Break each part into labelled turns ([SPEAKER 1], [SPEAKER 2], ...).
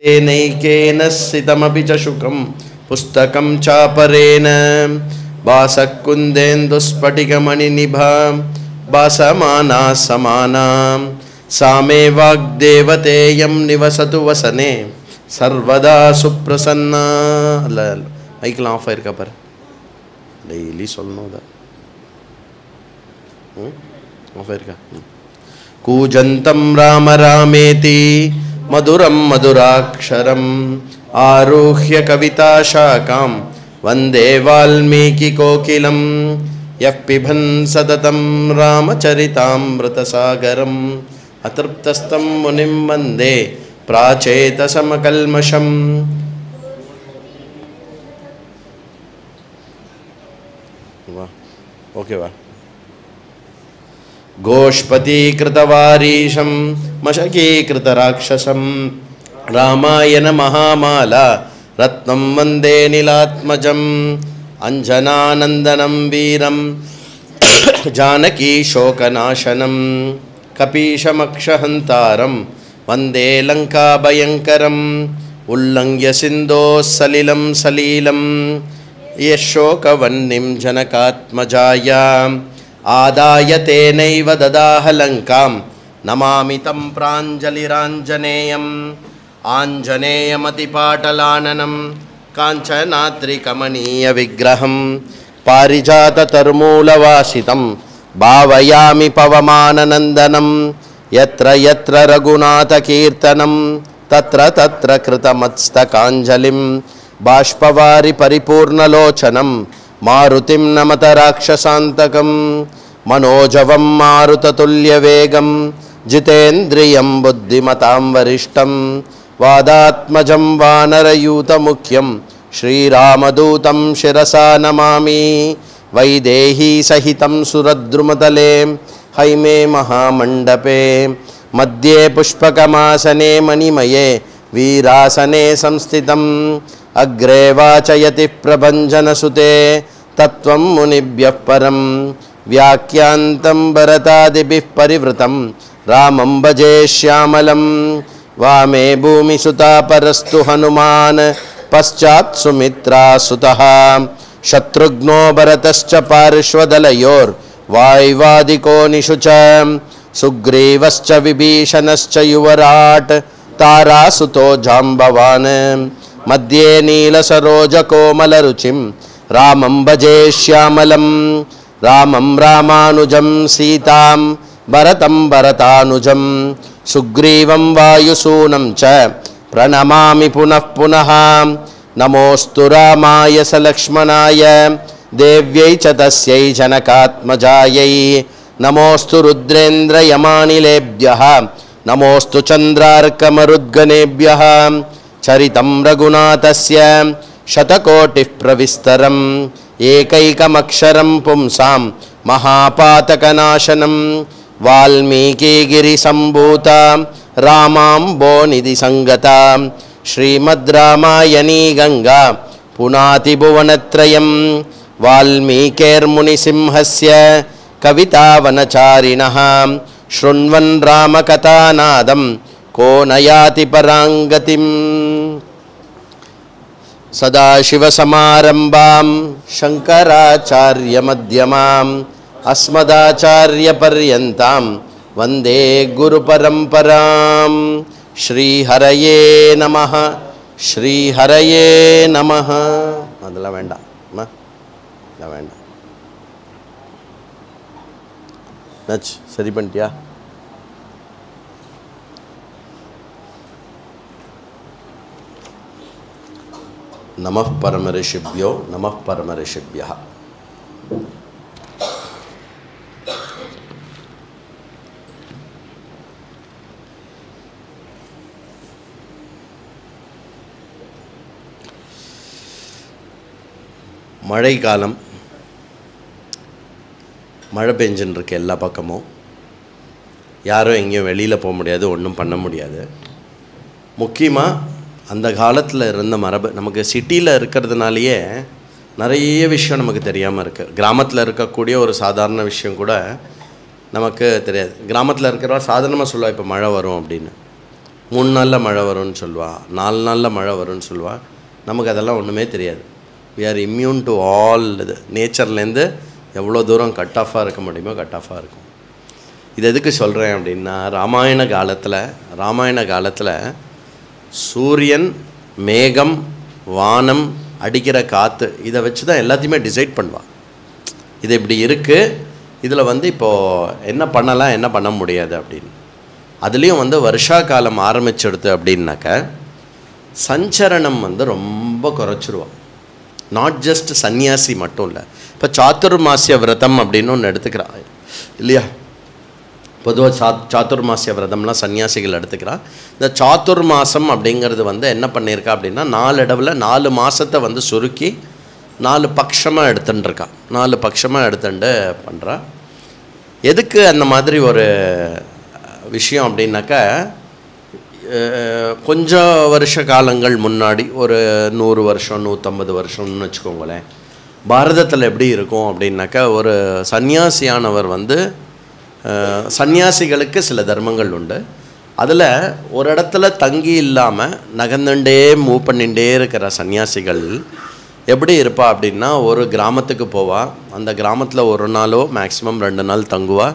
[SPEAKER 1] तेनैकेन स्थितमपि च शुकं पुस्तकं चापरेण भासकुन्देन्दुस्फटिकमणिनिभा भासमाना समाना सा मे वाग्देवतेयं निवसतु वसने सर्वदा सुप्रसन्ना. மைக்கெல்லாம் ஆஃப் ஆயிருக்கா பாரு, டெய்லி சொல்லணும் அதை. ஆஃப் ஆயிருக்கா? கூஜந்தம் ராம ராமேதி மதுரம் மதுராக்ஷரம் ஆருஹ்ய கவிதா சாகாம் வந்தே வால்மீகி கோகிலம் யப் பிபன் சததம் ராமச்சரிதாம்ருதசாகரம் அதிருப்தஸ்தம் முனிம் வந்தே பிராச்சேதசமகல்மஷம். ஓகேவா? गोष्पतीकृतवारीशं मशकीकृतराक्षसं रामायण महामाला रत्नं वन्दे नीलात्मजम् अंजनानन्दनं वीरं जानकी शोकनाशनं कपीशमक्षहन्तारं वन्दे लङ्काभयङ्करम् उल्लङ्घ्य सिन्धोः सलिलं सलीलं यशोकवह्निं जनकात्मजायां आदाय तेनैव ददाह लङ्कां नमामि तं प्राञ्जलिराञ्जनेयम् आञ्जनेयमतिपाटलाननं काञ्चनाद्रिकमनीयविग्रहं पारिजाततरुमूलवासितं भावयामि पवमाननन्दनं यत्र यत्र रघुनाथकीर्तनं तत्र तत्र कृतमस्तकाञ्जलिं बाष्पवारि परिपूर्णलोचनं मारुतिं नमत राक्षसान्तकं मनोजवं मारुततुल्यवेगं जितेन्द्रियं बुद्धिमतां वरिष्ठं वादात्मजं वानरयूतमुख्यं श्रीरामदूतं शिरसा नमामि. वैदेही सहितं सुरद्रुमतले हैमे महामण्डपे मध्ये पुष्पकमासने मणिमये वीरासने संस्थितम् अग्रे वाचयति प्रभञ्जनसुते तत्त्वं मुनिभ्यः परं व्याख्यान्तं भरतादिभिः परिवृतं रामं भजे श्यामलं. वामे भूमिसुता परस्तु हनुमान् पश्चात् सुमित्रासुतः शत्रुघ्नो भरतश्च पार्श्वदलयोर्वायुवादिको निषु च सुग्रीवश्च विभीषणश्च युवराट् तारासुतो जाम्बवान् मध्ये नीलसरोजकोमलरुचिं रामं भजे श्यामलं. रामं रामानुजं सीतां भरतं भरतानुजं सुग्रीवं वायुसूनं च प्रणमामि पुनः पुनः. नमोऽस्तु रामाय सलक्ष्मणाय देव्यै च तस्यै जनकात्मजायै नमोऽस्तु रुद्रेन्द्रयमानिलेभ्यः नमोऽस्तु चन्द्रार्कमरुद्गणेभ्यः. चरितं रघुनाथस्य शतकोटिः प्रविस्तरम् एकैकमक्षरं पुंसां महापातकनाशनं वाल्मीकिगिरिसम्भूता रामाम्बोनिधिसङ्गता श्रीमद् रामायणी गंगा पुनाति भुवनत्रयं. वाल्मीकिर्मुनिसिंहस्य कवितावनचारिणः शृण्वन् रामकथानादं को न याति पराङ्गतिम्. सदाशिवसमारम्भां शङ्कराचार्यमध्यमाम् अस्मदाचार्यपर्यन्तां वन्दे गुरुपरम्परां. श्रीहरये नमः श्रीहरये नमः. அதெல்லாம் வேண்டாம், அதெல்லாம் வேண்டாம். நச் சரி பண்ணிட்டியா? நமः பரமரிஷிभ्यो நமः பரமரிஷிभ्यः. மழை காலம், மழை பெஞ்சுன்னு இருக்கு எல்லா பக்கமும். யாரும் எங்கேயும் வெளியில் போக முடியாது, ஒன்றும் பண்ண முடியாது. முக்கியமாக அந்த காலத்தில் இருந்த மரபு நமக்கு சிட்டியில் இருக்கிறதுனாலேயே நிறைய விஷயம் நமக்கு தெரியாமல் இருக்குது. கிராமத்தில் இருக்கக்கூடிய ஒரு சாதாரண விஷயம் கூட நமக்கு தெரியாது. கிராமத்தில் இருக்கிறவா சாதாரணமாக சொல்லுவா இப்போ மழை வரும் அப்படின்னு. 3 நாளில் மழை வரும்னு சொல்லுவா, 4 நாளில் மழை வரும்னு சொல்லுவா. நமக்கு அதெல்லாம் ஒன்றுமே தெரியாது. We are immune to all இது. நேச்சர்லேருந்து எவ்வளோ தூரம் கட் ஆஃபாக இருக்க முடியுமோ கட் ஆஃபாக இருக்கும். இது எதுக்கு சொல்கிறேன் அப்படின்னா, ராமாயண காலத்தில் சூரியன், மேகம், வானம், அடிக்கிற காற்று, இதை வச்சு தான் எல்லாத்தையுமே டிசைட் பண்ணுவாள். இது இப்படி இருக்குது, இதில் வந்து இப்போது என்ன பண்ணலாம், என்ன பண்ண முடியாது அப்படின்னு. அதுலேயும் வந்து வருஷா காலம் ஆரம்பிச்சிடுது அப்படின்னாக்க சஞ்சரணம் வந்து ரொம்ப குறைச்சிருவான். நாட் ஜஸ்ட் சன்னியாசி மட்டும் இல்லை. இப்போ சாத்துர்மாசிய விரதம் அப்படின்னு ஒன்று எடுத்துக்கிறா இல்லையா? பொதுவாக சாத்துர்மாசிய விரதம்லாம் சன்னியாசிகள் எடுத்துக்கிறா. இந்த சாத்துர்மாசம் அப்படிங்கிறது வந்து என்ன பண்ணியிருக்கா அப்படின்னா, 4 இடவில் 4 மாதத்தை வந்து சுருக்கி 4 பட்சமாக எடுத்துட்டுருக்கா. 4 பட்சமாக எடுத்துட்டு பண்ணுறா. எதுக்கு அந்த மாதிரி ஒரு விஷயம் அப்படின்னாக்கா, கொஞ்சம் வருஷ காலங்கள் முன்னாடி, ஒரு 100 வருஷம் 150 வருஷம்னு வச்சுக்கோங்களேன், பாரதத்தில் எப்படி இருக்கும் அப்படின்னாக்கா, ஒரு சன்னியாசியானவர் வந்து, சன்னியாசிகளுக்கு சில தர்மங்கள் உண்டு. அதில் ஒரு இடத்துல தங்கி இல்லாமல் நகர்ந்துட்டே மூவ் பண்ணிகிட்டே இருக்கிற சன்னியாசிகள் எப்படி இருப்பா அப்படின்னா, ஒரு கிராமத்துக்கு போவா, அந்த கிராமத்தில் ஒரு நாளோ மேக்ஸிமம் 2 நாள் தங்குவா,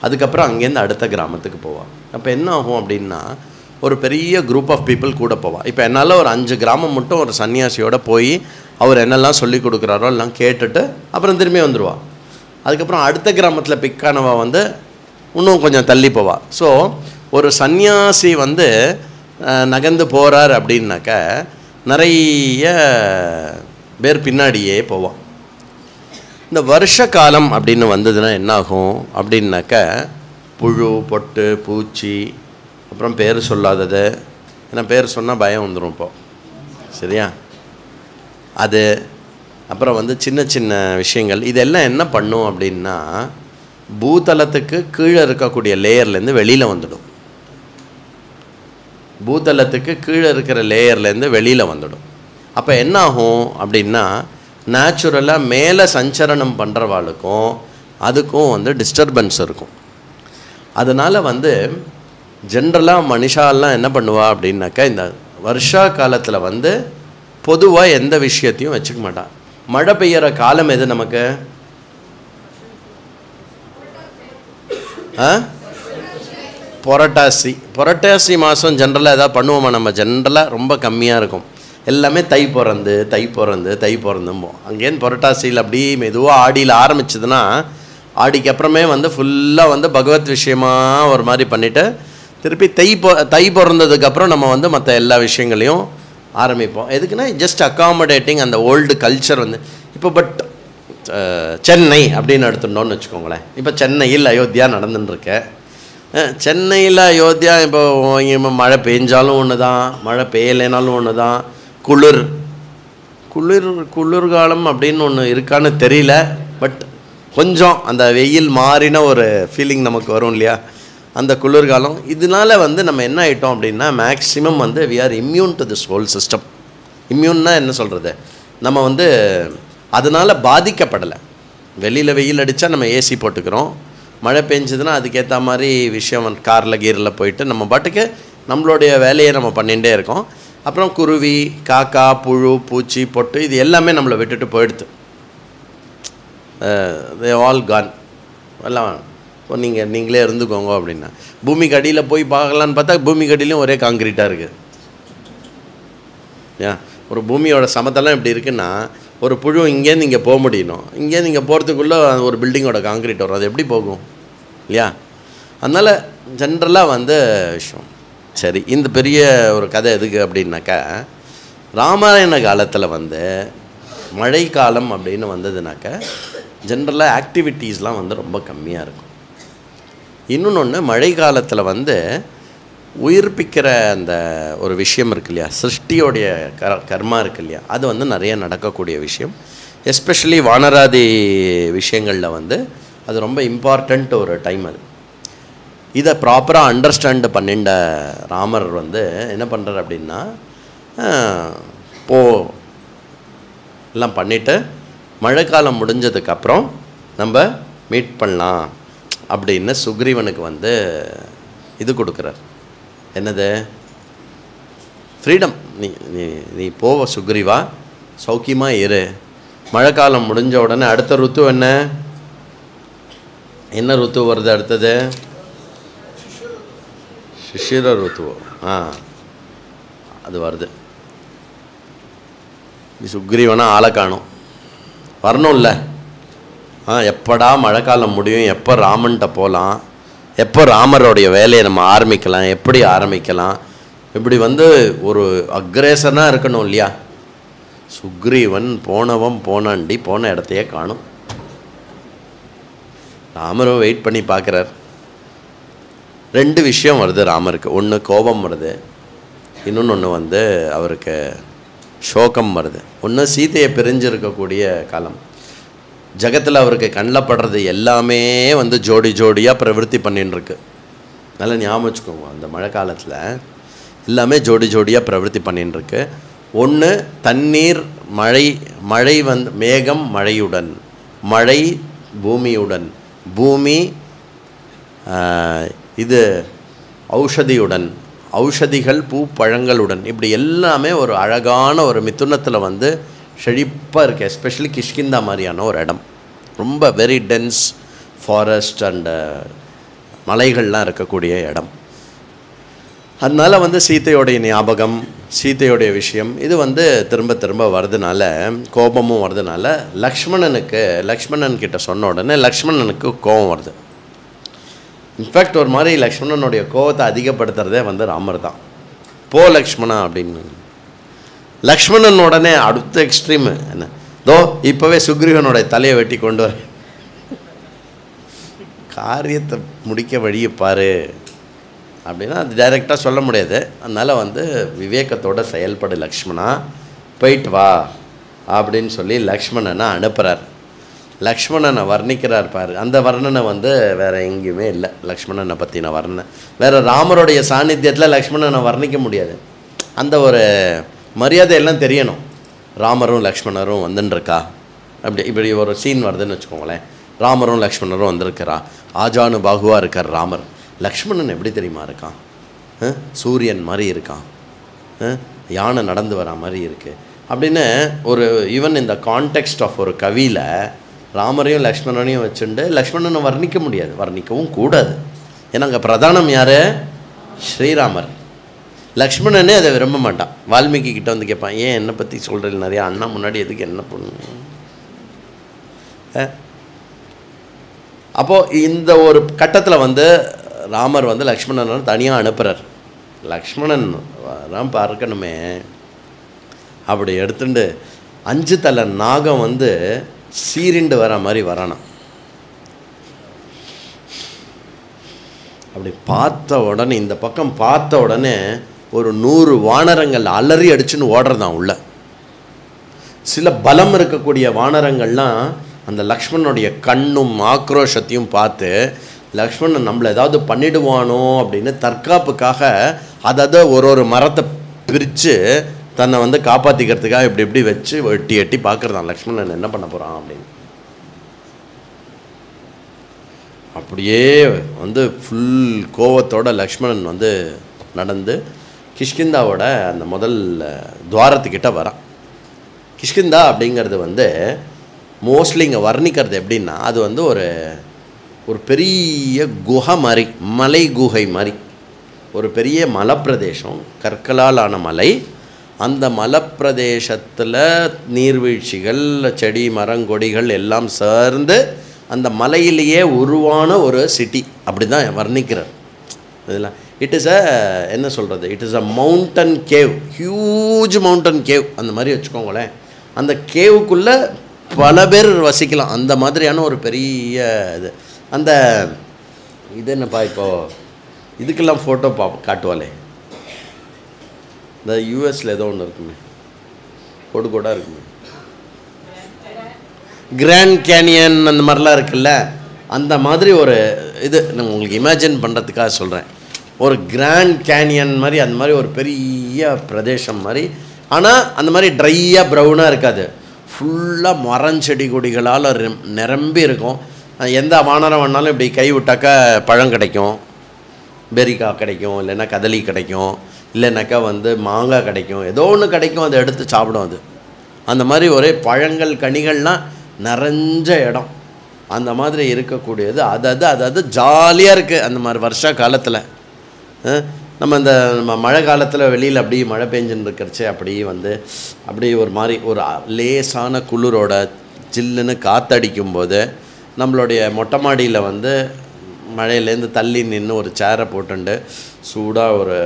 [SPEAKER 1] அதுக்கப்புறம் அங்கேருந்து அடுத்த கிராமத்துக்கு போவாள். அப்போ என்ன ஆகும் அப்படின்னா, ஒரு பெரிய குரூப் ஆஃப் பீப்புள் கூட போவாள். இப்போ என்னால் ஒரு 5 கிராமம் மட்டும் ஒரு சன்னியாசியோட போய் அவர் என்னெல்லாம் சொல்லி கொடுக்குறாரோ எல்லாம் கேட்டுட்டு அப்புறம் திரும்பி வந்துடுவாள். அதுக்கப்புறம் அடுத்த கிராமத்தில் பிக்கானவா வந்து இன்னும் கொஞ்சம் தள்ளி போவாள். ஸோ ஒரு சன்னியாசி வந்து நகர்ந்து போகிறார் அப்படின்னாக்க நிறைய பேர் பின்னாடியே போவான். இந்த வருஷ காலம் அப்படின்னு வந்ததுன்னா என்னாகும் அப்படின்னாக்க, புழு, பொட்டு, பூச்சி, அப்புறம் பேர் சொல்லாதது, ஏன்னா பேர் சொன்னால் பயம் வந்துடும் இப்போது, சரியா? அது அப்புறம் வந்து சின்ன சின்ன விஷயங்கள், இதெல்லாம் என்ன பண்ணும் அப்படின்னா, பூதலத்துக்கு கீழே இருக்கக்கூடிய லேயர்லேருந்து வெளியில் வந்துடும். பூதலத்துக்கு கீழே இருக்கிற லேயர்லேருந்து வெளியில் வந்துடும். அப்போ என்ன ஆகும் அப்படின்னா, நேச்சுரலாக மேலே சஞ்சரணம் பண்ணுறவாளுக்கும் அதுக்கும் வந்து டிஸ்டர்பன்ஸ் இருக்கும். அதனால் வந்து ஜென்ரலாக மனுஷாலாம் என்ன பண்ணுவா அப்படின்னாக்கா, இந்த வருஷா காலத்தில் வந்து பொதுவாக எந்த விஷயத்தையும் வச்சுக்க மாட்டான். மழை பெய்கிற காலம் எது நமக்கு? புரட்டாசி மாதம் ஜென்ரலாக எதாவது பண்ணுவோமா நம்ம? ஜென்ரலாக ரொம்ப கம்மியாக இருக்கும். எல்லாமே தை பிறந்தும்போம். அங்கேருந்து புரட்டாசியில் அப்படி மெதுவாக ஆடியில் ஆரம்பிச்சதுன்னா, ஆடிக்கு அப்புறமே வந்து ஃபுல்லாக வந்து பகவத் விஷயமாக ஒரு மாதிரி பண்ணிவிட்டு திருப்பி தை பிறந்ததுக்கப்புறம் நம்ம வந்து மற்ற எல்லா விஷயங்களையும் ஆரம்பிப்போம். எதுக்குன்னா, ஜஸ்ட் அக்காமடேட்டிங் அந்த ஓல்டு கல்ச்சர் வந்து. இப்போ பட் சென்னை அப்படின்னு எடுத்துட்டோன்னு வச்சுக்கோங்களேன். இப்போ சென்னையில் அயோத்தியா நடந்துட்டுருக்க. சென்னையில் அயோத்தியா இப்போ இங்கே மழை பெஞ்சாலும் ஒன்று தான், மழை பெய்யலைனாலும் ஒன்று தான். குளிர்காலம் அப்படின்னு ஒன்று இருக்கான்னு தெரியல. பட் கொஞ்சம் அந்த வெயில் மாறின ஒரு ஃபீலிங் நமக்கு வரும் இல்லையா, அந்த குளிர்காலம். இதனால் வந்து நம்ம என்ன ஆகிட்டோம் அப்படின்னா, மேக்ஸிமம் வந்து we are immune to this whole system. இம்யூன்னா என்ன சொல்கிறது, நம்ம வந்து அதனால் பாதிக்கப்படலை. வெளியில் வெயில் அடித்தா நம்ம ஏசி போட்டுக்கிறோம், மழை பெஞ்சதுன்னா அதுக்கேற்ற மாதிரி விஷயம் காரில் கீரில் போயிட்டு நம்ம பாட்டுக்கு நம்மளுடைய வேலையை நம்ம பண்ணிகிட்டே இருக்கோம். அப்புறம் குருவி, காக்கா, புழு, பூச்சி, பொட்டு, இது எல்லாமே நம்மளை விட்டுட்டு போயிடுது. They all gone. எல்லாம் இப்போ நீங்களே இருந்துக்கோங்க அப்படின்னா, பூமிக்கு அடியில் போய் பார்க்கலான்னு பார்த்தா பூமிக்கு அடியிலையும் ஒரே காங்கிரீட்டாக இருக்குது. ஏன் ஒரு பூமியோட சமத்தெல்லாம் எப்படி இருக்குன்னா, ஒரு புழு இங்கேருந்து இங்கே போக முடியணும், இங்கேருந்து இங்கே போகிறதுக்குள்ளே ஒரு பில்டிங்கோட காங்கிரீட் வரும், அது எப்படி போகும் இல்லையா? அதனால் ஜென்ரலாக வந்து விஷயம். சரி, இந்த பெரிய ஒரு கதை எதுக்கு அப்படின்னாக்கா, ராமாயண காலத்தில் வந்து மழை காலம் அப்படின்னு வந்ததுனாக்க ஜென்ரலாக ஆக்டிவிட்டீஸ்லாம் வந்து ரொம்ப கம்மியாக இருக்கும். இன்னொன்று, மழை காலத்தில் வந்து உயிர்ப்பிக்கிற அந்த ஒரு விஷயம் இருக்கு இல்லையா, சிருஷ்டியோடைய கர்மா இருக்கு இல்லையா, அது வந்து நிறைய நடக்கக்கூடிய விஷயம். எஸ்பெஷலி வானராதி விஷயங்களில் வந்து அது ரொம்ப இம்பார்ட்டண்ட் ஒரு டைம். அது இதை ப்ராப்பராக அண்டர்ஸ்டாண்ட் பண்ணிட்ட ராமர் வந்து என்ன பண்ணுறார் அப்படின்னா, எல்லாம் பண்ணிவிட்டு மழை காலம் முடிஞ்சதுக்கப்புறம் நம்ம மீட் பண்ணலாம் அப்படின்னு சுக்ரீவனுக்கு வந்து இது கொடுக்குறார். என்னது, ஃப்ரீடம். நீ நீ நீ போவ சுக்ரீவா, சௌக்கியமாக இரு. மழை காலம் முடிஞ்ச உடனே அடுத்த ருத்து என்ன ருத்து வருது? அடுத்தது சிஷிர ருத்து. அது வருது. நீ சுக்ரீவனா ஆளை காணும், வரணும்ல. எப்படா மழை காலம் முடியும், எப்போ ராமன்கிட்ட போகலாம், எப்போ ராமருடைய வேலையை நம்ம ஆரம்பிக்கலாம், எப்படி ஆரம்பிக்கலாம், இப்படி ஒரு அக்ரேசனாக இருக்கணும் இல்லையா? சுக்ரீவன் போனவன் போனாண்டி போன இடத்தையே காணும். ராமரும் வெயிட் பண்ணி பார்க்குறார். 2 விஷயம் வருது ராமருக்கு. ஒன்று கோபம் வருது, இன்னொன்று அவருக்கு சோகம் வருது. ஒன்று சீதையை பிரிஞ்சிருக்கக்கூடிய காலம். ஜகத்தில் அவருக்கு கண்ணில் படுறது எல்லாமே ஜோடி ஜோடியாக பிரவருத்தி பண்ணின்னு இருக்கு. நல்லா ஞாபகம் வச்சுக்கோங்க, அந்த மழை காலத்தில் எல்லாமே ஜோடி ஜோடியாக பிரவருத்தி பண்ணின்னு இருக்கு. ஒன்று தண்ணீர், மழை மேகம் மழையுடன், மழை பூமியுடன், பூமி இது ஔஷதியுடன், ஔஷதிகள் பூ பழங்களுடன், இப்படி எல்லாமே ஒரு அழகான ஒரு மிதுனத்தில் செழிப்பாக இருக்குது. எஸ்பெஷலி கிஷ்கிந்தா மாதிரியான ஒரு இடம், ரொம்ப வெரி டென்ஸ் ஃபாரஸ்ட் அண்டு மலைகள்லாம் இருக்கக்கூடிய இடம். அதனால் சீதையோடைய ஞாபகம், சீதையோடைய விஷயம் இது திரும்ப திரும்ப வருதுனால, கோபமும் வருதுனால லக்ஷ்மணன் கிட்ட சொன்ன உடனே லக்ஷ்மணனுக்கு கோபம் வருது. இன்ஃபேக்ட் ஒரு மாதிரி லக்ஷ்மணனுடைய கோபத்தை அதிகப்படுத்துறதே ராமர் தான். போ லக்ஷ்மணா அப்படின்னு. லக்ஷ்மணன் உடனே அடுத்த எக்ஸ்ட்ரீமு என்ன, தோ இப்போவே சுக்ரீவனுடைய தலையை வெட்டி கொண்டு வர, காரியத்தை முடிக்க வழியை பாரு அப்படின்னா அது டைரெக்டாக சொல்ல முடியாது. அதனால் விவேகத்தோடு செயல்படு லக்ஷ்மணா, போயிட்டு வா அப்படின்னு சொல்லி லக்ஷ்மணனை அனுப்புகிறார். லக்ஷ்மணனை வர்ணிக்கிறார் பாரு. அந்த வர்ணனை வேறு எங்கேயுமே இல்லை. லக்ஷ்மணனை பற்றின வர்ணனை வேறு ராமருடைய சாநித்தியத்தில் லக்ஷ்மணனை வர்ணிக்க முடியாது. அந்த ஒரு மரியாதையெல்லாம் தெரியணும். ராமரும் லக்ஷ்மணரும் வந்துருக்கா, இப்படி ஒரு சீன் வருதுன்னு வச்சுக்கோங்களேன். ராமரும் லக்ஷ்மணரும் வந்திருக்கிறா, ஆஜானு பாகுவாக இருக்கார் ராமர். லக்ஷ்மணன் எப்படி தெரியுமா இருக்கான், சூரியன் மாதிரி இருக்கான், யானை நடந்து வரா மாதிரி இருக்குது அப்படின்னு ஒரு ஈவன் இந்த கான்டெக்ஸ்ட் ஆஃப் ஒரு கவியில் ராமரையும் லக்ஷ்மணனையும் வச்சுட்டு லக்ஷ்மணனை வர்ணிக்க முடியாது, வர்ணிக்கவும் கூடாது. ஏன்னா அங்கே பிரதானம் யார்? ஸ்ரீராமர். லக்ஷ்மணனே அதை விரும்ப மாட்டான். வால்மீகி கிட்ட கேட்பான், ஏன் என்னை பற்றி சொல்கிறீங்க நிறையா, அண்ணா முன்னாடி எதுக்கு என்ன பண்ணு. அப்போது இந்த ஒரு கட்டத்தில் ராமர் லக்ஷ்மணனை தனியாக அனுப்புகிறார். லக்ஷ்மணன் தான் பார்க்கணுமே அப்படி எடுத்துட்டு 5 தலை நாகம் சீரிண்டு வர மாதிரி வரானா. அப்படி பார்த்த உடனே, இந்த பக்கம் பார்த்த உடனே ஒரு 100 வானரங்கள் அலறி அடிச்சுன்னு ஓடுறதான் உள்ள. சில பலம் இருக்கக்கூடிய வானரங்கள்லாம் அந்த லக்ஷ்மணனுடைய கண்ணும் ஆக்ரோஷத்தையும் பார்த்து லக்ஷ்மணன் நம்மளை ஏதாவது பண்ணிடுவானோ அப்படின்னு தற்காப்புக்காக அதை ஒரு மரத்தை பிரித்து தன்னை காப்பாற்றிக்கிறதுக்காக இப்படி வச்சு எட்டி எட்டி பார்க்குறதான் லக்ஷ்மணன் என்ன பண்ண போகிறான் அப்படின்னு. அப்படியே ஃபுல் கோவத்தோட லக்ஷ்மணன் நடந்து கிஷ்கிந்தாவோட அந்த முதல் துவாரத்துக்கிட்ட வரான். கிஷ்கிந்தா அப்படிங்கிறது மோஸ்ட்லி இங்கே வர்ணிக்கிறது எப்படின்னா, அது ஒரு பெரிய குகை மாதிரி, மலை குகை மாதிரி ஒரு பெரிய மலைப்பிரதேசம், கற்களால் ஆன மலை. அந்த மலைப்பிரதேசத்தில் நீர்வீழ்ச்சிகள், செடி மரங்கொடிகள் எல்லாம் சேர்ந்து அந்த மலையிலேயே உருவான ஒரு சிட்டி, அப்படி தான் வர்ணிக்கிறார் இதெல்லாம். இட் இஸ் என்ன சொல்கிறது, it is mountain cave, huge mountain cave அந்த மாதிரி வச்சுக்கோங்களேன். அந்த கேவுக்குள்ளே பல பேர் வசிக்கலாம், அந்த மாதிரியான ஒரு பெரிய இது. இது என்னப்பா இப்போது இதுக்கெல்லாம் ஃபோட்டோ காட்டுவாளே, இந்த யூஎஸில் ஏதோ ஒன்று இருக்குமே, கோடாக இருக்குமே, கிராண்ட் கேனியன் அந்த மாதிரிலாம் இருக்குல்ல, அந்த மாதிரி ஒரு இது நான் உங்களுக்கு இமேஜின் பண்ணுறதுக்காக சொல்கிறேன். ஒரு கிராண்ட் கேனியன் மாதிரி, அந்த மாதிரி ஒரு பெரிய பிரதேசம் மாதிரி. ஆனால் அந்த மாதிரி ட்ரையாக ப்ரௌனாக இருக்காது, ஃபுல்லாக மரஞ்செடி கொடிகளால் நிரம்பி இருக்கும். எந்த வானரம் வேணாலும் இப்படி கை விட்டாக்கா பழம் கிடைக்கும், பெரிக்காய் கிடைக்கும், இல்லைன்னா கதலி கிடைக்கும், இல்லைனாக்கா வந்து மாங்காய் கிடைக்கும், ஏதோ ஒன்று கிடைக்கும், அதை எடுத்து சாப்பிடும். அது அந்த மாதிரி ஒரே பழங்கள் கனிகள்லாம் நிறைஞ்ச இடம். அந்த மாதிரி இருக்கக்கூடியது அது ஜாலியாக இருக்குது. அந்த மாதிரி வருஷ காலத்தில் நம்ம இந்த மழை காலத்தில் வெளியில் அப்படி மழை பெஞ்சுன்னு இருக்கிறச்சே அப்படி வந்து அப்படி ஒரு மாதிரி ஒரு லேசான குளிரோட ஜில்லுன்னு காற்றடிக்கும் போது நம்மளுடைய மொட்டை மாடியில் வந்து மழையிலேருந்து தள்ளி நின்று ஒரு சேரை போட்டுண்டு சூடாக ஒரு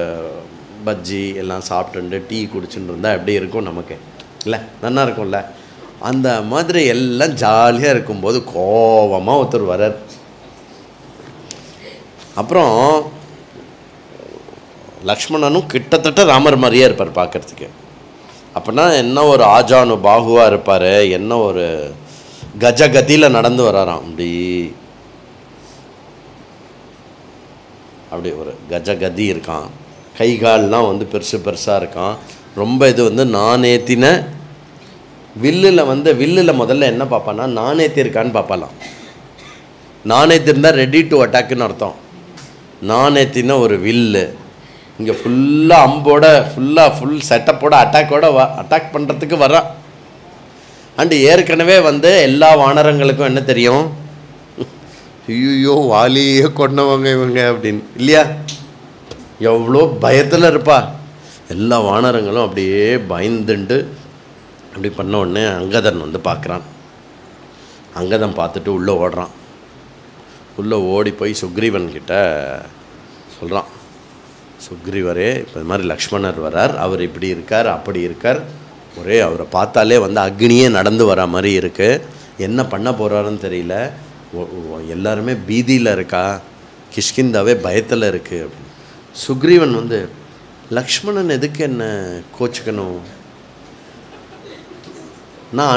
[SPEAKER 1] பஜ்ஜி எல்லாம் சாப்பிட்டுண்டு டீ குடிச்சுட்டு இருந்தால் எப்படி இருக்கும் நமக்கு இல்லை? நல்லா இருக்கும்ல. அந்த மாதிரி எல்லாம் ஜாலியாக இருக்கும்போது கோபமாக ஒருத்தர் வரார். அப்புறம் லக்ஷ்மணனும் கிட்டத்தட்ட ராமர் மாதிரியே இருப்பார் பார்க்குறதுக்கு. அப்படின்னா என்ன ஒரு ஆஜானு பாகுவாக இருப்பார், என்ன ஒரு கஜகதியில் நடந்து வராராம். அப்படி ஒரு கஜகதி இருக்கான். கைகால்லாம் வந்து பெருசு பெருசாக இருக்கான். ரொம்ப இது வந்து நானேத்தின வில்லில் முதல்ல என்ன பார்ப்பான்னா நானேத்தி இருக்கான்னு பார்ப்பாலாம். நானேத்தி இருந்தால் ரெடி டு அட்டாக்குன்னு அர்த்தம். நானேத்தின ஒரு வில்லு இங்கே ஃபுல்லாக அம்போட ஃபுல் செட்டப்போட அட்டாக் பண்ணுறதுக்கு வரான். அண்டு ஏற்கனவே வந்து எல்லா வானரங்களுக்கும் என்ன தெரியும், ஐயோ வாலியே கொண்டவங்க இவங்க அப்படின்னு இல்லையா? எவ்வளோ பயத்தில் இருப்பா. எல்லா வானரங்களும் அப்படியே பயந்துண்டு அப்படி பண்ண உடனே அங்கதன் வந்து பார்க்குறான். அங்கதன் பார்த்துட்டு உள்ளே ஓடுறான். உள்ளே ஓடி போய் சுக்ரீவன் கிட்ட சொல்கிறான், சுக்ரீவரே இப்போ இது மாதிரி லக்ஷ்மணர் வரார், அவர் இப்படி இருக்கார் அப்படி இருக்கார், ஒரே அவரை பார்த்தாலே வந்து அக்னியே நடந்து வர மாதிரி இருக்குது, என்ன பண்ண போகிறாருன்னு தெரியல, எல்லாருமே பீதியில் இருக்கா, கிஷ்கிந்தாவே பயத்தில் இருக்குது அப்படின்னு. சுக்ரீவன் வந்து லக்ஷ்மணன் எதுக்கு என்ன கோச்சிக்கணும், நான்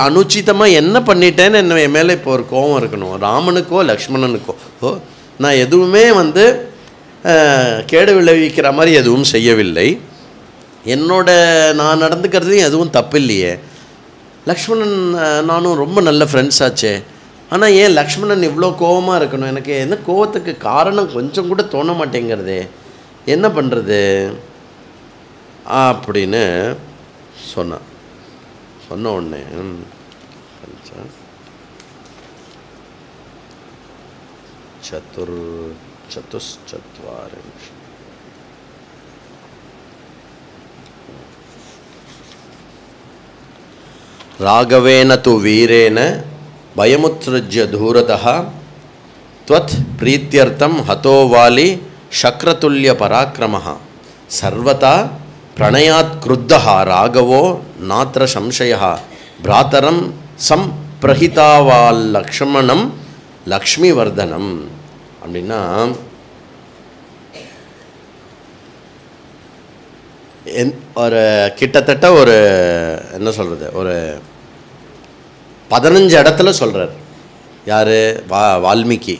[SPEAKER 1] அனுச்சிதமாக என்ன பண்ணிட்டேன்னு என்ன என் மேலே இப்போ ஒரு கோபம் இருக்கணும், ராமனுக்கோ லக்ஷ்மணனுக்கோ நான் எதுவுமே வந்து கேடு விளைவிக்கிற மாதிரி எதுவும் செய்யவில்லை, நான் நடந்துக்கிறதையும் எதுவும் தப்பு இல்லையே, லக்ஷ்மணன் நானும் ரொம்ப நல்ல ஃப்ரெண்ட்ஸ் ஆச்சே, ஆனால் ஏன் லக்ஷ்மணன் இவ்வளோ கோபமாக இருக்கணும், எனக்கு என்ன கோபத்துக்கு காரணம் கொஞ்சம் கூட தோண மாட்டேங்கிறதே, என்ன பண்ணுறது அப்படின்னு சொன்ன உடனே சதுஷ்சத்வாரி ராகவேன து வீரேன பயமுத்ருஜ்ய தூரதः त्वत् प्रीत्यर्थं हतो वाली शक्रतुल्य पराक्रमः सर्वथा प्रणयात् क्रुद्धः राघवो नात्र संशयः भ्रातरं संप्रहितावाल लक्ष्मणं लक्ष्मीवर्धनम அப்படின்னா ஒரு கிட்டத்தட்ட ஒரு என்ன சொல்கிறது ஒரு 15 இடத்துல சொல்கிறார். யார்? வால்மீகி.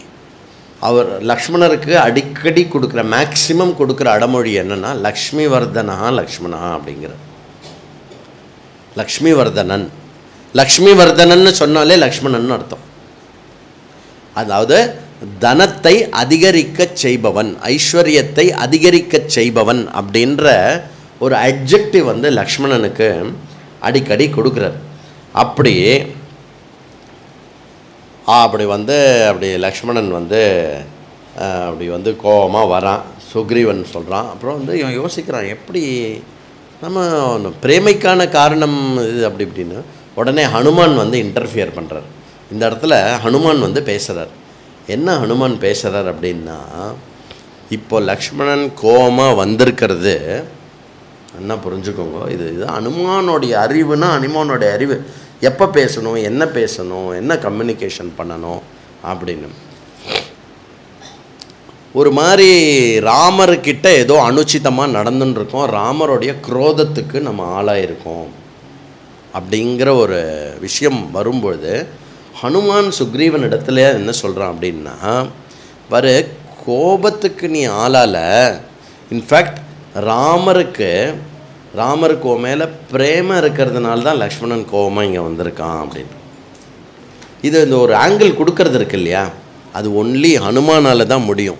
[SPEAKER 1] அவர் லக்ஷ்மணருக்கு அடிக்கடி கொடுக்குற மேக்சிமம் கொடுக்குற அடமொழி என்னென்னா லக்ஷ்மிவர்தனா லக்ஷ்மணா அப்படிங்கிற. லக்ஷ்மிவர்தனன், லக்ஷ்மிவர்தனன்னு சொன்னாலே லக்ஷ்மணன் அர்த்தம். அதாவது தனத்தை அதிகரிக்கச் செய்பவன், ஐஸ்வர்யத்தை அதிகரிக்கச் செய்பவன் அப்படின்ற ஒரு அட்ஜெக்டிவ் வந்து லக்ஷ்மணனுக்கு அடிக்கடி கொடுக்குறார். அப்படி லக்ஷ்மணன் வந்து அப்படி வந்து கோபமாக வரான். சுக்ரீவன் சொல்கிறான். அப்புறம் வந்து இவன் யோசிக்கிறான், எப்படி நம்ம பிரேமைக்கான காரணம் இது அப்படி இப்படின்னு. உடனே ஹனுமான் வந்து இன்டர்ஃபியர் பண்ணுறார். இந்த இடத்துல ஹனுமான் வந்து பேசுகிறார். என்ன ஹனுமான் பேசுகிறார் அப்படின்னா, இப்போ லக்ஷ்மணன் கோபமாக வந்திருக்கிறது என்ன புரிஞ்சுக்கோங்க, இது ஹனுமானோடைய அறிவுனா ஹனுமானோடைய அறிவு எப்போ பேசணும், என்ன கம்யூனிகேஷன் பண்ணணும் அப்படின்னு. ஒரு மாதிரி ராமர்கிட்ட ஏதோ அனுச்சிதமாக நடந்துன்னு இருக்கோம், ராமருடைய குரோதத்துக்கு நம்ம ஆளாயிருக்கோம் அப்படிங்கிற ஒரு விஷயம் வரும்பொழுது ஹனுமான் சுக்ரீவன் இடத்துல என்ன சொல்கிறான் அப்படின்னா, பாரு கோபத்துக்கு நீ ஆளால, இன்ஃபேக்ட் ராமருக்கு மேலே பிரேம இருக்கிறதுனால தான் லக்ஷ்மணன் கோபமாக இங்கே வந்திருக்கான் அப்படின்னு. இது இந்த ஒரு ஆங்கிள் கொடுக்கறது இருக்கு இல்லையா, அது ஒன்லி ஹனுமானால் தான் முடியும்.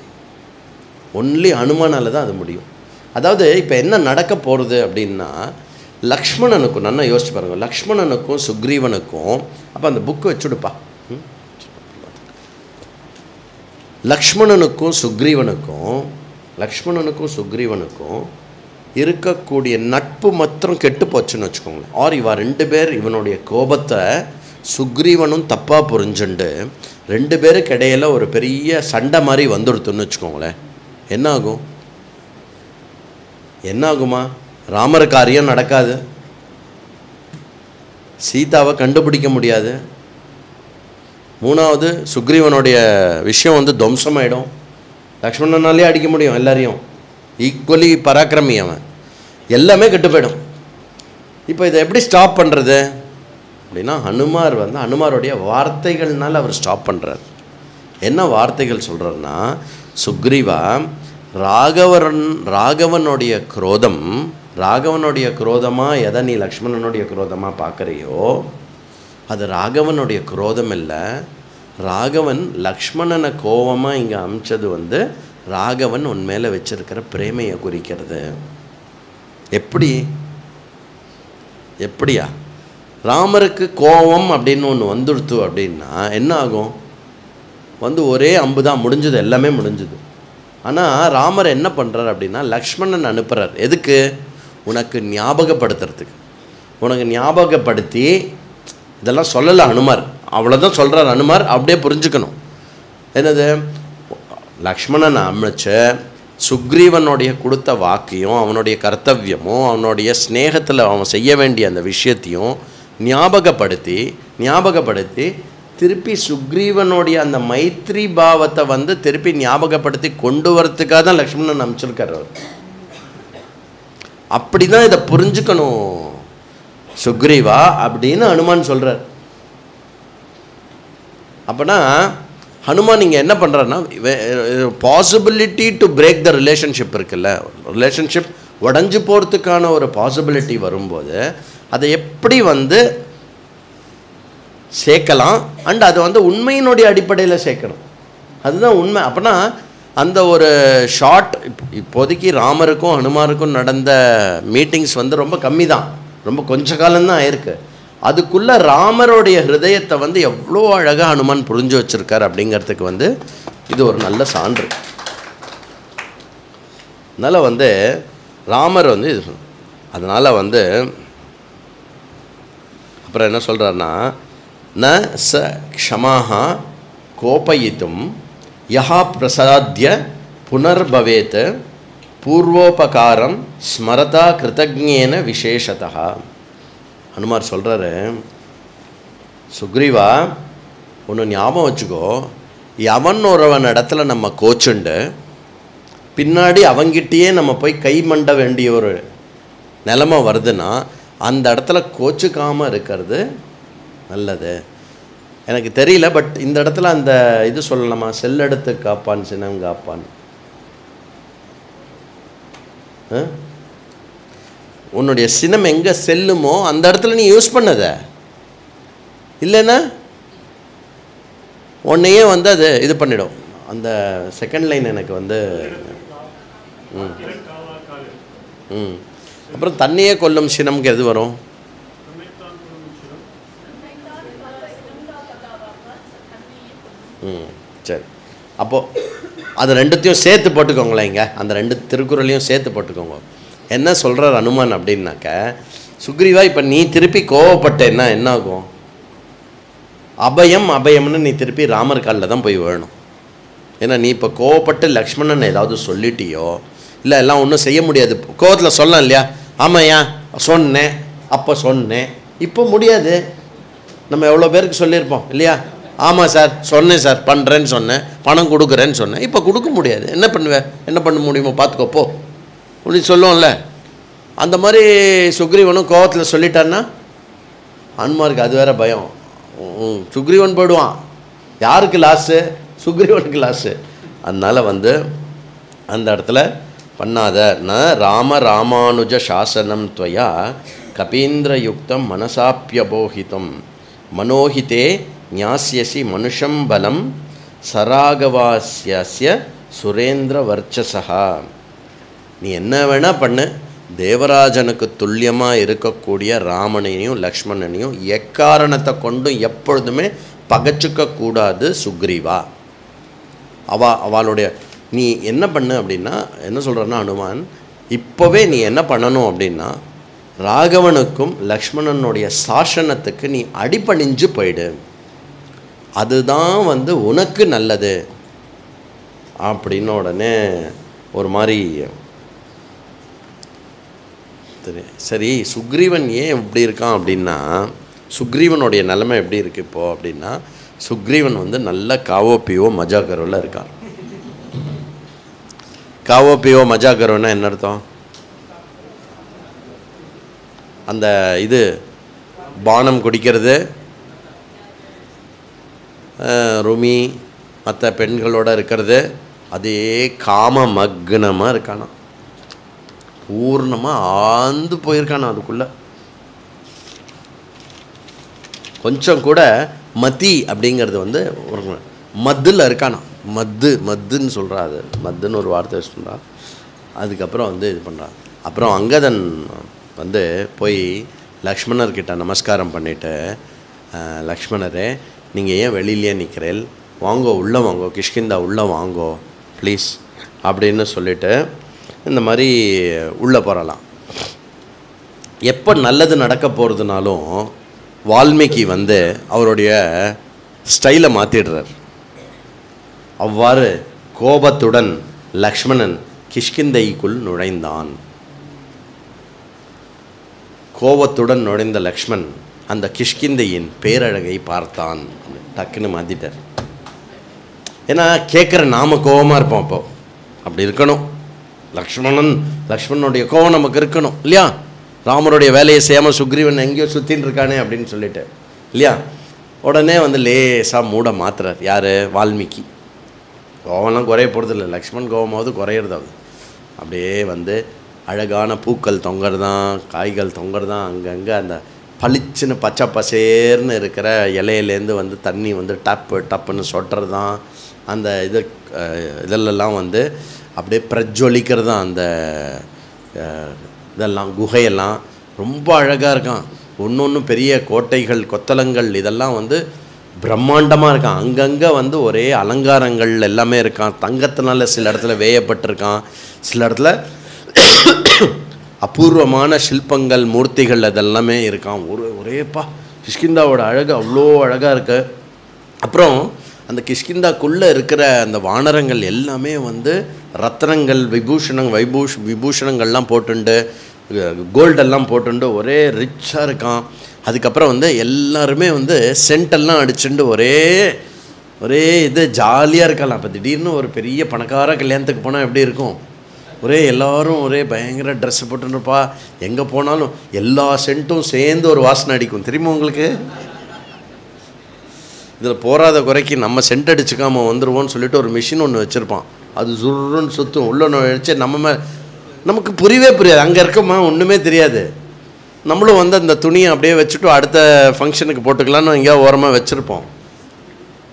[SPEAKER 1] ஒன்லி ஹனுமானால் தான் அது முடியும். அதாவது இப்போ என்ன நடக்க போகிறது அப்படின்னா, லக்ஷ்மணனுக்கும் நல்லா யோசிச்சு பாருங்கள், லக்ஷ்மணனுக்கும் சுக்ரீவனுக்கும், அப்போ அந்த புக்கு வச்சுடுப்பா, லக்ஷ்மணனுக்கும் சுக்ரீவனுக்கும் இருக்கக்கூடிய நட்பு மாத்திரம் கெட்டு போச்சுன்னு வச்சுக்கோங்களேன். ஆர் இவா 2 பேர் இவனுடைய கோபத்தை சுக்ரீவனும் தப்பாக புரிஞ்சுண்டு 2 பேருக்கு இடையில ஒரு பெரிய சண்டை மாதிரி வந்துடுத்துன்னு வச்சுக்கோங்களேன். என்ன ஆகுமா? ராமர் காரியம் நடக்காது, சீதாவை கண்டுபிடிக்க முடியாது, 3வது சுக்ரீவனுடைய விஷயம் வந்து துவம்சமாயிடும். லக்ஷ்மணனாலே அடிக்க முடியும் எல்லாரையும், ஈக்குவலி பராக்கிரமி அவன், எல்லாமே கெட்டு போயிடும். இப்போ இதை எப்படி ஸ்டாப் பண்ணுறது அப்படின்னா, ஹனுமார் வந்து ஹனுமாருடைய வார்த்தைகள்னால அவர் ஸ்டாப் பண்ணுறார். என்ன வார்த்தைகள் சொல்கிறாருன்னா, சுக்ரீவா, ராகவனுடைய குரோதமாக எதை நீ லக்ஷ்மணனுடைய குரோதமாக பார்க்குறியோ அது ராகவனுடைய குரோதம் இல்லை. ராகவன் லக்ஷ்மணனை கோபமாக இங்கே அமிச்சது வந்து ராகவன் உன் மேலே வச்சிருக்கிற பிரேமையை குறிக்கிறது. எப்படியா? ராமருக்கு கோபம் அப்படின்னு ஒன்று வந்துடுத்து அப்படின்னா என்ன ஆகும்? வந்து ஒரே அம்பு தான் முடிஞ்சது, எல்லாமே முடிஞ்சுது. ஆனால் ராமர் என்ன பண்ணுறார் அப்படின்னா, லக்ஷ்மணன் அனுப்புகிறார். எதுக்கு? உனக்கு ஞாபகப்படுத்துறதுக்கு. உனக்கு ஞாபகப்படுத்தி, இதெல்லாம் சொல்லலை ஹனுமார், அவ்வளோதான் சொல்கிறார் ஹனுமார். அப்படியே புரிஞ்சுக்கணும். என்னது? லக்ஷ்மணன் அமைச்ச சுக்ரீவனுடைய கொடுத்த வாக்கையும் அவனுடைய கர்த்தவியமும் அவனுடைய ஸ்நேகத்தில் அவன் செய்ய வேண்டிய அந்த விஷயத்தையும் ஞாபகப்படுத்தி திருப்பி சுக்ரீவனுடைய அந்த மைத்ரி பாவத்தை வந்து திருப்பி ஞாபகப்படுத்தி கொண்டு வரத்துக்காக தான் லக்ஷ்மணன் அமைச்சிருக்கார் அவர். அப்படி தான் இதை புரிஞ்சுக்கணும் சுக்ரீவா அப்படின்னு ஹனுமான் சொல்கிறார். அப்போனா ஹனுமான் இங்கே என்ன பண்ணுறாருன்னா, possibility to break the relationship இருக்குல்ல, ரிலேஷன்ஷிப் உடஞ்சி போகிறதுக்கான ஒரு பாசிபிலிட்டி வரும்போது அதை எப்படி வந்து சேர்க்கலாம், அண்ட் அதை வந்து உண்மையினுடைய அடிப்படையில் சேர்க்கணும். அதுதான் உண்மை. அப்போனா அந்த ஒரு ஷார்ட், இப்போதைக்கு ராமருக்கும் ஹனுமாருக்கும் நடந்த மீட்டிங்ஸ் வந்து ரொம்ப கம்மி தான், ரொம்ப கொஞ்ச காலம்தான் ஆயிருக்கு. அதுக்குள்ளே ராமருடைய ஹிருதயத்தை வந்து எவ்வளோ அழகாக ஹனுமான் புரிஞ்சு வச்சுருக்கார் அப்படிங்கிறதுக்கு வந்து இது ஒரு நல்ல சான்று. அதனால் வந்து ராமர் வந்து இது, அதனால் வந்து அப்புறம் என்ன சொல்கிறாருன்னா, ந ச க்ஷமாக கோபயித்தும் யஹா பிரசாத்ய புனர்பவேத் பூர்வோபகாரம் ஸ்மரதா கிருதஜ்ஞேன விசேஷதா. ஹனுமார் சொல்கிறாரு, சுக்ரீவா ஒன்று ஞாபகம் வச்சுக்கோ, எவன் ஒருவன் இடத்துல நம்ம கோச்சுண்டு பின்னாடி அவங்கிட்டேயே நம்ம போய் கை மண்ட வேண்டிய ஒரு நிலைமை வருதுன்னா அந்த இடத்துல கோச்சுக்காமல் இருக்கிறது நல்லது. எனக்கு தெரியல, பட் இந்த இடத்துல அந்த இது சொல்லலாமா, செல்லெடுத்து காப்பான் சினம் காப்பான். உன்னுடைய சினம் எங்கே செல்லுமோ அந்த இடத்துல நீ யூஸ் பண்ணத, இல்லைன்னா உன்னையே வந்து அது இது பண்ணிடும். அந்த செகண்ட் லைன் எனக்கு வந்து அப்புறம் தண்ணியே கொல்லும் சினம்க்கு எது வரும்? சரி, அப்போது அது ரெண்டுத்தையும் சேர்த்து போட்டுக்கோங்களேன். இங்கே அந்த 2 திருக்குறளையும் சேர்த்து போட்டுக்கோங்க. என்ன சொல்கிறார் ஹனுமான் அப்படின்னாக்க, சுக்ரீவா இப்போ நீ திருப்பி கோவப்பட்டேன்னா என்ன ஆகும்? அபயம்னு நீ திருப்பி ராமர் காலில் தான் போய் வேணும். ஏன்னா நீ இப்போ கோவப்பட்டு லக்ஷ்மணன் ஏதாவது சொல்லிட்டியோ, இல்லை எல்லாம் ஒன்றும் செய்ய முடியாது. கோவத்தில் சொல்லலாம் இல்லையா, ஆமாய்யா சொன்னேன், அப்போ சொன்னேன், இப்போ முடியாது. நம்ம எவ்வளோ பேருக்கு சொல்லியிருப்போம் இல்லையா, ஆமாம் சார் சொன்னேன் சார், பண்ணுறேன்னு சொன்னேன், பணம் கொடுக்குறேன்னு சொன்னேன், இப்போ கொடுக்க முடியாது, என்ன பண்ணுவேன், என்ன பண்ண முடியுமோ பார்த்துக்கோப்போ அப்படின்னு சொல்லுவோம்ல. அந்த மாதிரி சுக்ரீவனும் கோவத்தில் சொல்லிட்டான்னா ஹனுமாருக்கு அது வேற பயம். சுக்ரீவன் போயிடுவான். யாருக்கு லாஸு? சுக்ரீவனுக்கு லாஸு. அதனால் வந்து அந்த இடத்துல பண்ணாத. ந ராமானுஜ சாசனம் துவயா கபீந்திர யுக்தம் மனசாப்பியபோஹிதம் மனோஹிதே ஞாஸ்யசி மனுஷம் பலம் சராகவாஸ்ய சுரேந்திர வர்ச்சசா. நீ என்ன வேணால் பண்ணு, தேவராஜனுக்கு துல்லியமாக இருக்கக்கூடிய ராமனையும் லக்ஷ்மணனையும் எக்காரணத்தை கொண்டும் எப்பொழுதுமே பகைச்சிக்கக்கூடாது சுக்ரீவா. அவளுடைய நீ என்ன பண்ணு அப்படின்னா, என்ன சொல்கிறன்னா அனுமான், இப்போவே நீ என்ன பண்ணணும் அப்படின்னா, ராகவனுக்கும் லக்ஷ்மணனுடைய சாசனத்துக்கு நீ அடிபணிஞ்சு போயிடு, அதுதான் வந்து உனக்கு நல்லது அப்படின்னு உடனே ஒரு மாதிரி சரி. சுக்ரீவன் ஏன் இப்படி இருக்கான் அப்படின்னா, சுக்ரீவனுடைய நிலைமை எப்படி இருக்குது இப்போது அப்படின்னா, சுக்ரீவன் வந்து நல்ல காவோபியோ மஜாகரோவில் இருக்கான். காவோபியோ மஜாகரோன்னா என்ன அர்த்தம்? அந்த இது பானம் குடிக்கிறது, ருமி மற்ற பெண்களோடு இருக்கிறது, அதே காம மக்னமாக இருக்கானா, பூர்ணமாக ஆழ்ந்து போயிருக்கானா அதுக்குள்ளே. கொஞ்சம் கூட மதி அப்படிங்கிறது வந்து ஒரு மத்தில் இருக்கானா, மத்துன்னு சொல்கிறா, அது மத்துன்னு ஒரு வார்த்தை சொல்கிறா. அதுக்கப்புறம் வந்து இது பண்ணுறா. அப்புறம் அங்கதன் வந்து போய் லக்ஷ்மணர்கிட்ட நமஸ்காரம் பண்ணிவிட்டு, லக்ஷ்மணரே நீங்கள் ஏன் வெளியிலே நிற்கிறேன், வாங்கோ உள்ளே வாங்கோ, கிஷ்கிந்தா உள்ளே வாங்கோ ப்ளீஸ் அப்படின்னு சொல்லிவிட்டு இந்த மாதிரி உள்ளே போகலாம். எப்போ நல்லது நடக்க போகிறதுனாலும் வால்மீகி வந்து அவருடைய ஸ்டைலை மாற்றிடுறார். அவ்வாறு கோபத்துடன் லக்ஷ்மணன் கிஷ்கிந்தைக்குள் நுழைந்தான். கோபத்துடன் நுழைந்த லக்ஷ்மண் அந்த கிஷ்கிந்தையின் பேரழகை பார்த்தான். டக்குன்னு மாற்றிட்டார். ஏன்னா கேட்குற நாம கோபமாக இருப்போம், அப்போ அப்படி இருக்கணும். லக்ஷ்மணனுடைய கோபம் நமக்கு இருக்கணும் இல்லையா? ராமருடைய வேலையை செய்யாமல் சுக்ரீவன் எங்கேயோ சுற்றின்னு இருக்கானே அப்படின்னு சொல்லிட்டு இல்லையா? உடனே வந்து லேசாக மூட மாத்துறார். யார்? வால்மீகி. கோவம்லாம் குறைய போகிறது இல்லை, லக்ஷ்மண் கோபமாவது குறையிறதாவது. அப்படியே வந்து அழகான பூக்கள் தொங்கறதான், காய்கள் தொங்கறதான், அங்கங்கே அந்த பளிச்சுன்னு பச்சை பசேர்னு இருக்கிற இலையிலேருந்து வந்து தண்ணி வந்து டப்புன்னு சொட்டுறது தான். அந்த இதெல்லாம் வந்து அப்படியே பிரஜ்வலிக்கிறது தான். அந்த இதெல்லாம் குகையெல்லாம் ரொம்ப அழகாக இருக்கான். ஒன்று பெரிய கோட்டைகள், கொத்தளங்கள் இதெல்லாம் வந்து பிரம்மாண்டமாக இருக்கான். அங்கங்கே வந்து ஒரே அலங்காரங்கள் எல்லாமே இருக்கான். தங்கத்தினால சில இடத்துல வேயப்பட்டிருக்கான், சில இடத்துல அபூர்வமான சிற்பங்கள், மூர்த்திகள் அதெல்லாமே இருக்கான். ஒரேப்பா கிஷ்கிந்தாவோட அழகு அவ்வளோ அழகாக இருக்கு. அப்புறம் அந்த கிஷ்கிந்தாக்குள்ளே இருக்கிற அந்த வானரங்கள் எல்லாமே வந்து ரத்னங்கள், விபூஷணங்கள்லாம் போட்டுண்டு, கோல்டெல்லாம் போட்டுண்டு ஒரே ரிச்சாக இருக்கான். அதுக்கப்புறம் வந்து எல்லாருமே வந்து சென்டெல்லாம் அடிச்சுண்டு ஒரே இது ஜாலியாக இருக்கலாம். அப்போ திடீர்னு ஒரு பெரிய பணக்கார கல்யாணத்துக்கு போனால் எப்படி இருக்கும்? எல்லோரும் பயங்கர ட்ரெஸ்ஸு போட்டுருப்பா. எங்கே போனாலும் எல்லா சென்ட்டும் சேர்ந்து ஒரு வாசனை அடிக்கும், தெரியுமா உங்களுக்கு? இதில் போகாத குறைக்கு நம்ம சென்ட் அடிச்சுக்காமல் வந்துடுவோன்னு சொல்லிட்டு ஒரு மிஷின் ஒன்று வச்சுருப்பான். அது சுருன்னு சுற்றும். உள்ள வச்சு நமக்கு புரியவே அங்கே இருக்கமா ஒன்றுமே தெரியாது. நம்மளும் வந்து அந்த துணியை அப்படியே வச்சுட்டு அடுத்த ஃபங்க்ஷனுக்கு போட்டுக்கலான்னு எங்கேயா ஓரமாக வச்சுருப்போம்.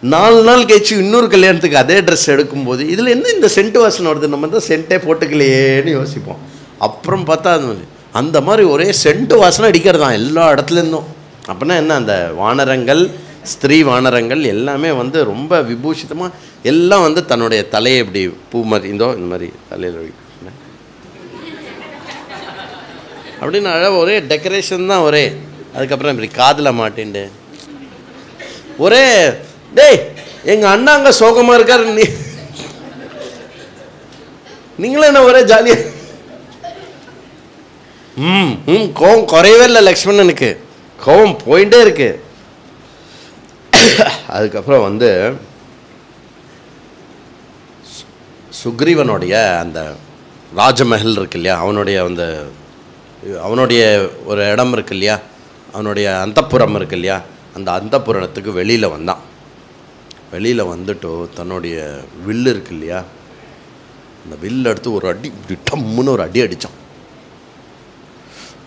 [SPEAKER 1] 4 நாள் கழிச்சு இன்னொரு கல்யாணத்துக்கு அதே ட்ரெஸ் எடுக்கும்போது இதில் என்ன இந்த சென்ட் வாசனை வருது, நம்ம தான் சென்ட்டே போட்டுக்கலையேன்னு யோசிப்போம். அப்புறம் பார்த்தா அந்த மாதிரி ஒரே சென்ட் வாசனை அடிக்கிறதான் எல்லா இடத்துலேருந்தும். அப்படின்னா என்ன, அந்த வானரங்கள், ஸ்திரீ வானரங்கள் எல்லாமே வந்து ரொம்ப விபூஷிதமாக எல்லாம் வந்து தன்னுடைய தலையை இப்படி பூ மாதிரி இந்த மாதிரி தலையில் அப்படின்னு ஒரே டெக்கரேஷன் தான் ஒரே. அதுக்கப்புறம் இப்படி காதில் மாட்டேன்ட்டு ஒரே டேய் எங்கள் அண்ணா அங்கே சோகமாக இருக்கார், நீங்களும் என்ன ஒரே ஜாலியாக. கோவம் குறையவே இல்லை லக்ஷ்மணனுக்கு, கோவம் போயிட்டே இருக்கு. அதுக்கப்புறம் வந்து சுக்ரீவனுடைய அந்த ராஜமஹல் இருக்கு இல்லையா, அவனுடைய ஒரு இடம் இருக்கு இல்லையா, அவனுடைய அந்தப்புறம் இருக்கு இல்லையா, அந்த அந்தப்புறத்துக்கு வெளியில் வந்தான். வெளியில் வந்துட்டு தன்னுடைய வில்லு இருக்கு இல்லையா, அந்த வில்லு எடுத்து ஒரு அடி இப்படி டம்முன்னு ஒரு அடி அடித்தான்.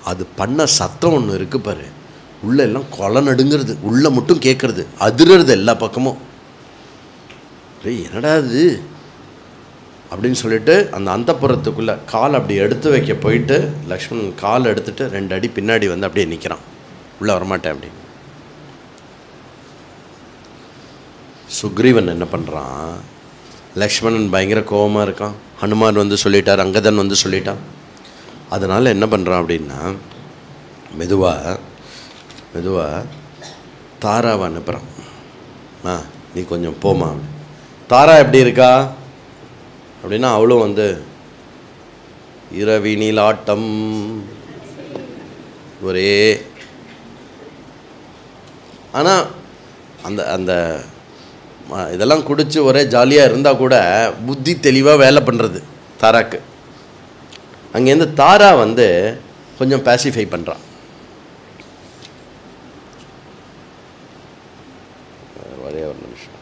[SPEAKER 1] அது பண்ண சத்தம் ஒன்று இருக்குது பாரு, உள்ளே எல்லாம் கொலை நடுங்கிறது, உள்ளே மட்டும் கேட்குறது, அதிர்றது எல்லா பக்கமும். என்னடா இது அப்படின்னு சொல்லிட்டு அந்த அந்தப்புறத்துக்குள்ளே கால் அப்படி எடுத்து வைக்க போயிட்டு லக்ஷ்மணன் கால் எடுத்துட்டு 2 அடி பின்னாடி வந்து அப்படியே நிற்கிறான். உள்ளே வரமாட்டேன் அப்படி. சுக்ரீவன் என்ன பண்ணுறான், லக்ஷ்மணன் பயங்கர கோபமாக இருக்கான். ஹனுமான் வந்து சொல்லிட்டார், அங்கதன் வந்து சொல்லிட்டான். அதனால் என்ன பண்ணுறான் அப்படின்னா மெதுவாக தாராவை அனுப்புகிறான். நீ கொஞ்சம் போமா. தாரா எப்படி இருக்கா அப்படின்னா அவளும் வந்து இரவினில் ஆட்டம் ஒரே. ஆனால் அந்த அந்த இதெல்லாம் குடித்து ஒரே ஜாலியாக இருந்தால் கூட புத்தி தெளிவாக வேலை பண்ணுறது தாராக்கு. அங்கேருந்து தாரா வந்து கொஞ்சம் பேசிஃபை பண்ணுறான். ஒரே ஒரு நிமிஷம்.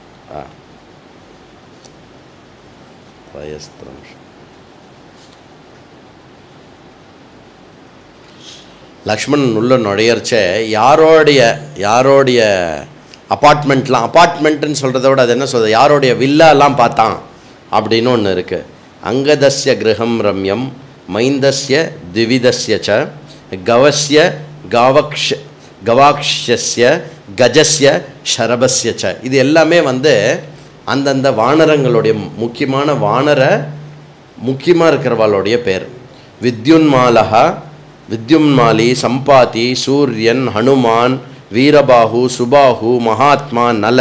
[SPEAKER 1] லக்ஷ்மணன் உள்ள நுழையர்ச்ச யாரோடைய அப்பார்ட்மெண்ட்டுன்னு சொல்கிறத விட அது என்ன சொல்கிறது, யாரோடைய வில்லாலாம் பார்த்தான் அப்படின்னு ஒன்று இருக்குது. அங்கதஸ்ய கிரகம் ரம்யம் மைந்தஸ்ய திவிதஸ்ய ச கவஸ்ய கவாக்ஷஸ்ய கஜஸ்ய ஷரபஸ்ய ச. இது எல்லாமே வந்து அந்தந்த வானரங்களுடைய முக்கியமாக இருக்கிறவாளுடைய பேர். வித்யுன்மாலி, சம்பாதி, சூரியன், ஹனுமான், வீரபாகு, சுபாகு, மகாத்மா, நல,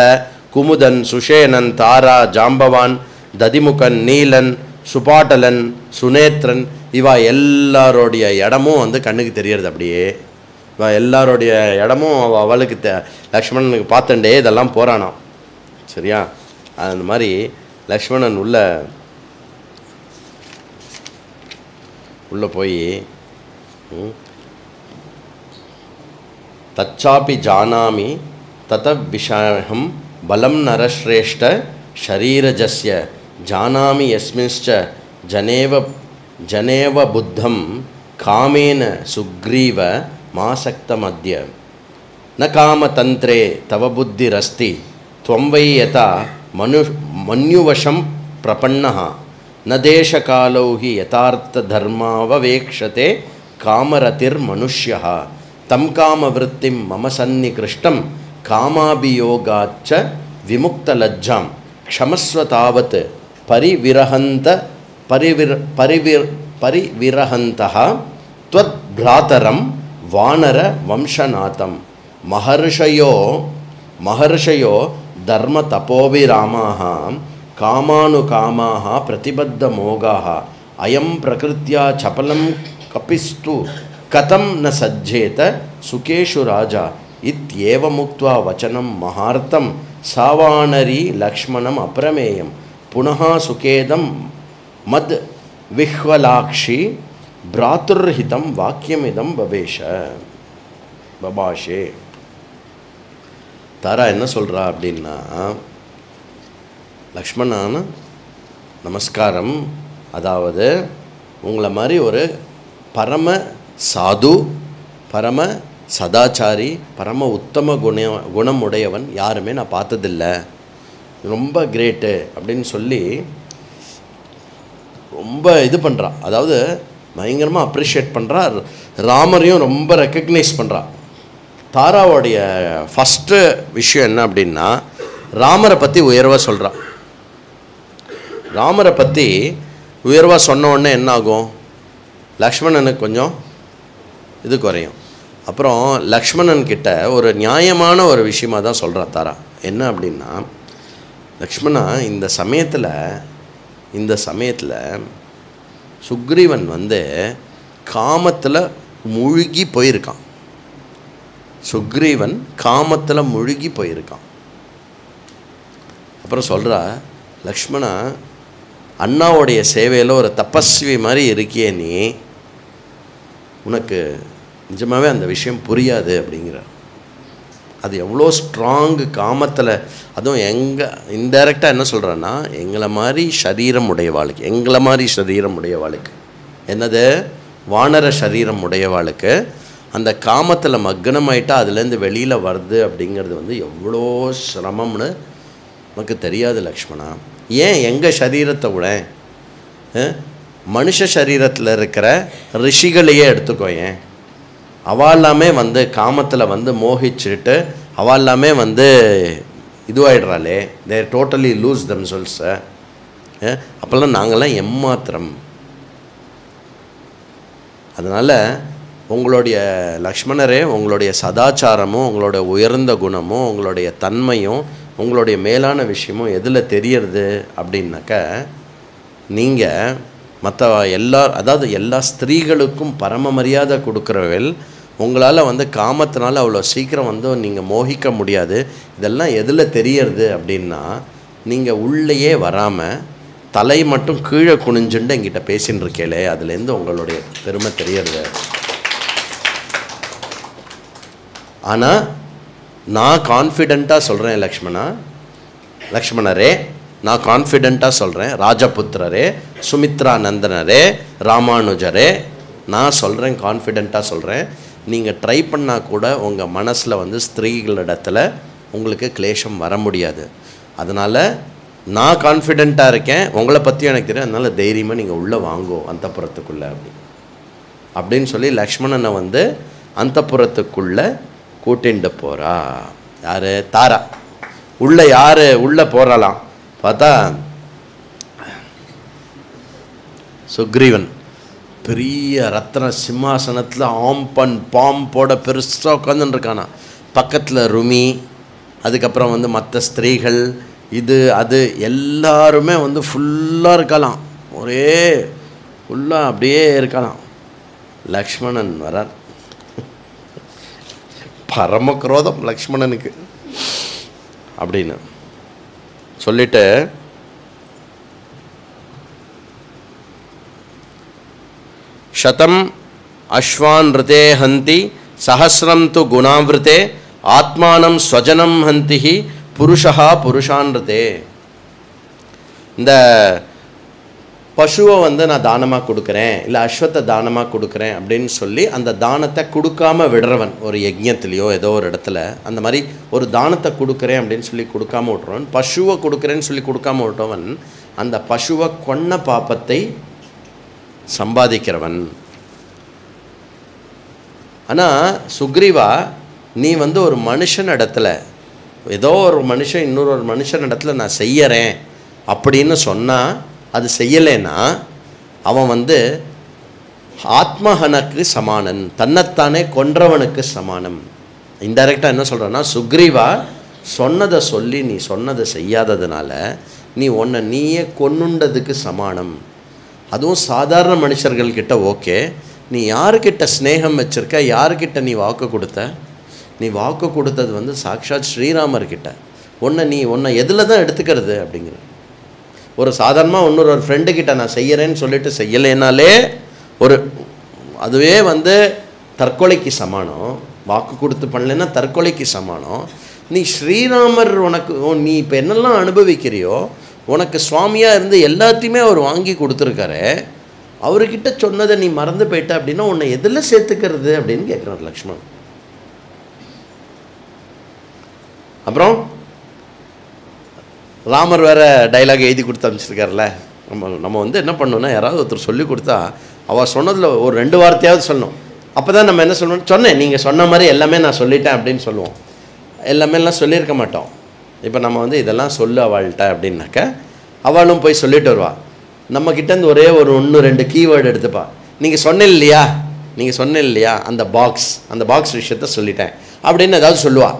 [SPEAKER 1] குமுதன், சுஷேனன், தாரா, ஜாம்பவான், ததிமுகன், நீலன், சுபாட்டலன், சுனேத்ரன், இவா எல்லாரோடைய இடமும் வந்து கண்ணுக்கு தெரியறது. அப்படியே இவா எல்லாரோடைய இடமும் அவளுக்கு லக்ஷ்மணனுக்கு பார்த்துட்டே இதெல்லாம் போகிறானாம். சரியா? அந்த மாதிரி லக்ஷ்மணன் உள்ள போய் தச்சாபி ஜானாமி தத விஷயம் பலம் நரஸ்ரேஷ்ட ஷரீரஜஸ்ய ஜானாமி யஸ்மின்ச்ச ஜனேவ புத்தம் காமேன சுக்ரீவ மாசக்தமத்ய ந காமதந்திரே தவ புத்திரஸ்தி த்வம் வை யதா மன்யுவசம் பிரபன்னः ந தேசகாலௌ ஹி யதார்த்த தர்மாவவேக்ஷதே காமரதிர் மனுஷ்யः தம் காமவிருத்திம் மம சந்நிகிருஷ்டம் காமாபியோகாச்ச விமுக்தலஜ்ஜாம் க்ஷமஸ்வ தாவத் பரிவிரஹந்தः த்வத் பிராதரம் வானர வம்சநாதம் மகர்ஷயோ தர்ம தபோபிராமாः காமானுகாமாः பிரதிபத்த மோகாः அயம் பிரகிருத்யா சபலம் கபிஸ்து கதம் ந சஜ்ஜேத சுகேஷு ராஜா இத்யேவமுக்த்வா வச்சனம் மகார்த்தம் சாவானரி லக்ஷ்மணம் அப்ரமேயம் புனः சுகேதம் மத் விஹ்வலாக்ஷி பிராத்துர்ஹிதம் வாக்கியமிதம் பபாஷே. தாரா என்ன சொல்கிறா அப்படின்னா, லக்ஷ்மணான நமஸ்காரம், அதாவது உங்களை மாதிரி ஒரு பரம சாது, பரம சதாச்சாரி, பரம உத்தம குணம் உடையவன் யாருமே நான் பார்த்ததில்லை, ரொம்ப கிரேட்டு அப்படின்னு சொல்லி ரொம்ப இது பண்ணுறா. அதாவது பயங்கரமாக அப்ரிஷியேட் பண்ணுறா. ராமரையும் ரொம்ப ரெக்கக்னைஸ் பண்ணுறா. தாராவோடைய ஃபஸ்ட்டு விஷயம் என்ன அப்படின்னா, ராமரை பற்றி உயர்வாக சொல்கிறா. ராமரை பற்றி உயர்வாக சொன்ன உடனே என்ன ஆகும், லக்ஷ்மணனுக்கு கொஞ்சம் இது குறையும். அப்புறம் லக்ஷ்மணன்கிட்ட ஒரு நியாயமான ஒரு விஷயமாக தான் சொல்கிறா தாரா. என்ன அப்படின்னா, லக்ஷ்மணா இந்த சமயத்தில் சுக்ரீவன் வந்து காமத்தில் மூழ்கி போயிருக்கான். அப்புறம் சொல்கிறா, லக்ஷ்மணா அண்ணாவுடைய சேவையில் ஒரு தபஸ்வி மாதிரி இருக்கியே நீ, உனக்கு நிஜமாகவே அந்த விஷயம் புரியாது அப்படிங்கிற. அது எவ்வளோ ஸ்ட்ராங்கு காமத்தில், அதுவும் இன்டைரக்டாக என்ன சொல்கிறேன்னா, எங்களை மாதிரி சரீரம் உடையவாளுக்கு என்னது வானர சரீரம் உடையவாளுக்கு அந்த காமத்தில் மக்னமாயிட்டா அதுலேருந்து வெளியில் வருது அப்படிங்கிறது வந்து எவ்வளோ சிரமம்னு நமக்கு தெரியாது லக்ஷ்மணா. ஏன் எங்கள் சரீரத்தை விட மனுஷ சரீரத்தில் இருக்கிற ரிஷிகளையே எடுத்துக்கோயேன். அவளாமே வந்து காமத்தில் வந்து மோகிச்சுட்டு அவளாமே வந்து இதுவாகிடுறாளே, தே டோட்டலி லூஸ் தம் சொல்ஸ. அப்போல்லாம் நாங்கள்லாம் எம்மாத்திரம். அதனால் உங்களுடைய லக்ஷ்மணரே, உங்களுடைய சதாச்சாரமும் உங்களுடைய உயர்ந்த குணமும் உங்களுடைய தன்மையும் உங்களுடைய மேலான விஷயமும் எதில் தெரியறது அப்படின்னாக்க, நீங்கள் மற்ற அதாவது எல்லா ஸ்திரீகளுக்கும் பரம மரியாதை கொடுக்குறவள். உங்களால் வந்து காமத்தினால அவ்வளோ சீக்கிரம் வந்து நீங்கள் மோகிக்க முடியாது. இதெல்லாம் எதில் தெரியறது அப்படின்னா, நீங்கள் உள்ளேயே வராமல் தலை மட்டும் கீழே குனிஞ்சுண்டு என்கிட்ட பேசின்னு இருக்கேளே, அதுலேருந்து உங்களுடைய பெருமை தெரியறது. ஆனால் நான் கான்ஃபிடெண்ட்டாக சொல்கிறேன் லக்ஷ்மணரே, நான் கான்ஃபிடெண்ட்டாக சொல்கிறேன், ராஜபுத்திரரே, சுமித்ரா நந்தனரே, ராமானுஜரே, நான் சொல்கிறேன், கான்ஃபிடெண்ட்டாக சொல்கிறேன். நீங்கள் ட்ரை பண்ணால் கூட உங்கள் மனசில் வந்து ஸ்திரீகளிடத்தில் உங்களுக்கு கிளேஷம் வர முடியாது. அதனால் நான் கான்ஃபிடெண்ட்டாக இருக்கேன், உங்களை பற்றியும் எனக்கு தெரியும். அதனால் தைரியமாக நீங்கள் உள்ளே வாங்கோ அந்தப்புறத்துக்குள்ளே அப்படின்னு சொல்லி லக்ஷ்மணனை வந்து அந்தப்புறத்துக்குள்ளே கூட்டிண்டு போகிறா. யார்? தாரா. உள்ளே யார் உள்ளே போகிறாளாம் பார்த்தா, சுக்ரீவன் பெரிய ரத்ன சிம்மாசனத்தில் ஆம்பன் பாம்போட பெருசாக உட்காந்துருக்கானா. பக்கத்தில் ருமி, அதுக்கப்புறம் வந்து மற்ற ஸ்திரீகள், இது அது எல்லாருமே வந்து ஃபுல்லாக இருக்கலாம், ஒரே ஃபுல்லாக அப்படியே இருக்கலாம். லக்ஷ்மணன் வரார். பரமக்ரோதம் லக்ஷ்மணனுக்கு அப்படின்னு சொல்லிட்டு, சதம் அஸ்வான் ரிதே ஹந்தி சஹஸ்ரம் து குணாவிருத்தே ஆத்மானம் ஸ்வஜனம் ஹந்தி புருஷா புருஷான் ரிதே. இந்த பசுவை வந்து நான் தானமாக கொடுக்குறேன், இல்லை அஸ்வத்தை தானமாக கொடுக்குறேன் அப்படின்னு சொல்லி அந்த தானத்தை கொடுக்காமல் விடுறவன், ஒரு யஜ்ஞத்துலேயோ ஏதோ ஒரு இடத்துல அந்த மாதிரி ஒரு தானத்தை கொடுக்குறேன் அப்படின்னு சொல்லி கொடுக்காமல் விட்றவன், பசுவை கொடுக்குறேன்னு சொல்லி கொடுக்காமல் விட்டவன் அந்த பசுவை கொன்ன பாப்பத்தை சம்பாதிக்கிறவன். ஆனால் சுக்ரீவா, நீ வந்து ஒரு மனுஷன் இடத்துல, ஏதோ ஒரு மனுஷன் இன்னொரு மனுஷன் இடத்துல நான் செய்யறேன் அப்படின்னு சொன்னால், அது செய்யலைன்னா அவன் வந்து ஆத்மஹனக்கு சமானன், தன்னைத்தானே கொன்றவனுக்கு சமானம். இன்டைரக்டாக என்ன சொல்கிறேன்னா, சுக்ரீவா சொன்னதை சொல்லி நீ சொன்னதை செய்யாததுனால நீ உன்னை நீயே கொன்னுண்டதுக்கு சமானம். அதுவும் சாதாரண மனுஷர்கள்கிட்ட ஓகே, நீ யாருக்கிட்ட ஸ்னேகம் வச்சுருக்க, யாருக்கிட்ட நீ வாக்கு கொடுத்த? நீ வாக்கு கொடுத்தது வந்து சாக்ஷாத் ஸ்ரீராமர்கிட்ட. உன்னை எதில் தான் எடுத்துக்கிறது அப்படிங்கிற ஒரு சாதாரணமாக இன்னொரு ஃப்ரெண்டுக்கிட்ட நான் செய்கிறேன்னு சொல்லிட்டு செய்யலைனாலே அதுவே வந்து தற்கொலைக்கு சமானம். வாக்கு கொடுத்து பண்ணலைன்னா தற்கொலைக்கு சமானம். நீ ஸ்ரீராமர் உனக்கு நீ இப்போ என்னெல்லாம் அனுபவிக்கிறியோ, உனக்கு சுவாமியாக இருந்து எல்லாத்தையுமே அவர் வாங்கி கொடுத்துருக்காரு, அவர்கிட்ட சொன்னதை நீ மறந்து போயிட்ட அப்படின்னா உன்னை எதில் சேர்த்துக்கிறது அப்படின்னு கேட்குறார் லக்ஷ்மணன். அப்புறம் ராமர் வேற டைலாக் எழுதி கொடுத்து அனுப்பிச்சிருக்காருல்ல. நம்ம வந்து என்ன பண்ணணும்னா, யாராவது ஒருத்தர் சொல்லி கொடுத்தா அவள் சொன்னதில் ஒரு 2 வார்த்தையாவது சொல்லணும். அப்போ தான் நம்ம என்ன சொல்லணும், சொன்னேன் நீங்கள் சொன்ன மாதிரி எல்லாமே நான் சொல்லிட்டேன் அப்படின்னு சொல்லுவோம். எல்லாமேலாம் சொல்லியிருக்க மாட்டோம். இப்போ நம்ம வந்து இதெல்லாம் சொல்லு அவள்கிட்ட அப்படின்னாக்க அவளும் போய் சொல்லிட்டு வருவாள். நம்மக்கிட்டேருந்து ஒரே ஒரு 1-2 கீவேர்டு எடுத்துப்பா. நீங்கள் சொன்னேன் இல்லையா அந்த பாக்ஸ் விஷயத்த சொல்லிட்டேன் அப்படின்னு ஏதாவது சொல்லுவாள்.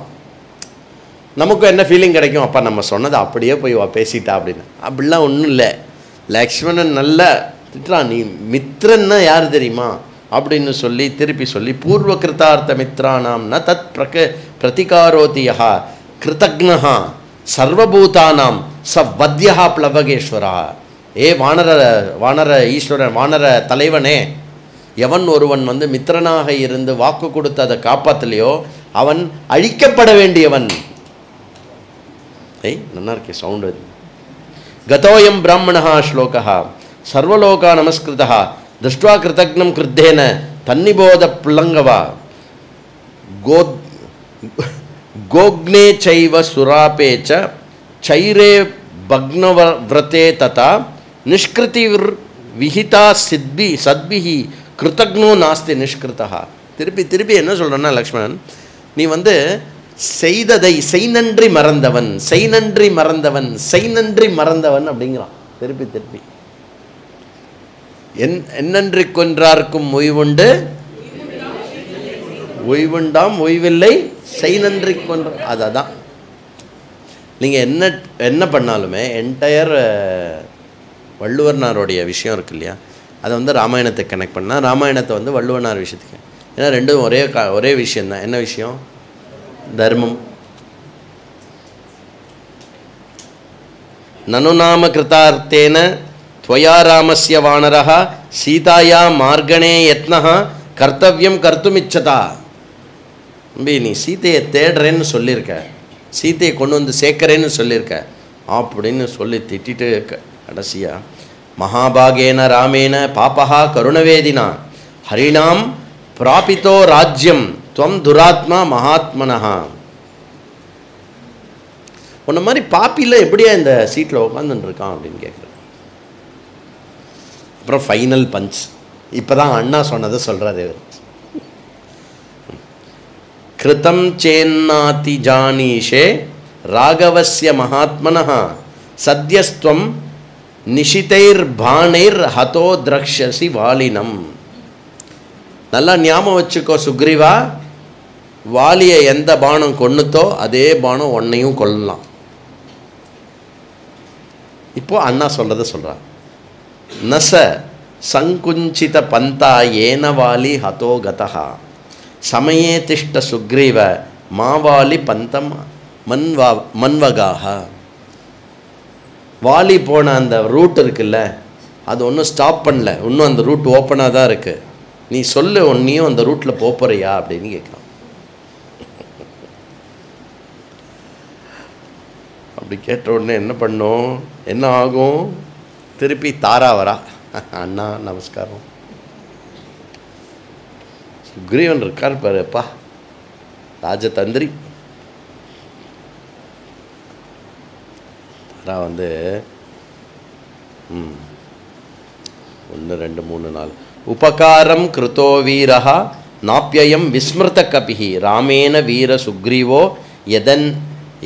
[SPEAKER 1] நமக்கும் என்ன ஃபீலிங் கிடைக்கும், அப்போ நம்ம சொன்னதை அப்படியே போய் பேசிட்டா அப்படின்னு. அப்படிலாம் ஒன்றும் இல்லை. லக்ஷ்மணன் நல்ல திட்டுறான், நீ மித்ரன்னா யார் தெரியுமா அப்படின்னு திருப்பி சொல்லி, பூர்வ கிருத்தார்த்த மித்ரானாம் ந தத் பிரதிகாரோதியா கிருதக்னஹா சர்வபூதானாம் ச வத்யா பிளவகேஸ்வரா. ஏ வானர ஈஸ்வரன், வானர தலைவனே, எவன் ஒருவன் வந்து மித்திரனாக இருந்து வாக்கு கொடுத்து அதை காப்பாற்றலையோ அவன் அழிக்கப்பட வேண்டியவன். நல்லா இருக்கே சவுண்டு. கதோயம் பிராமணா ஸ்லோகா சர்வலோகா நமஸ்கிருதா திருஷ்டுவா கிருதக்னம் கிருத்தேன தன்னிபோத புல்லங்கவா கோக்னே சைவ சுராபே சைரே பக்னவ்ரதே ததா நிஷ்கிருதிர் விஹிதா சித்பி சத்பிஹி கிருத்தக்னோ நாஸ்தி நிஷ்கிருதா. திருப்பி திருப்பி என்ன சொல்கிறேன்னா லக்ஷ்மணன், நீ வந்து செய்ததை செய்நன்றி மறந்தவன், செய்நன்றி மறந்தவன், செய்நன்றி மறந்தவன் அப்படிங்கிறான் திருப்பி திருப்பி. என்னன்றி கொன்றார்க்கும் ஓய்வுண்டு ஓய்வுண்டாம் ஓய்வில்லை செய்நன்றி கொன்ற. அதான் நீங்கள் என்ன பண்ணாலுமே என்டையர் வள்ளுவர்னாருடைய விஷயம் இருக்கு இல்லையா, அதை வந்து ராமாயணத்தை கனெக்ட் பண்ணால் ராமாயணத்தை வந்து வள்ளுவனார் விஷயத்துக்கு, ஏன்னா ரெண்டும் ஒரே விஷயந்தான். என்ன விஷயம்? தர்மம். நனு நாம கிருதார்த்தேன त्वया रामस्य वानरः सीताया मार्गणे यत्नः கர்த்தவியம் கர்த்துமிச்சதா. தம்பி நீ சீத்தையை தேடுறேன்னு சொல்லியிருக்க, சீத்தையை கொண்டு வந்து சேர்க்குறேன்னு சொல்லியிருக்க அப்படின்னு சொல்லி திட்டிட்டு கடைசியா மகாபாகேன ராமேன பாபஹா கருணவேதினா ஹரிணாம் பிராபித்தோ ராஜ்யம் துவம் துராத்மா மகாத்மனஹா. உன்ன மாதிரி பாப்பியில் எப்படியா இந்த சீட்டில் உட்காந்துட்டு இருக்கான் அப்படின்னு கேட்குறேன். அப்புறம் ஃபைனல் பஞ்ச், இப்போ தான் அண்ணா சொன்னதை சொல்கிறார் இவர். கிருதம் சேன்னாதி ஜானீஷே ராகவஸ்ய மகாத்மனः சத்யஸ்துவம் நிஷிதைர் பாணைர் ஹதோ திரக்ஷசி வாலினம். நல்லா ஞாபகம் வச்சுக்கோ சுக்ரீவா, வாலியை எந்த பானம் கொன்னுத்தோ அதே பானம் ஒன்னையும் கொல்லலாம். இப்போ அண்ணா சொல்கிறத சொல்கிறார். நச சங்குஞ்சித பந்தா ஏன வாலி ஹதோ கதஹா சமயே திஷ்ட சுக்ரீவ மாவாலி பந்தம் மன்வகாக. வாலி போன அந்த ரூட் இருக்குல்ல, அது ஒன்றும் ஸ்டாப் பண்ணல, இன்னும் அந்த ரூட் ஓப்பனாக தான் இருக்குது. நீ சொல்லு, ஒன்றையும் அந்த ரூட்டில் போறியா அப்படின்னு கேட்குறான். அப்படி கேட்ட உடனே என்ன பண்ணும், என்ன ஆகும்? திருப்பி தாரா வரா, அண்ணா நமஸ்காரம். சுக்ரீவன் இருக்கார் பாருப்பா, ராஜதந்திரி. தாரா வந்து 1 2 3 4 உபகாரம் கிருதோ வீரஹா நாப்யயம் விஸ்மிருத கபிஹி ராமேன வீர சுக்ரீவோ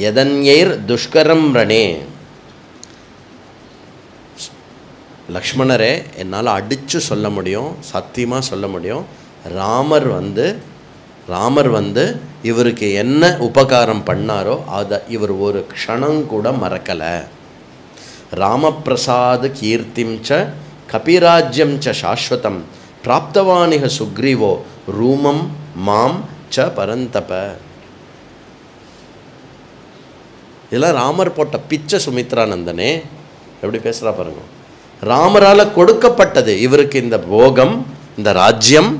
[SPEAKER 1] யதன்யைர் துஷ்கரம் ரணே. லக்ஷ்மணரே, என்னால் அடித்து சொல்ல முடியும், சத்தியமாக சொல்ல முடியும், ராமர் வந்து இவருக்கு என்ன உபகாரம் பண்ணாரோ அதை இவர் ஒரு க்ஷணம் கூட மறக்கலை. ராமபிரசாத் கீர்த்திம் ச கபிராஜ்யம் ச சாஸ்வதம் பிராப்தவானிக சுக்ரீவோ ரூமம் மாம் ச பரந்தப. இதெல்லாம் ராமர் போட்ட பிச்சை சுமித்ரானந்தனே, எப்படி பேசுகிறா பாருங்க. ராமரால் கொடுக்கப்பட்டது இவருக்கு இந்த போகம், இந்த ராஜ்யம்,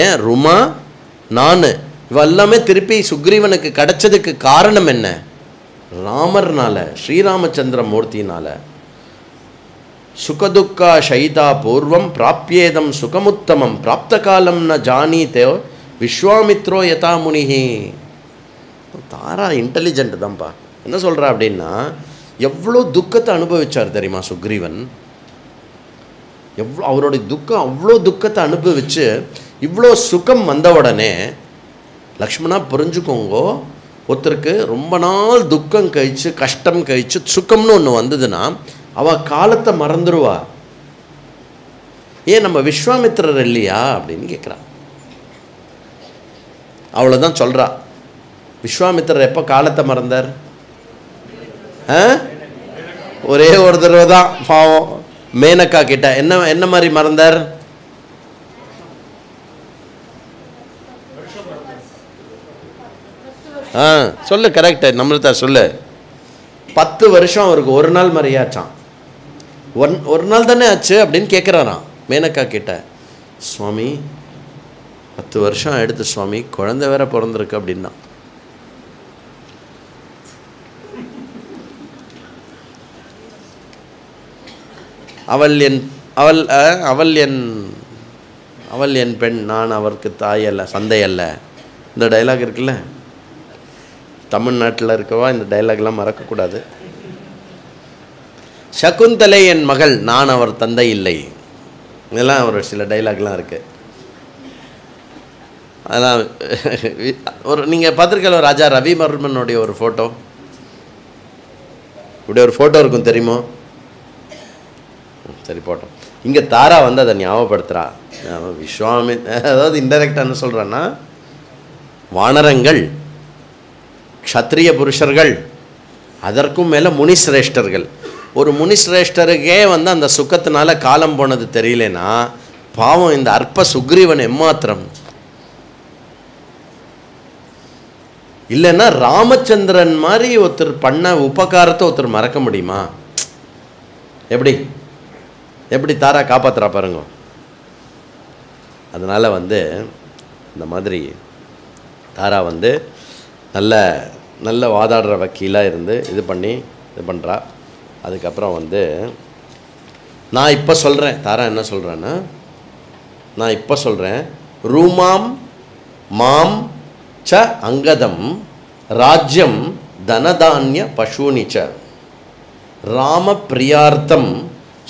[SPEAKER 1] ஏன் ருமா நான் இவெல்லாமே திருப்பி சுக்ரீவனுக்கு கிடைச்சதுக்கு காரணம் என்ன? ராமர்னால, ஸ்ரீராமச்சந்திர மூர்த்தினால. சுகதுக்கா ஷைதா பூர்வம் பிராப்யேதம் சுகமுத்தமம் பிராப்த காலம் ந ஜானீதே விஸ்வாமித்ரோ யதா முனிஹி. தாரா இன்டெலிஜென்ட் தான்ப்பா. என்ன சொல்கிறா அப்படின்னா, எவ்வளோ துக்கத்தை அனுபவிச்சார் தெரியுமா சுக்ரீவன்? அவருடைய துக்கம், அவ்வளோ துக்கத்தை அனுபவிச்சு இவ்வளோ சுகம் வந்த உடனே லக்ஷ்மணா புரிஞ்சுக்கோங்கோ, ஒருத்தருக்கு ரொம்ப நாள் துக்கம் கழிச்சு கஷ்டம் கழிச்சு சுகம்னு ஒன்று வந்ததுன்னா அவள் காலத்தை மறந்துடுவா. ஏன் நம்ம விஸ்வாமித்திரர் இல்லையா அப்படின்னு கேட்குறா. அவ்வளோதான் சொல்கிறா. விஸ்வாமித்திரர் எப்போ காலத்தை மறந்தார்? ஒரே ஒரு தடவை தான் பாவம் மேனக்கா கிட்ட. என்ன மாதிரி மறந்தார்? சொல்லு, கரெக்டு நம்மள்தா சொல்லு. 10 வருஷம் அவருக்கு ஒரு நாள் மாதிரியாச்சான். ஒரு நாள் தானே ஆச்சு அப்படின்னு கேட்குறாராம் மேனக்கா கிட்ட. சுவாமி 10 வருஷம் எடுத்து சுவாமி, குழந்தை வேற பிறந்திருக்கு அப்படின்னா. அவள் என் பெண், நான் அவருக்கு தாய் அல்ல, சந்தை அல்ல. இந்த டைலாக் இருக்குல்ல, தமிழ்நாட்டில் இருக்கவா இந்த டைலாக்லாம் மறக்கக்கூடாது. சகுந்தலை என் மகள், நான் அவர் தந்தை இல்லை. இதெல்லாம் ஒரு சில டைலாக்லாம் இருக்குது. அதெல்லாம் ஒரு நீங்கள் பார்த்துருக்கல ராஜா ரவிவர்மனுடைய ஒரு ஃபோட்டோ, இப்படி ஒரு ஃபோட்டோ இருக்கும் தெரியுமோ? சரி போட்டோம். இங்கே தாரா வந்து அதை ஞாபகப்படுத்துகிறா. அதாவது இன்டெரக்டாக என்ன சொல்கிறான்னா, வானரங்கள், க்ஷத்ரிய புருஷர்கள், அதற்கும் மேலே முனிசிரேஷ்டர்கள். ஒரு முனிசிரேஷ்டருக்கே வந்து அந்த சுக்கத்தினால காலம் போனது தெரியலனா, பாவம் இந்த அற்ப சுக்ரீவன் எம்மாத்திரம். இல்லைன்னா ராமச்சந்திரன் மாதிரி ஒருத்தர் பண்ண உபகாரத்தை ஒருத்தர் மறக்க முடியுமா? எப்படி எப்படி தாரா காப்பாற்றுறா பாருங்க. அதனால் வந்து இந்த மாதிரி தாரா வந்து நல்ல நல்ல வாதாடுற வக்கீலாக இருந்து இது பண்ணுறா. அதுக்கப்புறம் வந்து நான் இப்போ சொல்கிறேன், தாரா என்ன சொல்கிறேன்னா, நான் இப்போ சொல்கிறேன், ரூமாம் மாம் ச அங்கதம் ராஜ்யம் தனதானிய பசூனிச்ச ராம பிரியார்த்தம்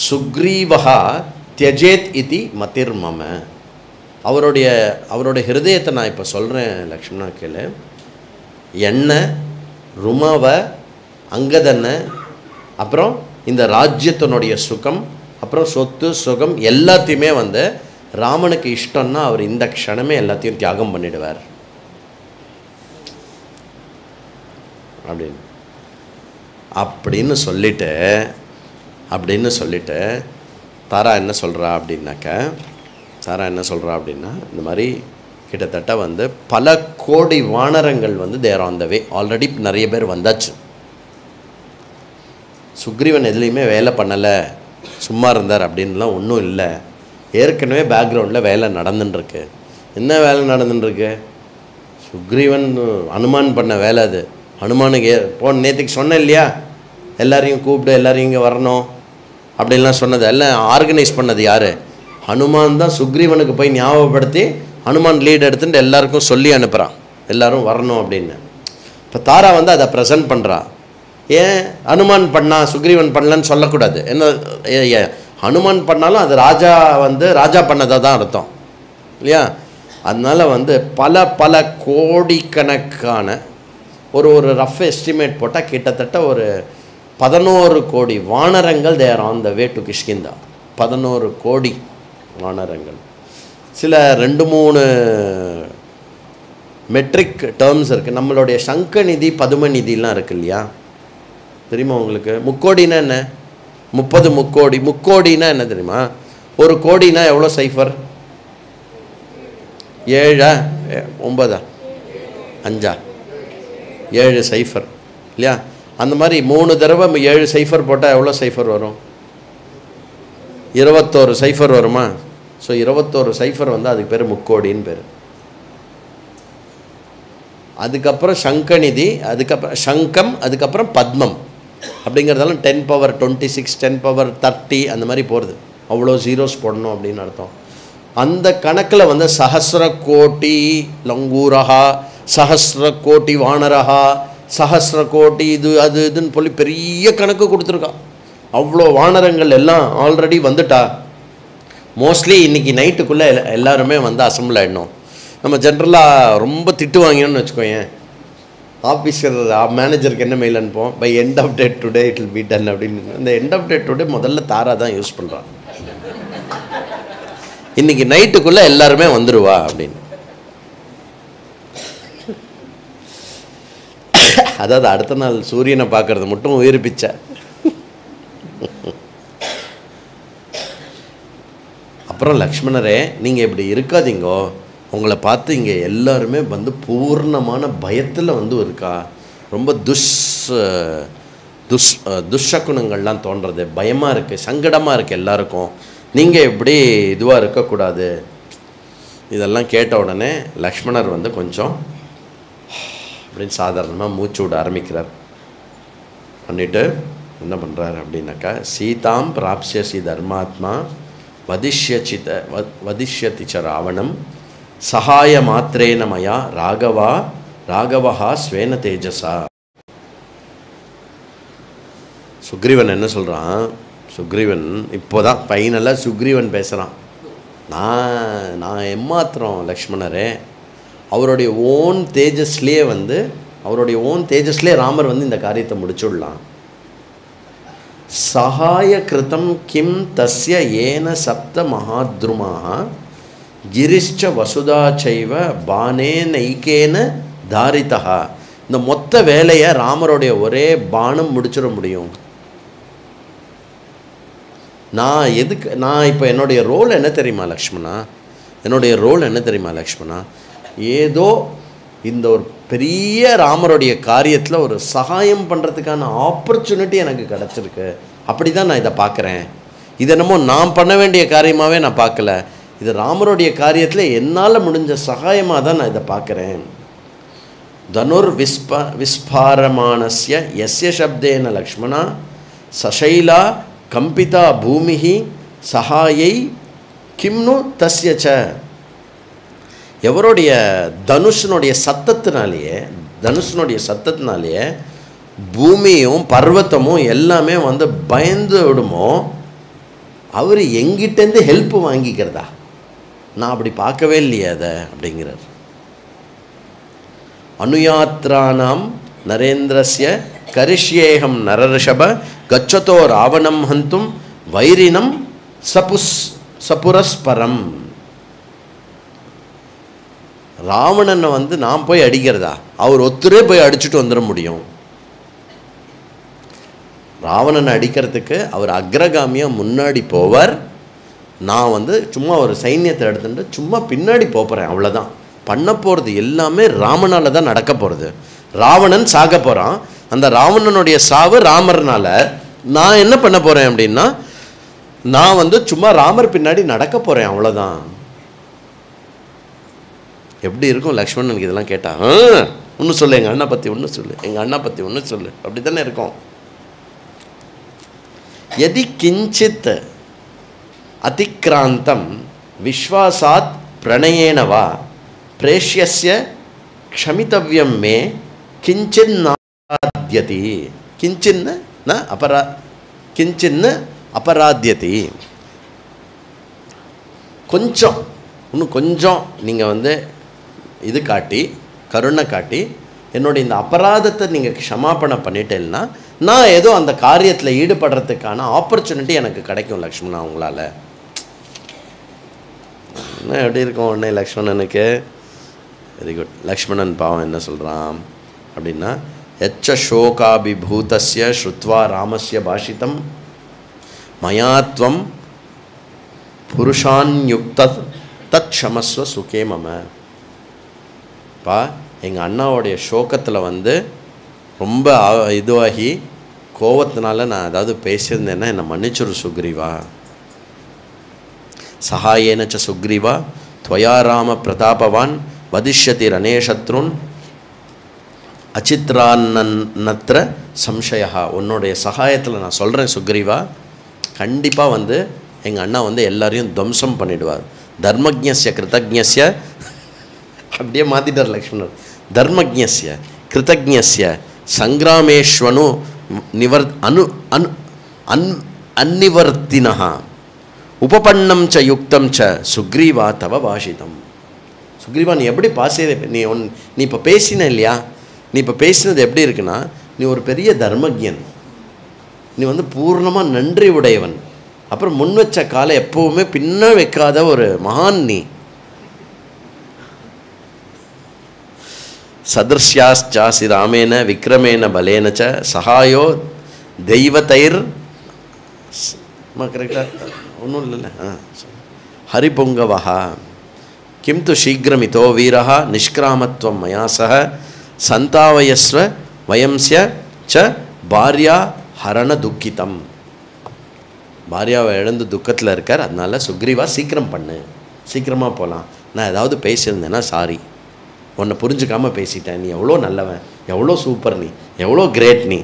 [SPEAKER 1] சுக்ரீவஹா தியஜேத் இதி மதிர்மம. அவருடைய ஹிருதயத்தை நான் இப்போ சொல்கிறேன் லக்ஷ்மணா கேளு. என்னை, ருமாவை, அங்கதனை, அப்புறம் இந்த ராஜ்யத்தினுடைய சுகம், அப்புறம் சொத்து சுகம் எல்லாத்தையுமே வந்து ராமனுக்கு இஷ்டம்னா அவர் இந்த க்ஷணமே எல்லாத்தையும் தியாகம் பண்ணிடுவார் அப்படின்னு சொல்லிட்டு தாரா என்ன சொல்கிறா அப்படின்னா, இந்த மாதிரி கிட்டத்தட்ட வந்து பல கோடி வானரங்கள் வந்து தேர் ஆன் த வே. ஆல்ரெடி நிறைய பேர் வந்தாச்சு. சுக்ரீவன் எதுலேயுமே வேலை பண்ணலை, சும்மா இருந்தார் அப்படின்லாம் ஒன்றும் இல்லை. ஏற்கனவே பேக்ரவுண்டில் வேலை நடந்துட்டுருக்கு. என்ன வேலை நடந்துட்டுருக்கு? சுக்ரீவன் அனுமான் பண்ண வேலை அது. ஹனுமானுக்கு நேற்றுக்கு சொன்னேன் இல்லையா, எல்லாரையும் கூப்பிட்டு எல்லாரையும் இங்கே வரணும் அப்படின்லாம் சொன்னது எல்லாம் ஆர்கனைஸ் பண்ணது யார்? ஹனுமான் தான். சுக்ரீவனுக்கு போய் ஞாபகப்படுத்தி ஹனுமான் லீட் எடுத்துட்டு எல்லாருக்கும் சொல்லி அனுப்புகிறான், எல்லோரும் வரணும் அப்படின்னு. இப்போ தாரா வந்து அதை ப்ரெசன்ட் பண்ணுறா. ஏன் ஹனுமான் பண்ணா சுக்ரீவன் பண்ணலன்னு சொல்லக்கூடாது. என்ன ஹனுமான் பண்ணாலும் அது ராஜா பண்ணதாக தான் அர்த்தம் இல்லையா? அதனால் வந்து பல கோடிக்கணக்கான ஒரு ரஃப் எஸ்டிமேட் போட்டால் கிட்டத்தட்ட ஒரு 11 கோடி வானரங்கள் there on the way to Kishkindha. 11 கோடி வானரங்கள். சில 2-3 மெட்ரிக் டேர்ம்ஸ் இருக்குது. நம்மளுடைய சங்கநிதி பதுமநிதிலாம் இருக்குது இல்லையா, தெரியுமா உங்களுக்கு? முக்கோடினா என்ன? 30 முக்கோடி. முக்கோடினா என்ன தெரியுமா? ஒரு கோடினா எவ்வளோ சைஃபர்? 7 9 5 7 சைஃபர் இல்லையா? அந்த மாதிரி 3 தடவை 7 சைஃபர் போட்டால் எவ்வளோ சைஃபர் வரும்? 21 சைஃபர் வருமா? ஸோ 21 சைஃபர் வந்து அதுக்கு பேர் முக்கோடின்னு பேர். அதுக்கப்புறம் சங்கநிதி, அதுக்கப்புறம் சங்கம், அதுக்கப்புறம் பத்மம் அப்படிங்கிறதெல்லாம் 10^26 10^30 அந்த மாதிரி போகிறது. அவ்வளோ ஜீரோஸ் போடணும் அப்படின்னு அர்த்தம். அந்த கணக்கில் வந்து சஹஸ்ர கோட்டி லங்கூரஹா, சஹஸ்ர கோட்டி வானரஹா, சஹஸ்ர கோட்டி இதுன்னு சொல்லி பெரிய கணக்கு கொடுத்துருக்கான். அவ்வளோ வானரங்கள் எல்லாம் ஆல்ரெடி வந்துட்டா. மோஸ்ட்லி இன்றைக்கி நைட்டுக்குள்ளே எல்லாருமே வந்து அசம்பிள் ஆகிடணும். நம்ம ஜென்ரலாக ரொம்ப திட்டு வாங்கினோன்னு வச்சுக்கோங்க, ஆஃபீஸர் மேனேஜருக்கு என்ன மெயில் அனுப்போம், by end of day today it will be done அப்படின்னு. இந்த எண்ட் ஆஃப் டே டுடே முதல்ல தாரா தான் யூஸ் பண்ணுறான். இன்றைக்கி நைட்டுக்குள்ளே எல்லாருமே வந்துடுவா அப்படின்னு. அதாவது அடுத்த நாள் சூரியனை பார்க்கறது மட்டும் உயிர் பிச்சை. அப்புறம் லக்ஷ்மணரே, நீங்கள் இப்படி இருக்காதீங்கோ, உங்களை பார்த்து இங்கே எல்லாருமே வந்து பூர்ணமான பயத்தில் வந்து இருக்கா, ரொம்ப துஷ்சகுணங்கள்லாம் தோன்றது, பயமாக இருக்குது, சங்கடமாக இருக்குது எல்லாருக்கும், நீங்கள் எப்படி இதுவாக இருக்கக்கூடாது. இதெல்லாம் கேட்ட உடனே லக்ஷ்மணர் வந்து கொஞ்சம் அப்படின்னு சாதாரணமாக மூச்சு விட ஆரம்பிக்கிறார். பண்ணிவிட்டு என்ன பண்ணுறாரு அப்படின்னாக்கா, சீதாம் பிராப்ஸ்யசி தர்மாத்மா வதிஷ்யதி ச ராவணம் சகாய மாத்திரேன மயா ராகவா ஸ்வேன தேஜசா. சுக்ரீவன் என்ன சொல்கிறான்? சுக்ரீவன் இப்போ தான் ஃபைனலாக சுக்ரீவன் பேசுகிறான். நான் எம்மாத்திரம் லக்ஷ்மணரே, அவருடைய ஓன் தேஜஸ்லேயே வந்து ராமர் வந்து இந்த காரியத்தை முடிச்சுடலாம். சகாய கிருதம் கிம் தஸ்ய ஏன சப்த மகாத்ருமாக கிரிஷ்ச வசுதா சைவ பானே நைக்கேன தாரிதா. இந்த மொத்த வேலையை ராமருடைய ஒரே பானம் முடிச்சிட முடியும். நான் இப்போ என்னுடைய ரோல் என்ன தெரியுமா லக்ஷ்மணா, ஏதோ இந்த ஒரு பெரிய ராமருடைய காரியத்தில் ஒரு சகாயம் பண்ணுறதுக்கான ஆப்பர்ச்சுனிட்டி எனக்கு கிடச்சிருக்கு. அப்படி தான் நான் இதை பார்க்குறேன். இது என்னமோ நான் பண்ண வேண்டிய காரியமாகவே நான் பார்க்கல, இது ராமருடைய காரியத்தில் என்னால் முடிஞ்ச சகாயமாக தான் நான் இதை பார்க்குறேன். தனுர் விஸ்பாரமானஸ்ய யஸ்ய சப்தேன லக்ஷ்மணா சசைலா கம்பிதா பூமிஹி சகாயை கிம்னு தஸ்யச்ச. எவருடைய தனுஷனுடைய சத்தத்தினாலேயே பூமியும் பர்வத்தமும் எல்லாமே வந்து பயந்து விடுமோ, அவர் எங்கிட்டேருந்து ஹெல்ப் வாங்கிக்கிறதா? நான் அப்படி பார்க்கவே இல்லையே அதை அப்படிங்கிறார். அனுயாத்ரானாம் நரேந்திரஸ்ய கரிஷ்யேகம் நரரிஷப கச்சதோ ராவணம் ஹந்தும் வைரினம் சபுரஸ்பரம். ராவணனை வந்து நான் போய் அடிக்கிறதா? அவர் ஒத்துரே போய் அடிச்சுட்டு வந்துட முடியும். ராவணனை அடிக்கிறதுக்கு அவர் அக்ரகாமியாக முன்னாடி போவார். நான் வந்து சும்மா ஒரு சைன்யத்தை எடுத்துட்டு சும்மா பின்னாடி போகிறேன், அவ்வளோதான். பண்ண போகிறது எல்லாமே ராமனால் தான் நடக்க போகிறது. ராவணன் சாக போகிறான். அந்த ராவணனுடைய சாவு ராமர்னால. நான் என்ன பண்ண போகிறேன் அப்படின்னா, நான் வந்து சும்மா ராமர் பின்னாடி நடக்க போகிறேன், அவ்வளோதான். எப்படி இருக்கும் லக்ஷ்மணனுக்கு இதெல்லாம் கேட்டால்? ஒன்று சொல்லு, எங்கள் அண்ணா பற்றி ஒன்று சொல்லு, அப்படி தானே இருக்கும். யதி கிஞ்சித் அதிக்ராந்தம் விஸ்வாசாத் பிரணயேனவா பிரேஷ்யஸ்ய க்ஷமிதவ்யம் மே கிஞ்சின்னாத்யதி. கிஞ்சின்னு அபராத்யதி. இன்னும் கொஞ்சம் நீங்கள் வந்து இது காட்டி, கருணை காட்டி, என்னுடைய இந்த அபராதத்தை நீங்கள் க்ஷமாபணம் பண்ணிட்டேன்னா நான் ஏதோ அந்த காரியத்தில் ஈடுபடுறதுக்கான ஆப்பர்ச்சுனிட்டி எனக்கு கிடைக்கும் லக்ஷ்மணா உங்களால். என்ன எப்படி இருக்கும் உடனே லக்ஷ்மணனுக்கு? Very good. லக்ஷ்மணன் பாவம் என்ன சொல்கிறான் அப்படின்னா, எச்ச சோகாபிபூதஸ்ய ஸ்ருத்வா ராமஸ்ய பாஷிதம் மயாத்வம் புருஷான்யுக்த தத் க்ஷமஸ்வ சுகே மம. எங்கள் அண்ணாவோடைய சோகத்தில் வந்து ரொம்ப இதுவாகி கோவத்தினால நான் ஏதாவது பேசியிருந்தேன்னா என்னை மன்னிச்சுரு சுக்ரீவா. சகாயேனச்ச சுக்ரீவா துவயா ராம பிரதாபவான் வதிஷ்யதி ரணேஷத்ருன் அச்சித்ரான்னத்ர சம்சயா. உன்னுடைய சகாயத்தில் நான் சொல்கிறேன் சுக்ரீவா, கண்டிப்பாக வந்து எங்கள் அண்ணா வந்து எல்லாரையும் துவம்சம் பண்ணிடுவார். தர்மஜ்ஞஸ்ய கிருதஜ்ஞஸ்ய அப்படியே மாற்றிட்டார் லக்ஷ்மணர். தர்மஜ்ஞஸ்ய கிருதஜ்ஞஸ்ய சங்கிராமேஷ்வனு அன்னிவர்த்தினஹ உபபன்னம் ச யுக்தம் ச சுக்ரீவா தவ பாஷிதம். சுக்ரீவா நீ எப்படி நீ இப்போ பேசின இல்லையா, நீ இப்போ பேசினது எப்படி இருக்குன்னா, நீ ஒரு பெரிய தர்மஜ்ஞன், நீ வந்து பூர்ணமாக நன்றி உடையவன், அப்புறம் முன் வச்ச காலை எப்போவுமே பின்ன வைக்காத ஒரு மகான் நீ. சதிருஷ்யாஸ்சாசி ராமேன விக்ரமேன பலேன ச சகாயோ தெய்வத்தைர். கரெக்டாக ஒன்றும் இல்லைல்ல. ஹரிபுங்கவஹா கிம் து சீக்கிரமிதோ வீரஹ நிஷ்கிராமத்வம் மயா சஹ சந்தாவயஸ்வ வயம்ஸ்ய ச பாரியா ஹரண துக்கிதம். பாரியாவை இழந்து துக்கத்தில் இருக்கார். அதனால் சுக்ரீவா சீக்கிரம் பண்ணு, சீக்கிரமாக போகலாம். நான் ஏதாவது பேசியிருந்தேன்னா சாரி, உன்னை புரிஞ்சுக்காமல் பேசிட்டேன், நீ எவ்வளோ நல்லவன், எவ்வளோ சூப்பர், நீ எவ்வளோ கிரேட் நீ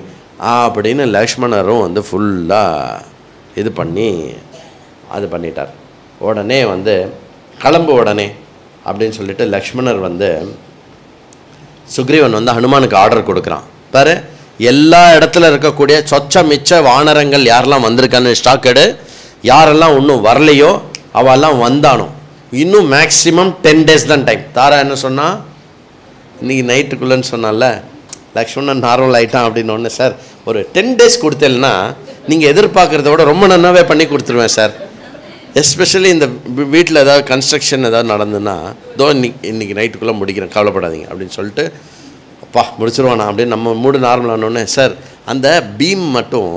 [SPEAKER 1] அப்படின்னு லக்ஷ்மணரும் வந்து ஃபுல்லாக இது பண்ணி அது பண்ணிட்டார். உடனே வந்து கிளம்பு உடனே அப்படின்னு சொல்லிட்டு லக்ஷ்மணர் வந்து சுக்ரீவன் வந்து ஹனுமானுக்கு ஆர்டர் கொடுக்குறான். பாரு, எல்லா இடத்துல இருக்கக்கூடிய சொச்ச மிச்ச வானரங்கள் யாரெல்லாம் வந்திருக்கான்னு ஸ்டாக் எடு, யாரெல்லாம் இன்னும் வரலையோ அவெல்லாம் வந்தானோ இன்னும் மேக்ஸிமம் 10 days தான் டைம். தாரா என்ன சொன்னால், இன்றைக்கி நைட்டுக்குள்ளேன்னு சொன்னால லக்ஷ்மணன் நார்மல் ஆகிட்டான் அப்படின்னு ஒன்று. சார் ஒரு 10 days கொடுத்தேன்னா நீங்கள் எதிர்பார்க்குறத விட ரொம்ப நல்லாவே பண்ணி கொடுத்துருவேன் சார். எஸ்பெஷலி இந்த வீட்டில் ஏதாவது கன்ஸ்ட்ரக்ஷன் ஏதாவது நடந்துன்னா, தோ இன்றைக்கி நைட்டுக்குள்ளே முடிக்கிறேன், கவலைப்படாதீங்க அப்படின்னு சொல்லிட்டு அப்பா முடிச்சிருவானா அப்படின்னு நம்ம மூடு நார்மலானோடனே, சார் அந்த பீம் மட்டும்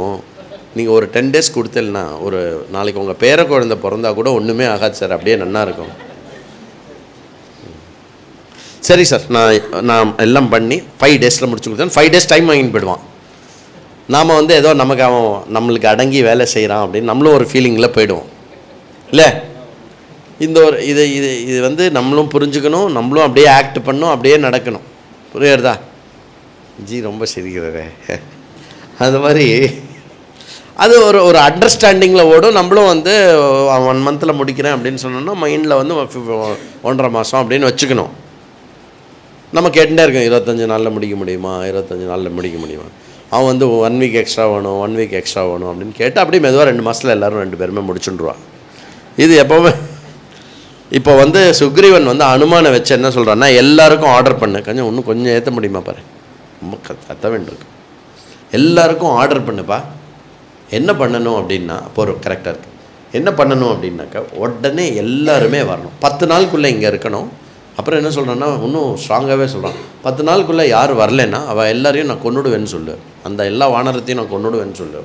[SPEAKER 1] நீங்கள் ஒரு 10 days கொடுத்தேன்னா ஒரு நாளைக்கு உங்கள் பேர குழந்தை பிறந்தா கூட ஒன்றுமே ஆகாது சார், அப்படியே நல்லா இருக்கும். சரி சார், நான் எல்லாம் பண்ணி 5 days முடிச்சு கொடுத்தேன். 5 days டைம் வாங்கிட்டு போயிடுவான். நாம் வந்து ஏதோ நமக்கு அவன் நம்மளுக்கு அடங்கி வேலை செய்கிறான் அப்படின்னு நம்மளும் ஒரு ஃபீலிங்கில் போயிடுவோம் இல்லை? இந்த ஒரு இது வந்து நம்மளும் புரிஞ்சுக்கணும், நம்மளும் அப்படியே ஆக்ட் பண்ணணும், அப்படியே நடக்கணும். புரியுறதா? ஜி ரொம்ப சிரிக்கிறதே. அது மாதிரி அது ஒரு அண்டர்ஸ்டாண்டிங்கில் ஓடும். நம்மளும் வந்து 1 month முடிக்கிறேன் அப்படின்னு சொன்னோன்னா மைண்டில் வந்து 1.5 மாதம் அப்படின்னு வச்சுக்கணும். நம்ம கேட்டுட்டே இருக்கோம், 25 நாளில் முடிக்க முடியுமா, 25 நாளில் முடிக்க முடியுமா. அவன் வந்து 1 week எக்ஸ்ட்ரா வேணும், 1 week எக்ஸ்ட்ரா வேணும் அப்படின்னு கேட்டு அப்படியே மெதுவாக 2 மாதத்தில் எல்லோரும் 2 பேருமே முடிச்சுட்டுருவான். இது எப்போவுமே. இப்போ வந்து சுக்ரீவன் வந்து அனுமானை வச்சு என்ன சொல்கிறான்னா, எல்லாருக்கும் ஆர்டர் பண்ணு, இன்னும் கொஞ்சம் ஏற்ற முடியுமா பாரு, ரொம்ப கத்த வேண்டியிருக்கு, எல்லாருக்கும் ஆர்டர் பண்ணுப்பா. என்ன பண்ணணும் அப்படின்னா, போகிறோம் கரெக்டாக இருக்குது. என்ன பண்ணணும் அப்படின்னாக்கா உடனே எல்லாருமே வரணும், 10 நாளுக்குள்ளே இங்கே இருக்கணும். அப்புறம் என்ன சொல்கிறான்னா, இன்னும் ஸ்ட்ராங்காகவே சொல்கிறான், 10 நாளுக்குள்ளே யார் வரலன்னா அவள் எல்லாரையும் நான் கொன்னுடுவேன்னு சொல்லு, அந்த எல்லா வானரத்தையும் நான் கொன்னுடுவேன்னு சொல்லு.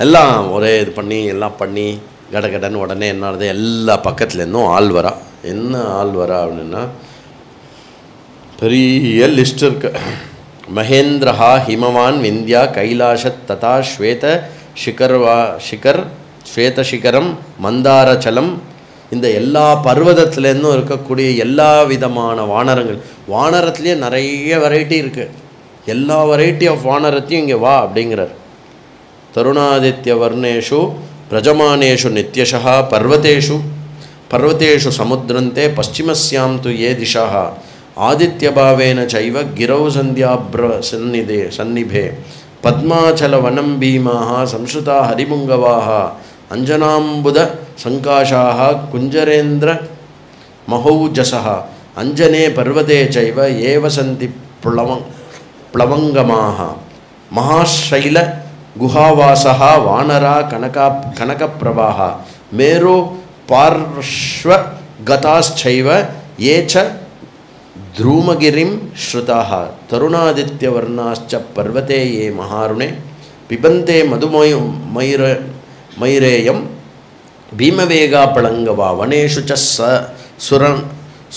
[SPEAKER 1] எல்லாம் ஒரே இது பண்ணி எல்லாம் பண்ணி கடகடன்னு உடனே என்ன ஆகுது, எல்லா பக்கத்துலேருந்தும் ஆள் வரா. என்ன ஆள் வரா அப்படின்னா, பெரிய லிஸ்ட் இருக்கு. மகேந்திரஹா ஹிமவான் விந்தியா கைலாஷத் ததா ஸ்வேத ஷிகர் ஸ்வேத சிகரம் மந்தாரச்சலம், இந்த எல்லா பர்வதத்துலேருந்தும் இருக்கக்கூடிய எல்லா விதமான வானரங்கள். வானரத்துலேயே நிறைய வெரைட்டி இருக்குது. எல்லா வெரைட்டி ஆஃப் வானரத்தையும் இங்கே வா அப்படிங்கிறார். தருணாதித்ய வர்ணேஷு பிரஜமானேஷு நித்யஷா பர்வதேஷு சமுத்ரந்தே பশ্চিமஸ்யாம் து ஏ திஷாः ஆதித்யபாவேன சைவ கிரௌ சந்தியாப்ர சன்னிபே பத்மாச்சலவனம் பீமாः சம்ஸ்ருதா ஹரிமுங்கவாः அஞ்சனாம்புத சங்காஷாः குஞ்சரேந்திர மஹௌஜசः அஞ்சனே பர்வதே சைவ ஏவ சந்தி ப்ளவங்கமாः மகாஷைல குஹாவாசः வானரா கனகப்பிரவாः மேரு பார்ஷ்வ கதாச்சைவ ஏச்ச த்ரூமகிரிம் ஸ்ருதாः தருணாதித்யவர்ணாச்ச பர்வதே ஏ மகாருணே பிபந்தே மதுமயிரேயம் பீமவேகா பளங்கவா வனேஷு ச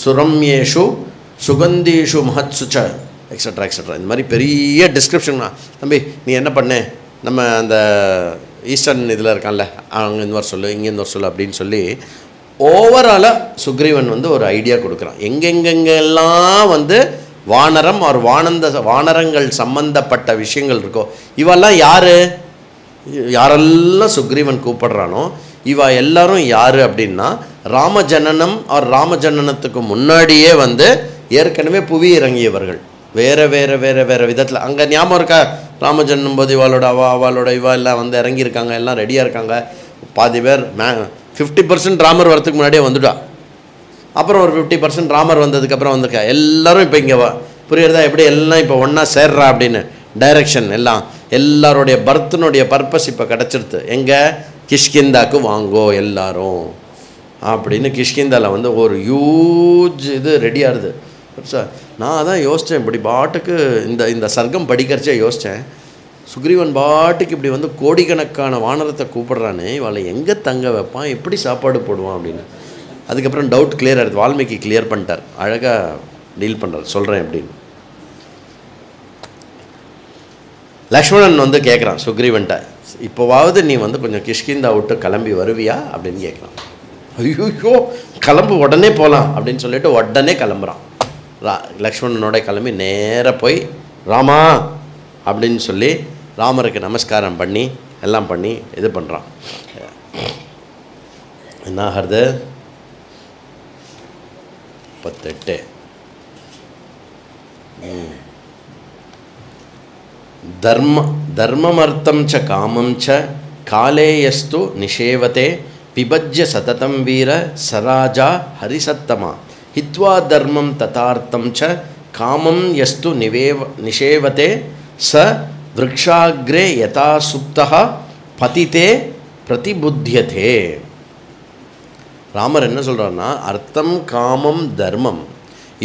[SPEAKER 1] சுரம்யேஷு சுகந்தீஷு மஹத்சு ச எக்ஸட்ரா எக்ஸட்ரா. இந்த மாதிரி பெரிய டிஸ்கிரிப்ஷன். தம்பி நீ என்ன பண்ண, நம்ம அந்த ஈஸ்டர்ன் இதில் இருக்கான்ல, அங்கேருந்து வர சொல்லு, இங்கேருந்து வர சொல்லு அப்படின்னு சொல்லி ஓவராலாக சுக்ரீவன் வந்து ஒரு ஐடியா கொடுக்குறான். எங்கெங்கெங்கெல்லாம் வந்து வானரம் ஒரு வானரங்கள் சம்பந்தப்பட்ட விஷயங்கள் இருக்கோ, இவெல்லாம் யாரெல்லாம் சுக்ரீவன் கூப்பிடுறானோ இவ எல்லாரும் யார் அப்படின்னா, ராமஜனனம் ராமஜனனத்துக்கு முன்னாடியே வந்து ஏற்கனவே புவி இறங்கியவர்கள். வேறு வேறு வேறு வேறு விதத்தில். அங்கே ஞாபகம் இருக்கா, ராமஜன்னம் போது அவளோட எல்லாம் வந்து இறங்கியிருக்காங்க, எல்லாம் ரெடியாக இருக்காங்க. பாதி பேர் 50% ராமர் வரத்துக்கு முன்னாடியே வந்துட்டா. அப்புறம் ஒரு 50% ராமர் வந்ததுக்கப்புறம் வந்துருக்கா. எல்லோரும் இப்போ இங்கே புரியுறதா எப்படி எல்லாம் இப்போ ஒன்றா சேர்றா அப்படின்னு டைரக்ஷன் எல்லாம். எல்லாருடைய பர்த்தினுடைய பர்பஸ் இப்போ கிடச்சிருது. எங்கே, கிஷ்கிந்தாக்கு வாங்கோ எல்லாரும் அப்படின்னு. கிஷ்கிந்தாவில் வந்து ஒரு ஹியூஜ் இது ரெடியாகுது. சார் நான் தான் யோசித்தேன், இப்படி பாட்டுக்கு இந்த சர்க்கம் படிக்கிறச்சே யோசித்தேன், சுக்ரீவன் பாட்டுக்கு இப்படி வந்து கோடிக்கணக்கான வானரத்தை கூப்பிட்றானே, இவளை எங்கே தங்க வைப்பான், எப்படி சாப்பாடு போடுவான் அப்படின்னு. அதுக்கப்புறம் டவுட் கிளியர் ஆகிடுது. வால்மீகி கிளியர் பண்ணிட்டார், அழகாக டீல் பண்ணுறார். சொல்கிறேன் அப்படின்னு. லக்ஷ்மணன் வந்து கேட்குறான் சுக்ரீவன்ட்ட, இப்போவாவது நீ வந்து கொஞ்சம் கிஷ்கிந்தா விட்டு கிளம்பி வருவியா அப்படின்னு கேட்குறான். ஐயோ கிளம்பு, உடனே போகலாம் அப்படின்னு சொல்லிட்டு உடனே கிளம்புறான். லக்ஷ்மணனோட கிளம்பி நேராக போய் ராமா அப்படின்னு சொல்லி ராமருக்கு நமஸ்காரம் பண்ணி எல்லாம் பண்ணி இது பண்ணுறான். என்ன ஆகிறது, 38 தர்மமர்த்தம் ச காமம் ச காலேயஸ்து நிஷேவதே விபஜ்ய சததம் வீர சராஜா ஹரிசத்தமா ஹித்வா தர்மம் ததார்த்தம் ச காமம் யஸ்து நிஷேவதே ச விருக்ஷாக்ரே யதா சுப்தா பதிதே பிரதிபுத்தியதே. ராமர் என்ன சொல்கிறாருன்னா, அர்த்தம் காமம் தர்மம்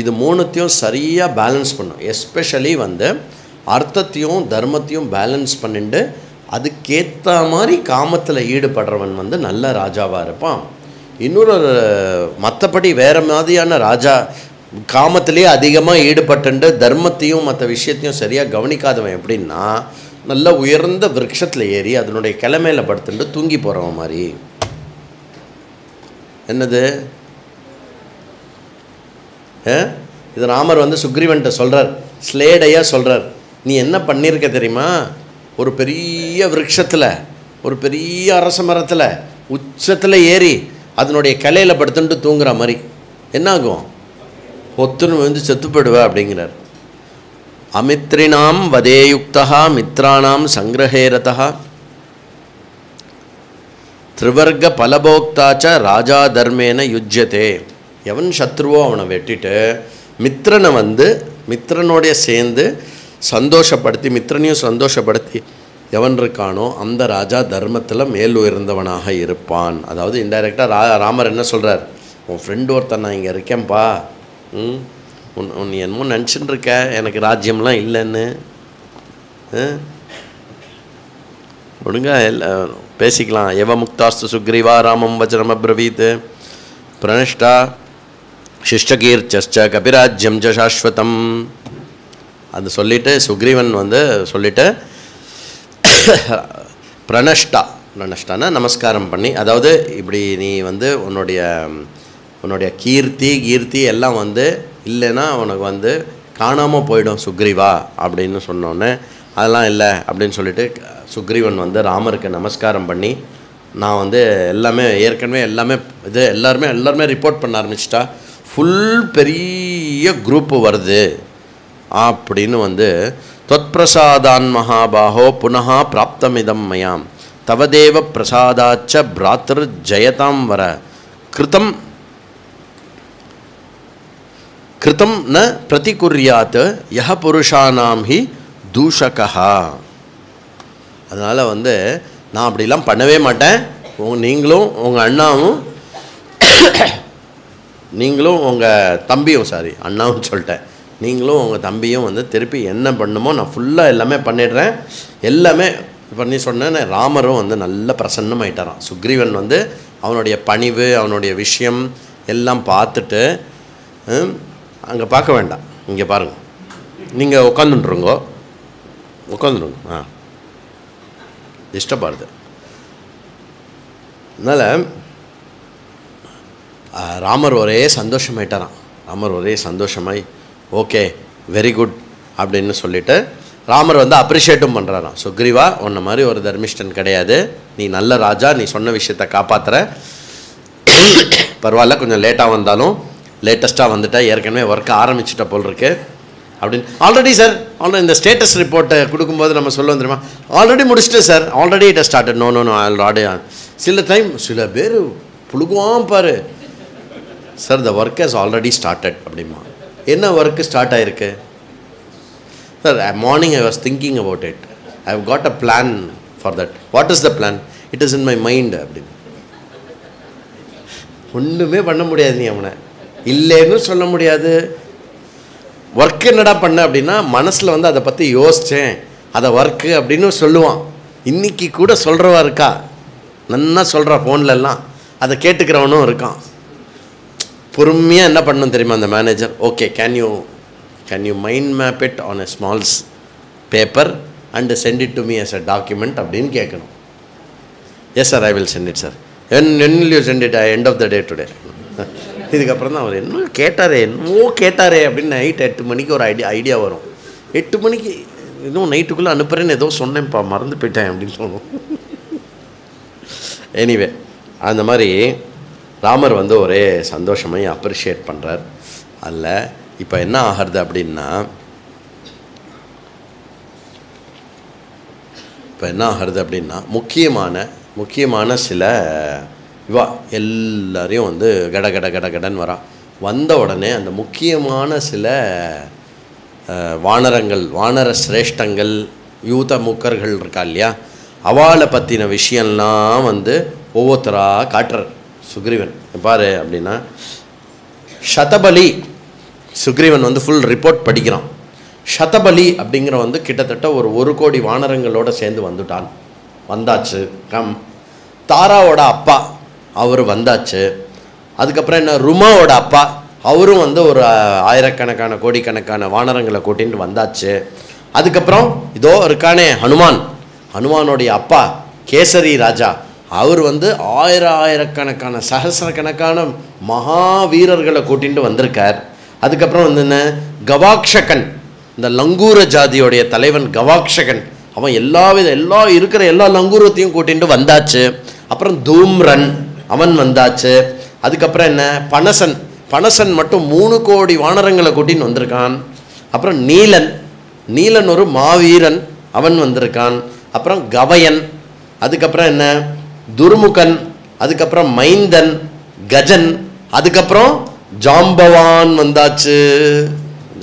[SPEAKER 1] இது மூணுத்தையும் சரியாக பேலன்ஸ் பண்ணும். எஸ்பெஷலி அர்த்தத்தையும் தர்மத்தையும் பேலன்ஸ் பண்ணிட்டு அதுக்கேற்ற மாதிரி காமத்தில் ஈடுபடுறவன் நல்ல ராஜாவாக இருப்பான். இன்னொரு மற்றபடி வேறு மாதிரியான ராஜா காமத்திலேயே அதிகமாக ஈடுபட்டு தர்மத்தையும் மற்ற விஷயத்தையும் சரியாக கவனிக்காதவன் எப்படின்னா, நல்ல உயர்ந்த விருட்சத்தில் ஏறி அதனுடைய கிழமையில் படுத்துட்டு தூங்கி போகிறவன் மாதிரி. என்னது இது ராமர் சுக்ரீவன்ட்ட சொல்கிறார், ஸ்லேடையாக சொல்கிறார். நீ என்ன பண்ணியிருக்க தெரியுமா, ஒரு பெரிய விருட்சத்தில் ஒரு பெரிய அரச மரத்தில் உச்சத்தில் ஏறி அதனுடைய கிளையில் படுத்துட்டு தூங்குற மாதிரி என்னாகும், ஒத்துன்னு செத்து போடுவ அப்படிங்கிறார். அமித்ரினாம் வதேயுக்தா மித்ராணாம் சங்கிரஹேரதா திரிவர்க பலபோக்தாச்ச ராஜா தர்மேன யுஜ்யதே. எவன் சத்ருவோ அவனை வெட்டிட்டு மித்ரனை மித்ரனோடைய சேர்ந்து சந்தோஷப்படுத்தி மித்ரனையும் சந்தோஷப்படுத்தி எவன் இருக்கானோ அந்த ராஜா தர்மத்தில் மேல் உயர்ந்தவனாக இருப்பான். அதாவது இன்டைரக்டாக ராமர் என்ன சொல்கிறார், உன் ஃப்ரெண்டு ஒருத்தன் நான் இங்கே இருக்கேன்ப்பா, நீ என்னமோ நினச்சின்னு இருக்க எனக்கு ராஜ்யம்லாம் இல்லைன்னு, ஒழுங்கா பேசிக்கலாம். எவ முக்தாஸ்து சுக்ரீவா ராமம் வச்சனம் அப்ரவீத் பிரணஷ்டா சிஷ்டகீர்ச்ச கபிராஜ்யம் ஜ சாஸ்வதம். அது சொல்லிவிட்டு சுக்ரீவன் சொல்லிவிட்டு பிரணஷ்டானா நமஸ்காரம் பண்ணி, அதாவது இப்படி நீ உன்னுடைய கீர்த்தி எல்லாம் இல்லைன்னா உனக்கு காணாமல் போயிடும் சுக்ரீவா அப்படின்னு சொன்னோன்னே, அதெல்லாம் இல்லை அப்படின்னு சொல்லிட்டு சுக்ரீவன் ராமருக்கு நமஸ்காரம் பண்ணி, நான் எல்லாமே ஏற்கனவே எல்லாருமே ரிப்போர்ட் பண்ண ஆரம்பிச்சிட்டா, ஃபுல் பெரிய குரூப்பு வருது அப்படின்னு தொத்பிரசாதான் மகாபாஹோ புனः பிராப்தமிதம் மயாம் தவதேவ பிரசாதாச்ச பிராத்திரு ஜெயதாம் வர கிருதம் கிருதம் ந பிரதிகுர்யாத் யஹ புருஷானாம் ஹி தூஷகா. அதனால் நான் அப்படிலாம் பண்ணவே மாட்டேன். நீங்களும் உங்கள் அண்ணாவும் நீங்களும் உங்கள் தம்பியும் அண்ணாவும் சொல்லிட்டேன், நீங்களும் உங்கள் தம்பியும் திருப்பி என்ன பண்ணுமோ நான் ஃபுல்லாக எல்லாமே பண்ணிடுறேன் எல்லாமே பண்ணி சொன்னேன்னு. ராமரும் நல்ல பிரசன்னமாயிட்டாரான். சுக்ரீவன் அவனுடைய பணிவு அவனுடைய விஷயம் எல்லாம் பார்த்துட்டு, அங்கே பார்க்க வேண்டாம், இங்கே பாருங்கள், நீங்கள் உட்காந்துருங்கோ டிஸ்டர்ப் ஆகுது. அதனால் ராமர் ஒரே சந்தோஷமாயிட்டாரான். ராமர் ஒரே சந்தோஷமாய் ஓகே வெரி குட் அப்படின்னு சொல்லிவிட்டு ராமர் அப்ரிஷியேட்டும் பண்ணுறாராம். சுக்ரீவா உன்ன மாதிரி ஒரு தர்மிஷ்டன் கிடையாது, நீ நல்ல ராஜா, நீ சொன்ன விஷயத்தை காப்பாற்றுற, பரவாயில்ல கொஞ்சம் லேட்டாக வந்தாலும் லேட்டஸ்ட்டாக வந்துட்டேன், ஏற்கனவே ஒர்க் ஆரம்பிச்சிட்ட போல் இருக்கு அப்படின்னு. ஆல்ரெடி சார் இந்த ஸ்டேட்டஸ் ரிப்போர்ட்டை கொடுக்கும்போது நம்ம சொல்ல தெரியுமா, ஆல்ரெடி முடிச்சுட்டு sir, already it started. No already. சில டைம் சில பேர் புழுகுவான் பாரு, sir the work has already started அப்படிமா. என்ன ஒர்க்கு ஸ்டார்ட் ஆகிருக்கு sir? Morning I was thinking about it, I have got a plan for that. What is the plan? It is in my mind அப்படின்னு. ஒன்றுமே பண்ண முடியாது, நீ அவனை இல்லைன்னு சொல்ல முடியாது. ஒர்க்கு என்னடா பண்ண அப்படின்னா மனசில் அதை பற்றி யோசித்தேன், அதை ஒர்க்கு அப்படின்னு சொல்லுவான். இன்றைக்கி கூட சொல்கிறவா இருக்கா, நன்னா சொல்கிறா ஃபோன்லலாம், அதை கேட்டுக்கிறவனும் இருக்கான். பொறுமையாக என்ன பண்ணணும் தெரியுமா அந்த manager, okay can you mind map it on a smalls paper and send it to me as a document அப்படின்னு கேட்கணும். Yes sir I will send it sir. when will you send it? End of the day today. இதுக்கப்புறம் தான் அவர் என்னமோ கேட்டாரே அப்படின்னு night 8 மணிக்கு ஒரு idea வரும். 8 மணிக்கு இன்னும் நைட்டுக்குள்ளே அனுப்புகிறேன்னு ஏதோ சொன்னேன்ப்பா, மறந்து போயிட்டேன் அப்படின்னு சொன்னோம். எனிவே அந்த மாதிரி ராமர் ஒரே சந்தோஷமாக அப்ரிஷியேட் பண்ணுறார். அதில் இப்போ என்ன ஆகிறது அப்படின்னா, முக்கியமான சில இவா எல்லாரையும் வந்து கட கட கட கடன்னு வரா. வந்த உடனே அந்த முக்கியமான சில வானரங்கள், வானர சிரேஷ்டங்கள், யூத முக்கர்கள் இருக்கா இல்லையா, அவளை பற்றின விஷயம்லாம் வந்து ஒவ்வொருத்தராக காட்டுறார் சுக்ரீவன். பாரு அப்படின்னா சதபலி, சுக்ரீவன் வந்து ஃபுல் ரிப்போர்ட் படிக்கிறான். சதபலி அப்படிங்கிற வந்து கிட்டத்தட்ட ஒரு 1 கோடி வானரங்களோடு சேர்ந்து வந்துட்டான், வந்தாச்சு. தாராவோட அப்பா அவர் வந்தாச்சு. அதுக்கப்புறம் என்ன, ருமாவோட அப்பா அவரும் வந்து ஒரு ஆயிரக்கணக்கான கோடிக்கணக்கான வானரங்களை கூட்டிகிட்டு வந்தாச்சு. அதுக்கப்புறம் இதோ இருக்கானே ஹனுமான், ஹனுமானுடைய அப்பா கேசரி ராஜா, அவர் வந்து ஆயிரக்கணக்கான சகசிரக்கணக்கான மகாவீரர்களை கூட்டிகிட்டு வந்திருக்கார். அதுக்கப்புறம் வந்து என்ன, கவாக்ஷகன், இந்த லங்கூர ஜாதியோடைய தலைவன் கவாக்ஷகன், அவன் எல்லா இருக்கிற எல்லா லங்கூரத்தையும் கூட்டிகிட்டு வந்தாச்சு. அப்புறம் தூம்ரன் அவன் வந்தாச்சு. அதுக்கப்புறம் என்ன, பனசன், பனசன் மட்டும் 3 கோடி வானரங்களை கூட்டின்னு வந்திருக்கான். அப்புறம் நீலன், நீலன் ஒரு மாவீரன், அவன் வந்திருக்கான். அப்புறம் கவயன், அதுக்கப்புறம் என்ன துர்முகன், அதுக்கப்புறம் மைந்தன், கஜன், அதுக்கப்புறம் ஜாம்பவான் வந்தாச்சு.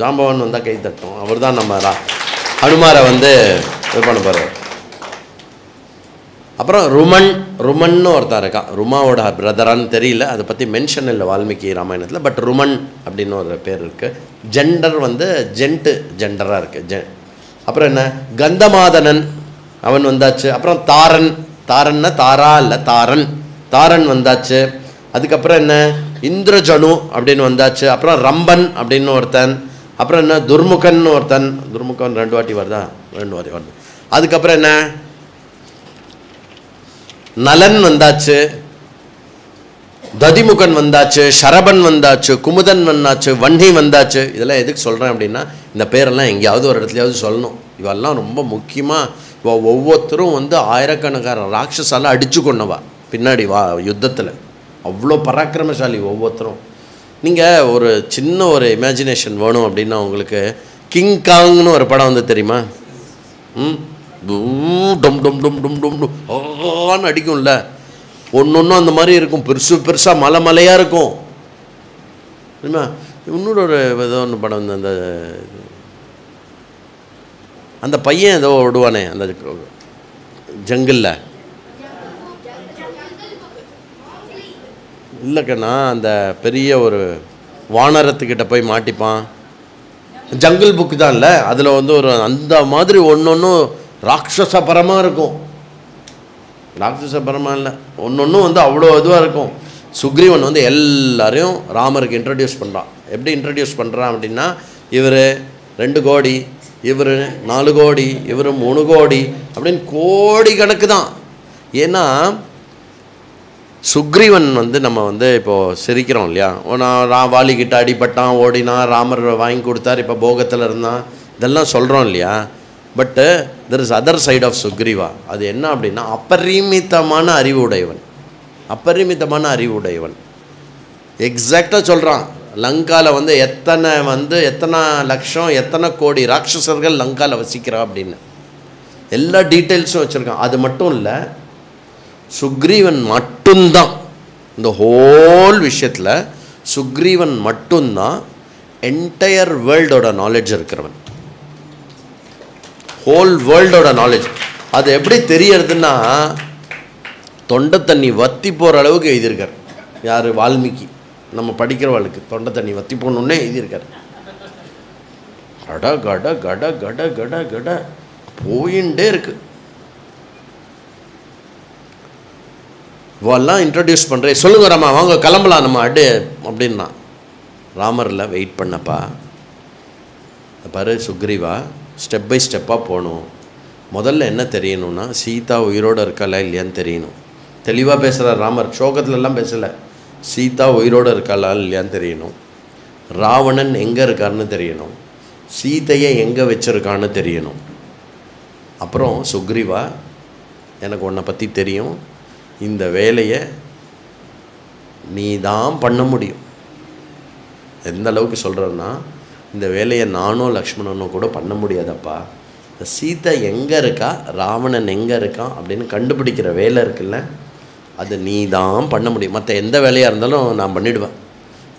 [SPEAKER 1] ஜாம்பவான் வந்தால் கை தட்டும், அவர் தான் நம்ம ஹனுமாரை வந்து இது பண்ண போகிறார். அப்புறம் ருமன், ருமன்னு ஒருத்தர் இருக்கான், ருமாவோட பிரதரான்னு தெரியல, அதை பற்றி மென்ஷன் இல்லை வால்மீகி ராமாயணத்தில், பட் ருமன் அப்படின்னு ஒரு பேர் இருக்குது. ஜெண்டர் வந்து ஜெண்டராக இருக்குது. அப்புறம் என்ன, கந்தமாதனன் அவன் வந்தாச்சு. அப்புறம் தாரன், தாரன்னா தாரா இல்லை தாரன், தாரன் வந்தாச்சு. அதுக்கப்புறம் என்ன, இந்திரஜனு அப்படின்னு வந்தாச்சு. அப்புறம் ரம்பன் அப்படின்னு ஒருத்தன். அப்புறம் என்ன, துர்முகன் ஒருத்தன், துர்முகன் 2 வாட்டி வருதா, 2 வாட்டி வருது. அதுக்கப்புறம் என்ன, நலன் வந்தாச்சு, ததிமுகன் வந்தாச்சு, ஷரபன் வந்தாச்சு, குமுதன் வந்தாச்சு, வன்னி வந்தாச்சு. இதெல்லாம் எதுக்கு சொல்கிறேன் அப்படின்னா, இந்த பேரெல்லாம் எங்கேயாவது ஒரு இடத்துலையாவது சொல்லணும். இவெல்லாம் ரொம்ப முக்கியமாக. ஒவ்வொருத்தரும் வந்து ஆயிரக்கணக்கான ராட்சஸால் அடித்து கொண்டவா பின்னாடி யுத்தத்தில், அவ்வளோ பராக்கிரமசாலி ஒவ்வொருத்தரும். நீங்கள் ஒரு சின்ன ஒரு இமேஜினேஷன் வேணும் அப்படின்னா உங்களுக்கு கிங் காங்னு ஒரு படம் வந்து தெரியுமா? டும் டும் டும் டும் டும் டும் ஆன்னு அடிக்கும்ல, ஒன்று அந்த மாதிரி இருக்கும், பெருசாக மலையாக இருக்கும். சரிம்மா? இன்னொரு ஒரு ஏதோ ஒன்று படம் வந்து அந்த பையன் ஏதோ ஓடுவானே அந்த ஜங்கிளில், இல்லைக்கண்ணா, அந்த பெரிய ஒரு வானரத்துக்கிட்ட போய் மாட்டிப்பான். ஜங்கிள் புக்கு தான் இல்லை, அதில் வந்து ஒரு அந்த மாதிரி ஒன்று ராட்சசபரமாக இருக்கும். ராட்சசபரமாக இல்லை, ஒன்று வந்து அவ்வளோ இதுவாக இருக்கும். சுக்ரீவன் வந்து எல்லாரையும் ராமருக்கு இன்ட்ரடியூஸ் பண்ணுறான். எப்படி இன்ட்ரடியூஸ் பண்ணுறான் அப்படின்னா, இவர் 2 கோடி, இவர் 4 கோடி, இவர் 3 கோடி அப்படின்னு கோடி கணக்கு தான். ஏன்னா சுக்ரீவன் வந்து நம்ம வந்து இப்போது சிரிக்கிறோம் இல்லையா, வாலிக்கிட்ட அடிபட்டான், ஓடினான், ராமர் வாங்கி கொடுத்தார், இப்போ போகத்தில் இருந்தான், இதெல்லாம் சொல்கிறோம் இல்லையா. But there is other side of Sugriva. அது என்ன அப்படின்னா, அப்பரிமிதமான அறிவு உடையவன், அப்பரிமிதமான அறிவு உடையவன். எக்ஸாக்டாக சொல்கிறான், லங்காவில் வந்து எத்தனை லட்சம் எத்தனை கோடி ராட்சசர்கள் லங்காவில் வசிக்கிறா அப்படின்னு எல்லா டீட்டெயில்ஸும் வச்சுருக்கான். அது மட்டும் இல்லை, சுக்ரீவன் மட்டும்தான் இந்த ஹோல் விஷயத்தில், சுக்ரீவன் மட்டும்தான் என்டையர் வேர்ல்டோட நாலேஜ் இருக்கிறவன், ஹோல் வேர்ல்டோட நாலேஜ். அது எப்படி தெரியறதுன்னா, தொண்டை தண்ணி வற்றி போகிற அளவுக்கு எழுதியிருக்கார். யார்? வால்மீகி. நம்ம படிக்கிறவளுக்கு தொண்டை தண்ணி வற்றி போகணுன்னே எழுதியிருக்கார். கட கட கட கட கட கட போயின்ண்டே இருக்கு. இவெல்லாம் இன்ட்ரடியூஸ் பண்ணுறேன், சொல்லுங்க ராமா, வாங்க கிளம்பலாம் நம்ம அப்படின்னா. ராமரில் வெயிட் பண்ணப்பா, பாரு சுக்ரீவா, ஸ்டெப் பை ஸ்டெப்பாக போகணும். முதல்ல என்ன தெரியணும்னா, சீதா உயிரோடு இருக்காளா இல்லையான்னு தெரியணும். தெளிவாக பேசுகிறார் ராமர், சோகத்துலலாம் பேசலை. சீதா உயிரோடு இருக்காளா இல்லையான்னு தெரியணும், ராவணன் எங்கே இருக்காருன்னு தெரியணும், சீதையை எங்கே வச்சுருக்கான்னு தெரியணும். அப்புறம் சுக்ரீவா, எனக்கு உன்னை பற்றி தெரியும், இந்த வேலையை நீ தான் பண்ண முடியும். எந்த அளவுக்கு சொல்கிறேன்னா, இந்த வேலையை நானோ லக்ஷ்மணனோ கூட பண்ண முடியாதப்பா. சீதை எங்கே இருக்கா, ராவணன் எங்கே இருக்கான் அப்படின்னு கண்டுபிடிக்கிற வேலை இருக்குல்ல, அது நீ தான் பண்ண முடியும், மற்ற எந்த வேலையாக இருந்தாலும் நான் பண்ணிவிடுவேன்,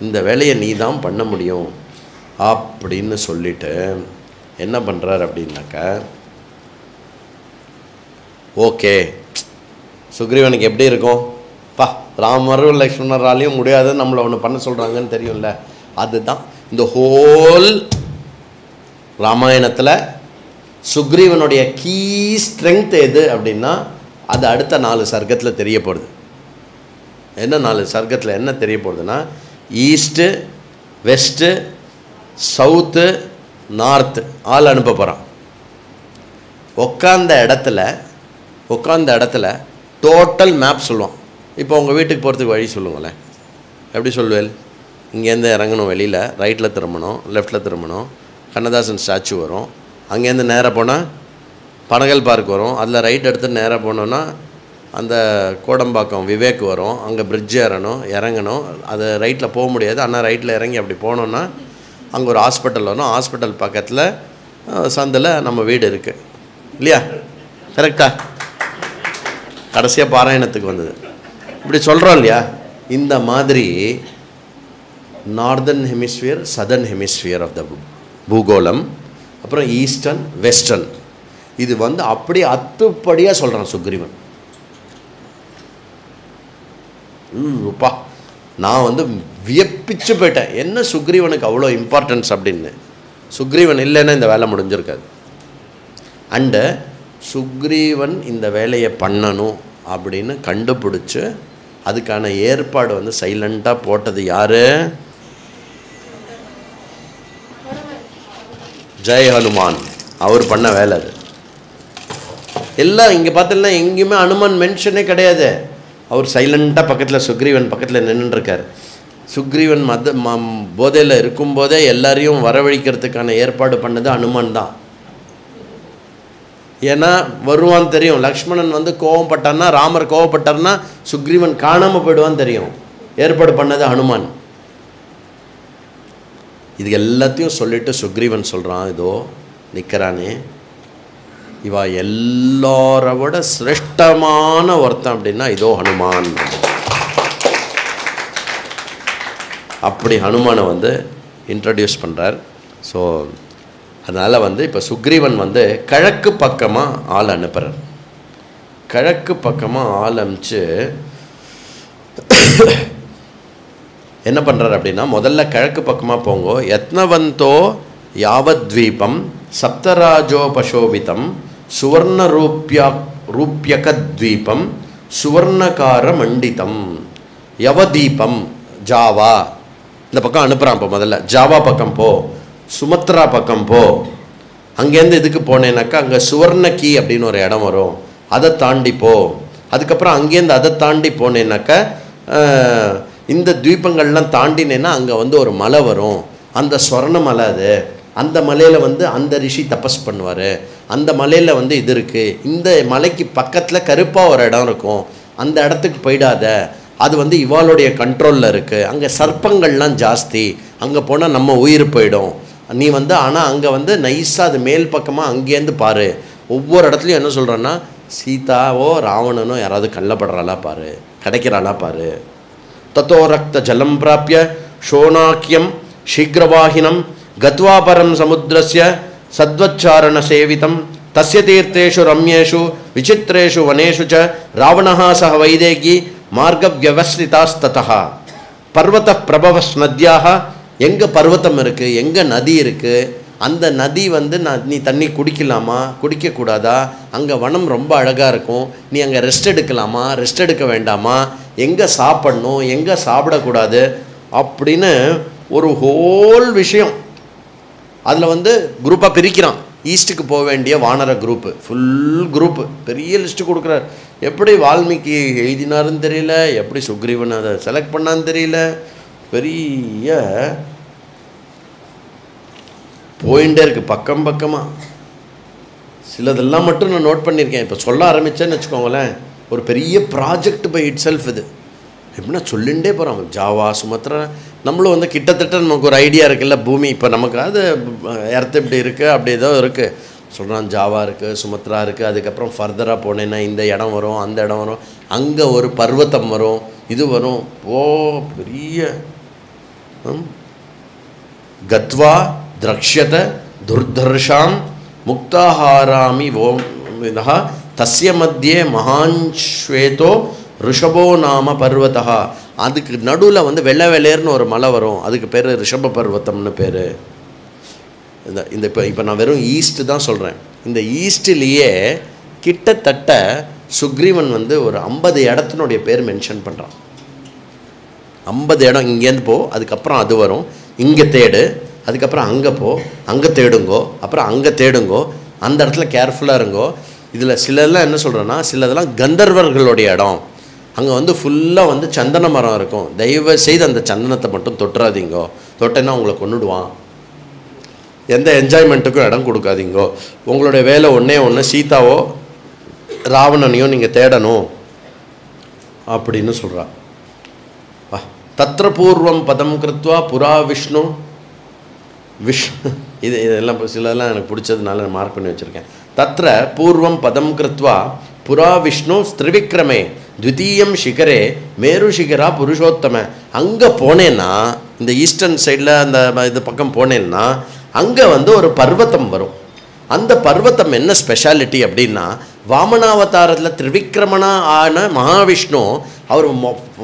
[SPEAKER 1] இந்த வேலையை நீ தான் பண்ண முடியும் அப்படின்னு சொல்லிட்டு என்ன பண்ணுறார் அப்படின்னாக்கா, ஓகே சுக்ரீவனுக்கு எப்படி இருக்கும், பா ராமரும் லக்ஷ்மணராலையும் முடியாது, நம்மளை ஒன்று பண்ண சொல்கிறாங்கன்னு தெரியும்ல. அதுதான் இந்த ஹோல் ராமாயணத்தில் சுக்ரீவனுடைய கீ ஸ்ட்ரென்த் எது அப்படின்னா, அது அடுத்த 4 சர்க்கத்தில் தெரிய போகிறது. என்ன 4 சர்க்கத்தில் என்ன தெரிய போகுதுன்னா, ஈஸ்ட்டு, வெஸ்ட்டு, சவுத்து, நார்த்து ஆள் அனுப்ப போகிறான். உட்காந்த இடத்துல டோட்டல் மேப் சொல்லுவான். இப்போ உங்கள் வீட்டுக்கு போகிறதுக்கு வழி சொல்லுங்களேன், எப்படி சொல்லுவேன்? இங்கேருந்து இறங்கணும், வெளியில் ரைட்டில் திரும்பணும், லெஃப்டில் திரும்பணும், கண்ணதாசன் ஸ்டாச்சு வரும், அங்கேருந்து நேராக போனால் பனகல் பார்க் வரும், அதில் ரைட் எடுத்து நேராக போனோன்னா அந்த கோடம்பாக்கம் விவேக் வரும், அங்கே பிரிட்ஜ் இறங்கணும், அது ரைட்டில் போக முடியாது, ஆனால் ரைட்டில் இறங்கி அப்படி போனோன்னா அங்கே ஒரு ஹாஸ்பிட்டல் வரும், ஹாஸ்பிட்டல் பக்கத்தில் சந்தில் நம்ம வீடு இருக்குது இல்லையா, கரெக்டா? கடைசியாக பாராயணத்துக்கு வந்தது இப்படி சொல்கிறோம் இல்லையா. இந்த மாதிரி northern hemisphere, southern hemisphere of the பூகோளம், அப்புறம் ஈஸ்டர்ன், வெஸ்டர்ன், இது வந்து அப்படி அத்துப்படியாக சொல்கிறான் சுக்ரீவன். ரூபா நான் வந்து வியப்பிச்சு போயிட்டேன், என்ன சுக்ரீவனுக்கு அவ்வளோ இம்பார்ட்டன்ஸ் அப்படின்னு. சுக்ரீவன் இல்லைன்னா இந்த வேலை முடிஞ்சிருக்காது. அண்டு சுக்ரீவன் இந்த வேலையை பண்ணணும் அப்படின்னு கண்டுபிடிச்சி அதுக்கான ஏற்பாடு வந்து சைலண்ட்டாக போட்டது யார்? ஜெய் ஹனுமான். அவர் பண்ண வேலை அது எல்லாம். இங்கே பார்த்தீங்கன்னா எங்கேயுமே ஹனுமான் மென்ஷனே கிடையாது. அவர் சைலண்ட்டாக பக்கத்தில் சுக்ரீவன் பக்கத்தில் நின்றுருக்கார். சுக்ரீவன் போதையில் இருக்கும்போதே எல்லாரையும் வரவழைக்கிறதுக்கான ஏற்பாடு பண்ணது ஹனுமான் தான். ஏன்னா வருவான்னு தெரியும், லக்ஷ்மணன் வந்து கோவப்பட்டார்னா, ராமர் கோவப்பட்டார்னா சுக்ரீவன் காணாமல் போயிடுவான்னு தெரியும். ஏற்பாடு பண்ணது ஹனுமான். இது எல்லாத்தையும் சொல்லிட்டு சுக்ரீவன் சொல்கிறான், இதோ நிற்கிறானே இவா எல்லாரை விட சிரேஷ்டமான ஒருத்தன் அப்படின்னா இதோ ஹனுமான். அப்படி ஹனுமானை வந்து இன்ட்ரடியூஸ் பண்ணுறார். ஸோ அதனால் வந்து இப்போ சுக்ரீவன் வந்து கிழக்கு பக்கமாக ஆள் அனுப்புகிறார். கிழக்கு பக்கமாக ஆள் அனுப்பிச்சு என்ன பண்ணுறார் அப்படின்னா, முதல்ல கிழக்கு பக்கமாக போங்கோ, யத்னவந்தோ யாவத்வீபம் சப்தராஜோபசோபிதம் சுவர்ண ரூப்யகத்வீபம் சுவர்ணகார மண்டிதம் யவதீபம் ஜாவா. இந்த பக்கம் அனுப்புகிறான். இப்போ முதல்ல ஜாவா பக்கம் போ, சுமத்ரா பக்கம் போ, அங்கேருந்து இதுக்கு போனேனாக்கா அங்கே சுவர்ணகி அப்படின்னு ஒரு இடம் வரும், அதை தாண்டி போ. அதுக்கப்புறம் அங்கேருந்து அதை தாண்டி போனேனாக்கா இந்த தீபங்கள்லாம் தாண்டினேன்னா அங்கே வந்து ஒரு மலை வரும், அந்த ஸ்வர்ண மலை அது. அந்த மலையில் வந்து அந்த ரிஷி தபஸ் பண்ணுவார். அந்த மலையில் வந்து இது இருக்குது. இந்த மலைக்கு பக்கத்தில் கருப்பாக ஒரு இடம் இருக்கும், அந்த இடத்துக்கு போயிடாத, அது வந்து இவாளுடைய கண்ட்ரோலில் இருக்குது. அங்கே சர்ப்பங்கள்லாம் ஜாஸ்தி, அங்கே போனால் நம்ம உயிர் போயிடும். நீ வந்து ஆனால் அங்கே வந்து நைஸாக அது மேல் பக்கமாக அங்கேருந்து பாரு. ஒவ்வொரு இடத்துலையும் என்ன சொல்கிறேன்னா, சீதாவோ ராவணனோ யாராவது கள்ளப்படுறாளா பாரு, கிடைக்கிறாளா பாரு. தத்தோ ரக்த ஜலம் பிராப்பிய ஷோனாக்கியம் சீக்கிரவாகினம் கத்வாபரம் சமுத்திரஸ்ய சத்வச்சாரண சேவிதம் தஸ்ய தீர்த்தேஷு ரம்யேஷு விசித்ரேஷு வனேஷு ச ராவணः சஹ வைதேகி மார்க வியவஸ்திதாஸ்ததः பர்வத பிரபவஸ் நத்யாக. எங்கே பர்வத்தம் இருக்குது, எங்கே நதி இருக்குது, அந்த நதி வந்து நீ தண்ணி குடிக்கலாமா குடிக்கக்கூடாதா, அங்கே வனம் ரொம்ப அழகாக இருக்கும், நீ அங்கே ரெஸ்ட் எடுக்கலாமா ரெஸ்ட் எடுக்க வேண்டாமா, எங்கே சாப்பிடணும் எங்கே சாப்பிடக்கூடாது அப்படின்னு ஒரு ஹோல் விஷயம். அதில் வந்து குரூப்பாக பிரிக்கிறான். ஈஸ்ட்டுக்கு போக வேண்டிய வானர குரூப்பு, ஃபுல் குரூப்பு, பெரிய லிஸ்ட்டு கொடுக்குறார். எப்படி வால்மீகி எழுதினாருன்னு தெரியல, எப்படி சுக்ரீவன் அதை செலக்ட் பண்ணான்னு தெரியல, பெரிய போயிட்டே இருக்குது பக்கம் பக்கமாக. சிலதெல்லாம் மட்டும் நான் நோட் பண்ணியிருக்கேன். இப்போ சொல்ல ஆரம்பித்தேன்னு வச்சுக்கோங்களேன், ஒரு பெரிய ப்ராஜெக்ட் பை இட் செல்ஃப் இது. எப்படின்னா சொல்லிகிட்டே போகிறோம். ஜாவா, சுமத்ரா, நம்மளும் வந்து கிட்டத்தட்ட நமக்கு ஒரு ஐடியா இருக்குல்ல, பூமி இப்போ நமக்கு அது எர்த்து இப்படி இருக்குது அப்படி ஏதோ இருக்குது. சொல்கிறான். ஜாவா இருக்குது, சுமத்ரா இருக்குது, அதுக்கப்புறம் ஃபர்தராக போனேன்னா இந்த இடம் வரும், அந்த இடம் வரும், அங்கே ஒரு பர்வதம் வரும், இது வரும். ஓ பெரிய கத்வா திரக்ஷத துர்தர்ஷாம் முக்தாஹாராமி ஓம் தஸ்ய மத்தியே மகான்ஸ்வேதோ ரிஷபோ நாம பர்வதா. அதுக்கு நடுவில் வந்து வெள்ளை வெள்ளையர்னு ஒரு மலை வரும், அதுக்கு பேர் ரிஷப பர்வத்தம்னு பேர். இந்த இப்போ நான் வெறும் ஈஸ்ட்டு தான் சொல்கிறேன். இந்த ஈஸ்ட்லேயே கிட்டத்தட்ட சுக்ரீவன் வந்து ஒரு 50 இடத்தினுடைய பேர் மென்ஷன் பண்ணுறான். 50 இடம் இங்கேருந்து போ, அதுக்கப்புறம் அது வரும், இங்கே தேடு, அதுக்கப்புறம் அங்கே போ, அங்கே தேடுங்கோ, அப்புறம் அங்கே தேடுங்கோ, அந்த இடத்துல கேர்ஃபுல்லாக இருங்கோ. இதில் சிலதெல்லாம் என்ன சொல்கிறேன்னா, சிலதெல்லாம் கந்தர்வர்களுடைய இடம், அங்கே வந்து ஃபுல்லாக வந்து சந்தன மரம் இருக்கும், தயவு செய்து அந்த சந்தனத்தை மட்டும் தொட்டுறாதீங்கோ, தொட்டேன்னா உங்களை கொன்னுடுவான். எந்த என்ஜாய்மெண்ட்டுக்கும் இடம் கொடுக்காதீங்கோ. உங்களுடைய வேலை ஒன்று சீதாவோ ராவணனையோ நீங்கள் தேடணும் அப்படின்னு சொல்கிறா. தத்ர பூர்வம் பதம் கிருத்வா புரா விஷ்ணு இதெல்லாம் சிலதெல்லாம் எனக்கு பிடிச்சதுனால நான் மார்க் பண்ணி வச்சுருக்கேன். தத்ர பூர்வம் பதம் கிருத்வா புரா விஷ்ணு ஸ்திரிவிக்ரமே த்விதீயம் சிகரே மேரு சிகரா புருஷோத்தம. அங்கே போனேன்னா, இந்த ஈஸ்டர்ன் சைடில் அந்த இது பக்கம் போனேன்னா அங்கே வந்து ஒரு பர்வத்தம் வரும். அந்த பர்வத்தம் என்ன ஸ்பெஷாலிட்டி அப்படின்னா, வாமனாவதாரத்தில் திரிவிக்ரமனா ஆன மகாவிஷ்ணு அவர்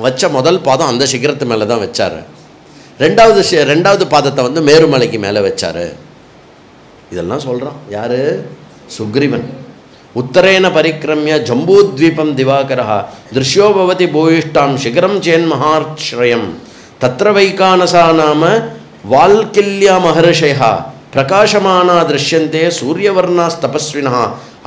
[SPEAKER 1] வச்ச முதல் பாதம் அந்த சிகரத்து மேலே தான் வச்சார். ரெண்டாவது பாதத்தை வந்து மேருமலைக்கு மேலே வச்சார். இதெல்லாம் சொல்கிறான் யார்? சுக்ரீவன். உத்தரேன பரிக்கிரமிய ஜம்பூத்வீபம் திவாகரா திருஷ்யோ பவதி பூயிஷ்டாம் சிகரம் சேன் மகார்ஷ்ரயம் தத்ர வைகானசா நாம வால்கில்யா மகர்ஷயா பிரகாசமானா திருஷ்யந்தே சூரியவர்ணாஸ் தபஸ்வினா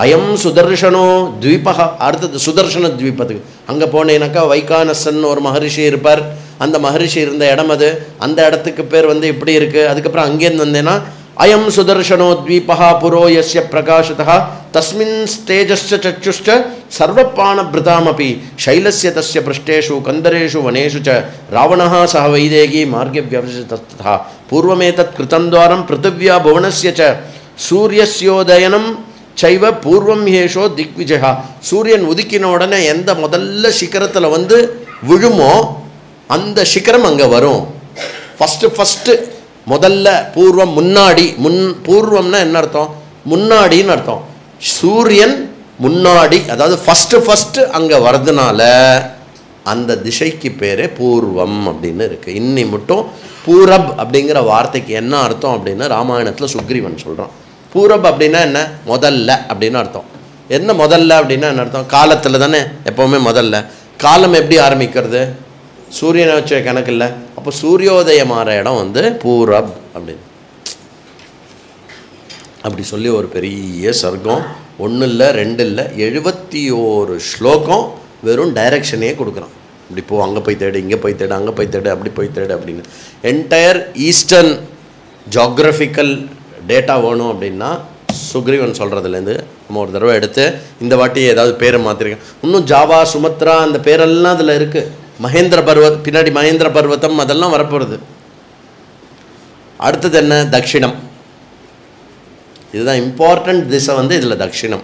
[SPEAKER 1] அயம் சுதர்ஷனோ த்வீபா. அடுத்தது சுதர்ஷன த்வீபத்துக்கு அங்கே போனேனாக்கா வைகானசன் ஒரு மகரிஷி இருப்பார். அந்த மகரிஷி இருந்த இடம் அது, அந்த இடத்துக்கு பேர் வந்து இப்படி இருக்குது. அதுக்கப்புறம் அங்கேருந்து வந்தேன்னா அயம் சுதர்ஷனோ த்வீபா புரோ யஸ்ய பிரகாசதா தஸ்மின் தேஜஸ்ச சச்சுஷ்ட சர்வபான பிருதாமபி சைலஸ்ய தஸ்ய பிருஷ்டேஷு கந்தரேஷு வனேஷு ச ராவணः சஹ வைதேகி மார்गे व्यवसितः பூர்வமேதத் கிருதம் துவாரம் பிருத்திவ்யா புவனஸ்ய ச சூரியஸ்யோதயனம் சைவ பூர்வம் ஹேஷோ திக்விஜயா. சூரியன் உதிக்கின உடனே எந்த முதல்ல சிகரத்தில் வந்து விழுமோ அந்த சிகரம் அங்கே வரும். ஃபஸ்ட்டு முதல்ல பூர்வம் முன்னாடி, பூர்வம்னா என்ன அர்த்தம்? முன்னாடின்னு அர்த்தம். சூரியன் முன்னாடி, அதாவது ஃபஸ்ட்டு அங்கே வர்றதுனால அந்த திசைக்கு பேரே பூர்வம் அப்படின்னு இருக்குது. இன்னி மட்டும் பூரப் அப்படிங்கிற வார்த்தைக்கு என்ன அர்த்தம் அப்படின்னா ராமாயணத்தில் சுக்ரீவன் சொல்கிறான். பூரப் அப்படின்னா என்ன? முதல்ல அப்படின்னு அர்த்தம். என்ன முதல்ல அப்படின்னா என்ன அர்த்தம்? காலத்தில் தானே எப்போவுமே முதல்ல. காலம் எப்படி ஆரம்பிக்கிறது? சூரியனை வச்ச கணக்கு இல்லை. அப்போ சூரியோதயமான இடம் வந்து பூரப் அப்படின்னு அப்படி சொல்லி ஒரு பெரிய சர்க்கம். 1 இல்லை 2 இல்லை 71 ஸ்லோகம் வெறும் டைரக்ஷனே கொடுக்குறான். இப்படி போ, அங்கே போய் தேடு, இங்கே போய் தேடு, அங்கே போய் தேடு, அப்படி போய் தேடு அப்படின்னு. என்டையர் ஈஸ்டர்ன் ஜாக்ரஃபிக்கல் டேட்டா வேணும் அப்படின்னா சுக்ரீவன் சொல்கிறதுலேருந்து நம்ம ஒரு தடவை எடுத்து இந்த வாட்டி ஏதாவது பேரை மாற்றிருக்கேன். இன்னும் ஜாவா சுமத்ரா அந்த பேரெல்லாம் அதில் இருக்குது. மகேந்திர பர்வத் பின்னாடி மகேந்திர பர்வத்தம் அதெல்லாம் வரப்போகிறது. அடுத்தது என்ன? தட்சிணம். இதுதான் இம்பார்ட்டண்ட் திசை வந்து இதில் தட்சிணம்.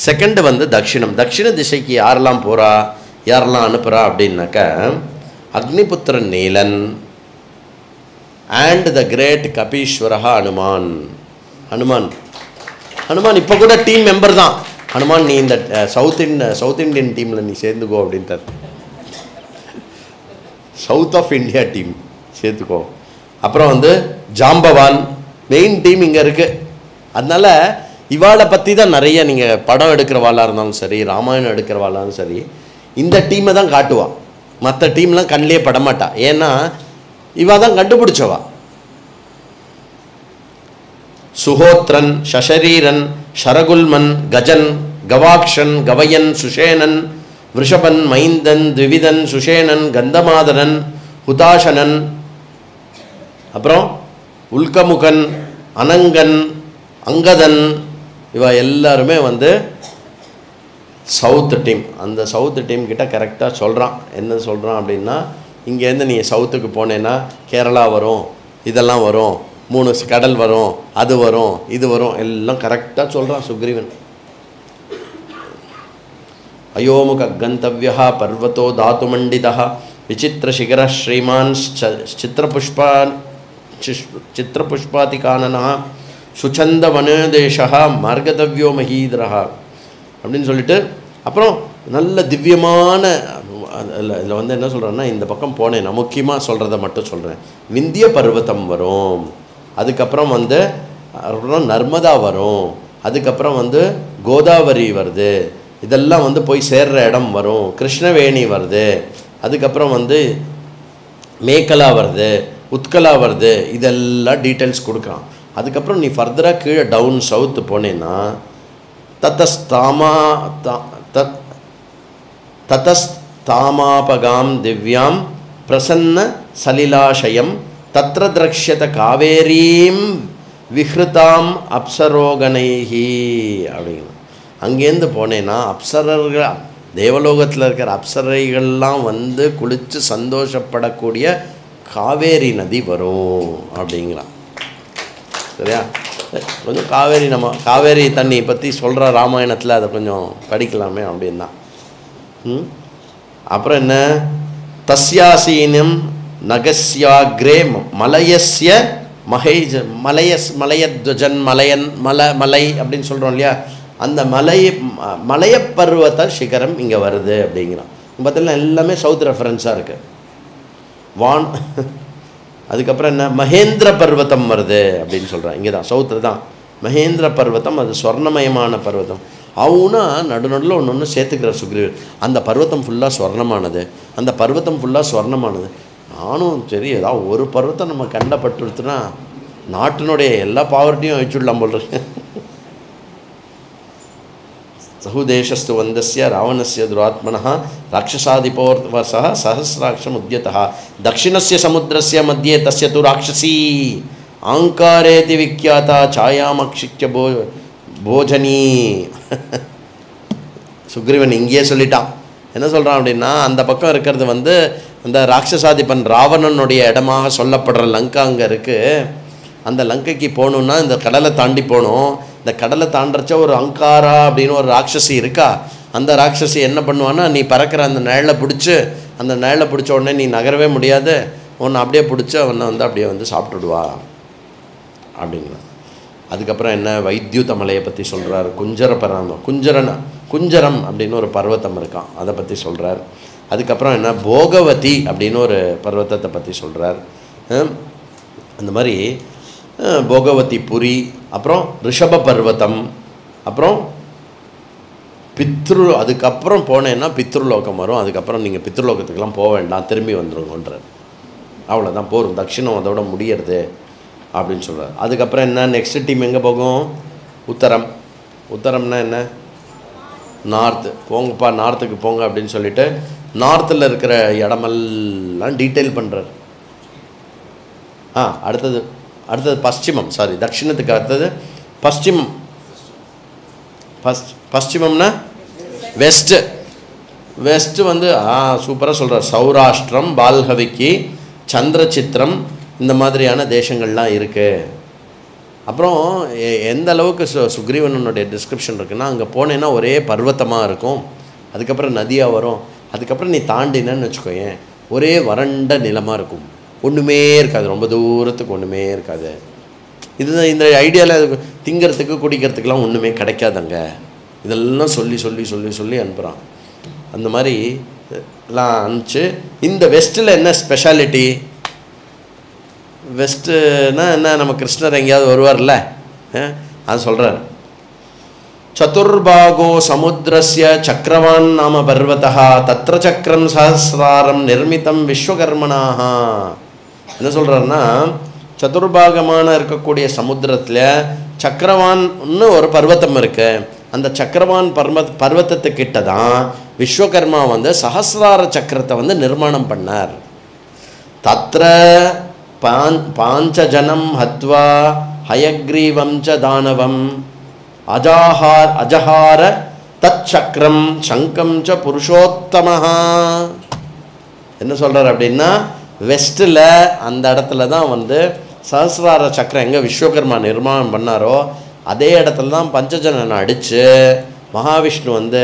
[SPEAKER 1] செகண்ட் வந்து தட்சிணம். தட்சிண திசைக்கு யாரெல்லாம் போகிறா, யாரெல்லாம் அனுப்புகிறா அப்படின்னாக்க Agniputhiran Neelan and the great கபீஸ்வரஹா ஹனுமான். ஹனுமான் இப்போ கூட டீம் மெம்பர் தான். ஹனுமான் நீ இந்த சவுத் இண்டியன் டீமில் நீ சேர்ந்துக்கோ அப்படின்ட்டார். சவுத் ஆஃப் இந்தியா டீம் சேர்த்துக்கோ. அப்புறம் வந்து ஜாம்பவான் மெயின் டீம் இங்கே இருக்குது. அதனால் இவாளை பற்றி தான் நிறைய நீங்கள் படம் எடுக்கிறவாளாக இருந்தாலும் சரி, ராமாயணம் எடுக்கிறவாளாலும் சரி, இந்த டீமை தான் காட்டுவா. மற்ற டீம்லாம் கண்ணிலே படமாட்டா. ஏன்னா இவா தான் கண்டுபிடிச்சவா. சுஹோத்ரன், சஷரீரன், ஷரகுல்மன், கஜன், கவாக்ஷன், கவயன், சுஷேனன், விருஷபன், மைந்தன், திவிதன், சுஷேனன், கந்தமாதனன், ஹுதாசனன், அப்புறம் உல்கமுகன், அனங்கன், அங்கதன், இவ எல்லாருமே வந்து சவுத்து டீம். அந்த சவுத்து டீம் கிட்ட கரெக்டாக சொல்கிறான். என்ன சொல்கிறான் அப்படின்னா, இங்கேருந்து நீ சவுத்துக்கு போனேன்னா கேரளா வரும், இதெல்லாம் வரும், 3 கடல் வரும், அது வரும், இது வரும், எல்லாம் கரெக்டாக சொல்கிறான் சுக்ரீவன். அயோமுக கந்தவ்யா பர்வதோ தாத்துமண்டிதா விசித்திர சிகர ஸ்ரீமான் சித்திரபுஷ்பாதிகானனா சுச்சந்த வனதேஷா மார்கதவ்யோ மகீதரா அப்படின்னு சொல்லிட்டு, அப்புறம் நல்ல திவ்யமான இதில் வந்து என்ன சொல்கிறேன்னா, இந்த பக்கம் போனேன், நான் முக்கியமாக சொல்கிறத மட்டும் சொல்கிறேன். விந்திய பர்வதம் வரும், அதுக்கப்புறம் வந்து நர்மதா வரும், அதுக்கப்புறம் வந்து கோதாவரி வருது, இதெல்லாம் வந்து போய் சேர்ற இடம் வரும், கிருஷ்ணவேணி வருது, அதுக்கப்புறம் வந்து மேக்கலா வருது, உத்கலா வருது, இதெல்லாம் டீட்டெயில்ஸ் கொடுக்குறான். அதுக்கப்புறம் நீ ஃபர்தராக கீழே டவுன் சவுத்து போனேன்னா ததஸ்தாமாபகாம் திவ்யாம் பிரசன்ன சலிலாஷயம் தத்ர திரக்ஷத காவேரீம் விஹ்ருதாம் அப்சரோகணைஹி அப்படிங்க. அங்கேருந்து போனேன்னா அப்சரர்கள், தேவலோகத்தில் இருக்கிற அப்சரைகள்லாம் வந்து குளித்து சந்தோஷப்படக்கூடிய காவேரி நதி வரும் அப்படிங்கிறான். சரியா? கொஞ்சம் காவேரி, நம்ம காவேரி தண்ணி பற்றி சொல்கிற ராமாயணத்தில் அதை கொஞ்சம் படிக்கலாமே அப்படின்னா. அப்புறம் என்ன, தஸ்யாசீனம் நகஸ்யாக்ரே மலையஸ்ய மலையத்வஜன் மலை அப்படின்னு சொல்கிறோம் இல்லையா, அந்த மலைய பர்வத சிகரம் இங்கே வருது அப்படிங்கிறான். பார்த்தீங்கன்னா எல்லாமே சவுத் ரெஃபரன்ஸாக இருக்குது. அதுக்கப்புறம் என்ன, மகேந்திர பர்வதம் வருது அப்படின்னு சொல்கிறான். இங்கே தான் சவுத்தில் தான் மகேந்திர பர்வதம், அது சொர்ணமயமான பர்வதம். அவனா நடுநடுவில் ஒன்று சேர்த்துக்கிற சுக்ரீவன். அந்த பர்வதம் ஃபுல்லாக ஸ்வர்ணமானது, அந்த பர்வதம் ஃபுல்லாக ஸ்வர்ணமானது. நானும் சரி, ஏதாவது ஒரு பர்வத்தம் நம்ம கண்டப்பட்டுடுத்துனா நாட்டினுடைய எல்லா பாவர்ட்டியும் வச்சுடலாம் போல் இருக்கு. சகுதேசஸ்து வந்தஸ்ய ராவணஸ்ய துராத்மனः ராட்சசாதிபோர்வசः சஹஸ்ராட்சம் உத்யதः தக்ஷிணஸ்ய சமுத்திரஸ்ய மத்தியே தஸ்ய து ராட்சசி ஆங்காரேதி விக்யாதா சாயாமக்ஷிக்ய போஜனி. சுக்ரீவன் இங்கேயே சொல்லிட்டான். என்ன சொல்கிறான் அப்படின்னா, அந்த பக்கம் இருக்கிறது வந்து அந்த ராட்சசாதிபன் ராவணனுடைய இடமாக சொல்லப்படுற லங்கா அங்கே இருக்குது. அந்த லங்கைக்கு போகணுன்னா இந்த கடலை தாண்டி போகணும். இந்த கடலை தாண்டச்ச ஒரு அங்காரா அப்படின்னு ஒரு ராட்சசி இருக்கா. அந்த ராட்சசி என்ன பண்ணுவான்னா, நீ பறக்கிற அந்த நிழலை பிடிச்சி, அந்த நிழலை பிடிச்ச உடனே நீ நகரவே முடியாது, உன்னை அப்படியே பிடிச்சி அவனை வந்து அப்படியே வந்து சாப்பிட்டுடுவா அப்படிங்களா. அதுக்கப்புறம் என்ன, வைத்தியுத மலையை பற்றி சொல்கிறார். குஞ்சரம் அப்படின்னு ஒரு பர்வத்தம் இருக்கான், அதை பற்றி சொல்கிறார். அதுக்கப்புறம் என்ன, போகவதி அப்படின்னு ஒரு பர்வத்தத்தை பற்றி சொல்கிறார். அந்த மாதிரி போகவதி புரி, அப்புறம் ரிஷப பர்வதம், அப்புறம் அதுக்கப்புறம் போனேன்னா பித்ருலோகம் வரும். அதுக்கப்புறம் நீங்கள் பித்ருலோகத்துக்கெல்லாம் போக வேண்டாம், திரும்பி வந்துடுங்கன்றார். அவ்வளோதான், போகும், தட்சிணம் அதோட முடியறது அப்படின்னு சொல்கிறார். அதுக்கப்புறம் என்ன, நெக்ஸ்ட் டீம் எங்கே போகும், உத்தரம்னா என்ன, நார்த்து போங்கப்பா, நார்த்துக்கு போங்க அப்படின்னு சொல்லிட்டு நார்த்தில் இருக்கிற இடமெல்லாம் டீட்டெயில் பண்ணுறார். அடுத்தது பশ্চিமம், சாரி தட்சிணத்துக்கு அடுத்தது பশ্চিமம். பশ্চিமம்னா வெஸ்ட்டு வந்து சூப்பராக சொல்கிறார். சௌராஷ்டிரம், பால்ஹவிக்கி, சந்திரசித்திரம், இந்த மாதிரியான தேசங்கள்லாம் இருக்குது. அப்புறம் எந்த அளவுக்கு சுக்ரீவனுடைய டிஸ்கிரிப்ஷன் இருக்குன்னா, அங்கே போனேன்னா ஒரே பர்வத்தமாக இருக்கும், அதுக்கப்புறம் நதியாக வரும், அதுக்கப்புறம் நீ தாண்டினன்னு வச்சுக்கோயேன் ஒரே வறண்ட நிலமாக இருக்கும், ஒன்றுமே இருக்காது, ரொம்ப தூரத்துக்கு ஒன்றுமே இருக்காது. இதுதான் இந்த ஐடியாவில் திங்கிறதுக்கு குடிக்கிறதுக்கெலாம் ஒன்றுமே கிடைக்காதங்க. இதெல்லாம் சொல்லி சொல்லி சொல்லி சொல்லி அனுப்புகிறான். அந்த மாதிரி எல்லாம் அனுப்பிச்சு, இந்த வெஸ்ட்டில் என்ன ஸ்பெஷாலிட்டி, வெஸ்ட்டுனா என்ன, நம்ம கிருஷ்ணர் எங்கேயாவது வருவார்ல, அது சொல்கிறார். சதுர்பாகோ சமுத்திரஸ்ய சக்கரவான் நாம பர்வதா தத்ர சக்கரம் சஹஸ்ராரம் நிர்மிதம் விஸ்வகர்மனாக. என்ன சொல்கிறாருன்னா, சதுர்பாகமான இருக்கக்கூடிய சமுத்திரத்தில் சக்கரவான்னு ஒரு பர்வத்தம் இருக்கு. அந்த சக்கரவான் பர்வத்தத்துக்கிட்ட தான் விஸ்வகர்மா வந்து சஹஸ்ரார சக்கரத்தை வந்து நிர்மாணம் பண்ணார். தத்ர பாஞ்சஜனம் ஹத்வா ஹயக்ரீவம் ச தானவம் அஜஹார தத் சக்கரம் சங்கம் ச புருஷோத்தமஹா. என்ன சொல்கிறார் அப்படின்னா, வெஸ்ட்டில் அந்த இடத்துல தான் வந்து சஹஸ்ரார சக்கரம் எங்கே விஸ்வகர்மா நிர்மாணம் பண்ணாரோ அதே இடத்துல தான் பஞ்சஜனனை அடித்து மகாவிஷ்ணு வந்து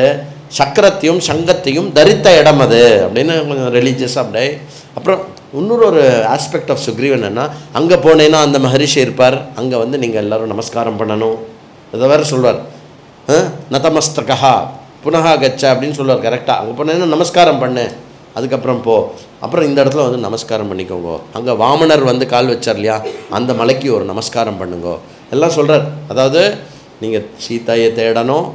[SPEAKER 1] சக்கரத்தையும் சங்கத்தையும் தரித்த இடம் அது அப்படின்னு கொஞ்சம் ரிலீஜியஸாக அப்படியே. அப்புறம் இன்னொரு ஒரு ஆஸ்பெக்ட் ஆஃப் சுக்ரீவன் என்னன்னா, அங்கே போனேன்னா அந்த மகரிஷி இருப்பார், அங்கே வந்து நீங்கள் எல்லோரும் நமஸ்காரம் பண்ணணும். இதை வேறு சொல்வார், நதமஸ்தகா புனகா கச்சா அப்படின்னு சொல்லுவார். கரெக்டாக அங்கே போனேன்னா நமஸ்காரம் பண்ணு, அதுக்கப்புறம் போ. அப்புறம் இந்த இடத்துல வந்து நமஸ்காரம் பண்ணிக்கோங்க. அங்கே வாமனர் வந்து கால் வச்சார் இல்லையா, அந்த மலைக்கு ஒரு நமஸ்காரம் பண்ணுங்கோ எல்லாம் சொல்கிறார். அதாவது நீங்கள் சீதையை தேடணும்,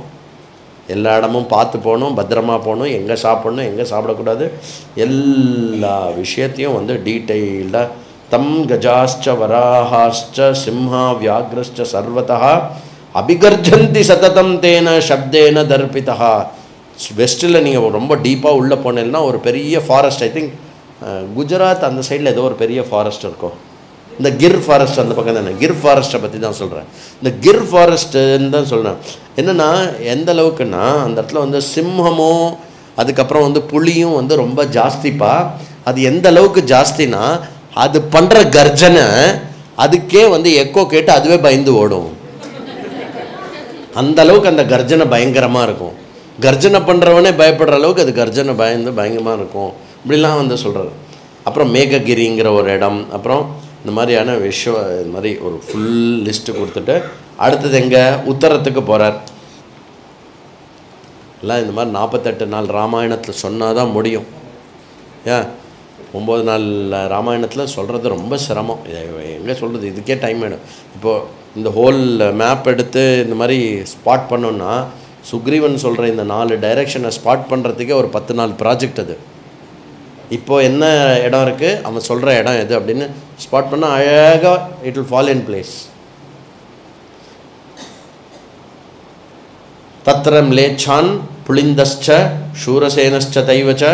[SPEAKER 1] எல்லா இடமும் பார்த்து போகணும், பத்திரமா போகணும், எங்கே சாப்பிடணும் எங்கே சாப்பிடக்கூடாது, எல்லா விஷயத்தையும் வந்து டீட்டெயில்டாக. தம் கஜாஷ்ச வராஹாஷ்ச சிம்ஹா வியாக்ரஷ்ச சர்வதா அபிகர்ஜந்தி சததம் தேன சப்தேன தர்பிதா. வெஸ்ட்டில் நீங்கள் ரொம்ப டீப்பாக உள்ளே போனீங்கன்னா ஒரு பெரிய ஃபாரஸ்ட், ஐ திங்க் குஜராத் அந்த சைடில் ஏதோ ஒரு பெரிய ஃபாரஸ்ட் இருக்கும். இந்த கிர் ஃபாரஸ்ட் அந்த பக்கம் தானே, கிர் ஃபாரஸ்ட்டை பற்றி தான் சொல்கிறேன். இந்த கிர் ஃபாரஸ்ட்டுன்னு தான் சொல்கிறேன். என்னென்னா எந்த அளவுக்குன்னா அந்த இடத்துல வந்து சிம்மமும் அதுக்கப்புறம் வந்து புலியும் வந்து ரொம்ப ஜாஸ்திப்பா. அது எந்த அளவுக்கு ஜாஸ்தினா அது பண்ணுற கர்ஜனை அதுக்கே வந்து எக்கோ கேட்டு அதுவே பயந்து ஓடும். அந்த அளவுக்கு அந்த கர்ஜனை பயங்கரமாக இருக்கும். கர்ஜனை பண்ணுறவனே பயப்படுற அளவுக்கு அது கர்ஜனை பயங்கரமாக இருக்கும். இப்படிலாம் வந்து சொல்கிறது. அப்புறம் மேககிரிங்கிற ஒரு இடம், அப்புறம் இந்த மாதிரியான இது மாதிரி ஒரு ஃபுல் லிஸ்ட்டு கொடுத்துட்டு அடுத்தது எங்கே உத்தரத்துக்கு போகிறார். எல்லாம் இந்த மாதிரி 48 நாள் ராமாயணத்தில் சொன்னால் தான் முடியும். ஏன் 9 நாள் ராமாயணத்தில் சொல்கிறது ரொம்ப சிரமம். எங்கே சொல்கிறது, இதுக்கே டைம் வேணும். இப்போது இந்த ஹோல் மேப் எடுத்து இந்த மாதிரி ஸ்பாட் பண்ணோன்னா சுக்ரீவன் சொல்கிற இந்த 4 டைரெக்ஷனை ஸ்பாட் பண்ணுறதுக்கே ஒரு 10 நாள் ப்ராஜெக்ட் அது. இப்போது என்ன இடம் இருக்குது, அவன் சொல்கிற இடம் எது அப்படின்னு ஸ்பாட் பண்ணால் அழகாக it will fall in place. தத்ர மிலேச்சான் புளிந்தஸ்ச சூரசேனஸ்ச தைவச்ச.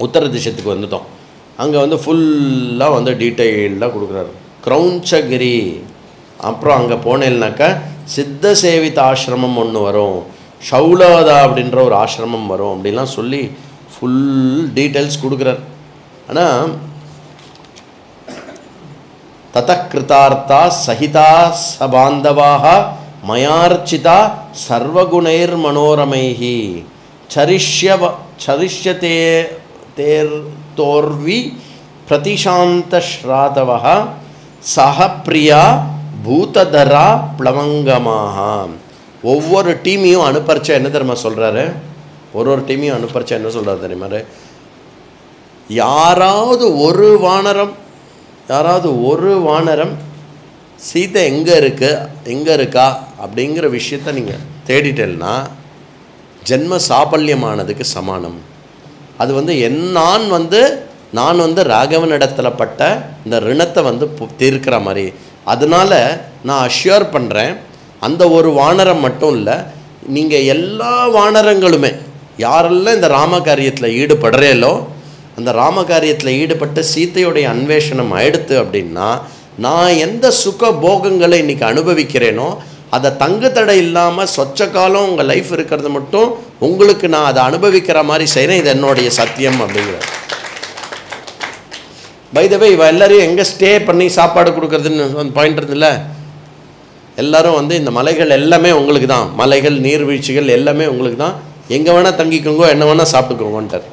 [SPEAKER 1] உத்தர திசத்துக்கு வந்துட்டோம். அங்கே வந்து ஃபுல்லாக வந்து டீட்டெயில்டாக கொடுக்குறாரு. கிரௌஞ்சகிரி, அப்புறம் அங்கே போனேன்னாக்கா சித்த சேவித ஆசிரமம் ஒன்று வரும், ஷௌலாதா அப்படின்ற ஒரு ஆசிரமம் வரும் அப்படின்லாம் சொல்லி ஃபுல் டீட்டெயில்ஸ் கொடுக்குறார். ஆனால் ததக்கிருதார்த்தா சகிதா சபாந்தவாக மயார்ச்சிதா சர்வகுணைர் மனோரமைஹி சரிஷ்யதே தேர்தோர்வி பிரதிசாந்த ஸ்ராதவஹ சஹ பிரியா பூததரா பிளவங்கமாக. ஒவ்வொரு டீமையும் அனுப்பறிச்சா என்ன தெரியுமா சொல்கிறாரு, ஒரு டீமையும் அனுப்பறிச்சா என்ன சொல்கிறாரு தெரியுமா, யாராவது ஒரு வானரம் சீதை எங்கே இருக்கா அப்படிங்கிற விஷயத்த நீங்கள் தேடிட்டேன்னா ஜென்ம சாபல்யமானதுக்கு சமானம். அது வந்து நான் வந்து ராகவனிடத்தில் பட்ட இந்த ரிணத்தை வந்து தீர்க்கிற மாதிரி. அதனால் நான் அஷ்யூர் பண்ணுறேன், அந்த ஒரு வானரம் மட்டும் இல்லை, நீங்கள் எல்லா வானரங்களுமே யாரெல்லாம் இந்த ராமகாரியத்தில் ஈடுபடுறேலோ அந்த ராமகாரியத்தில் ஈடுபட்டு சீத்தையுடைய அன்வேஷனம் ஆயிடுத்து அப்படின்னா நான் எந்த சுக போகங்களை இன்றைக்கி அனுபவிக்கிறேனோ அதை தங்கு தடை இல்லாமல் சொச்ச காலம் உங்கள் லைஃப் இருக்கிறது மட்டும் உங்களுக்கு நான் அதை அனுபவிக்கிற மாதிரி செய்கிறேன். இது என்னுடைய சத்தியம் அப்படிங்கிற. பை த வே, இவ எல்லோரையும் எங்கே ஸ்டே பண்ணி சாப்பாடு கொடுக்குறதுன்னு பாயிண்ட் இருந்தில்ல, எல்லோரும் வந்து இந்த மலைகள் எல்லாமே உங்களுக்கு தான், மலைகள் நீர்வீழ்ச்சிகள் எல்லாமே உங்களுக்கு தான், எங்கே வேணால் தங்கிக்கோங்க, என்ன வேணால் சாப்பிட்டுக்கோங்கன்ட்டார்.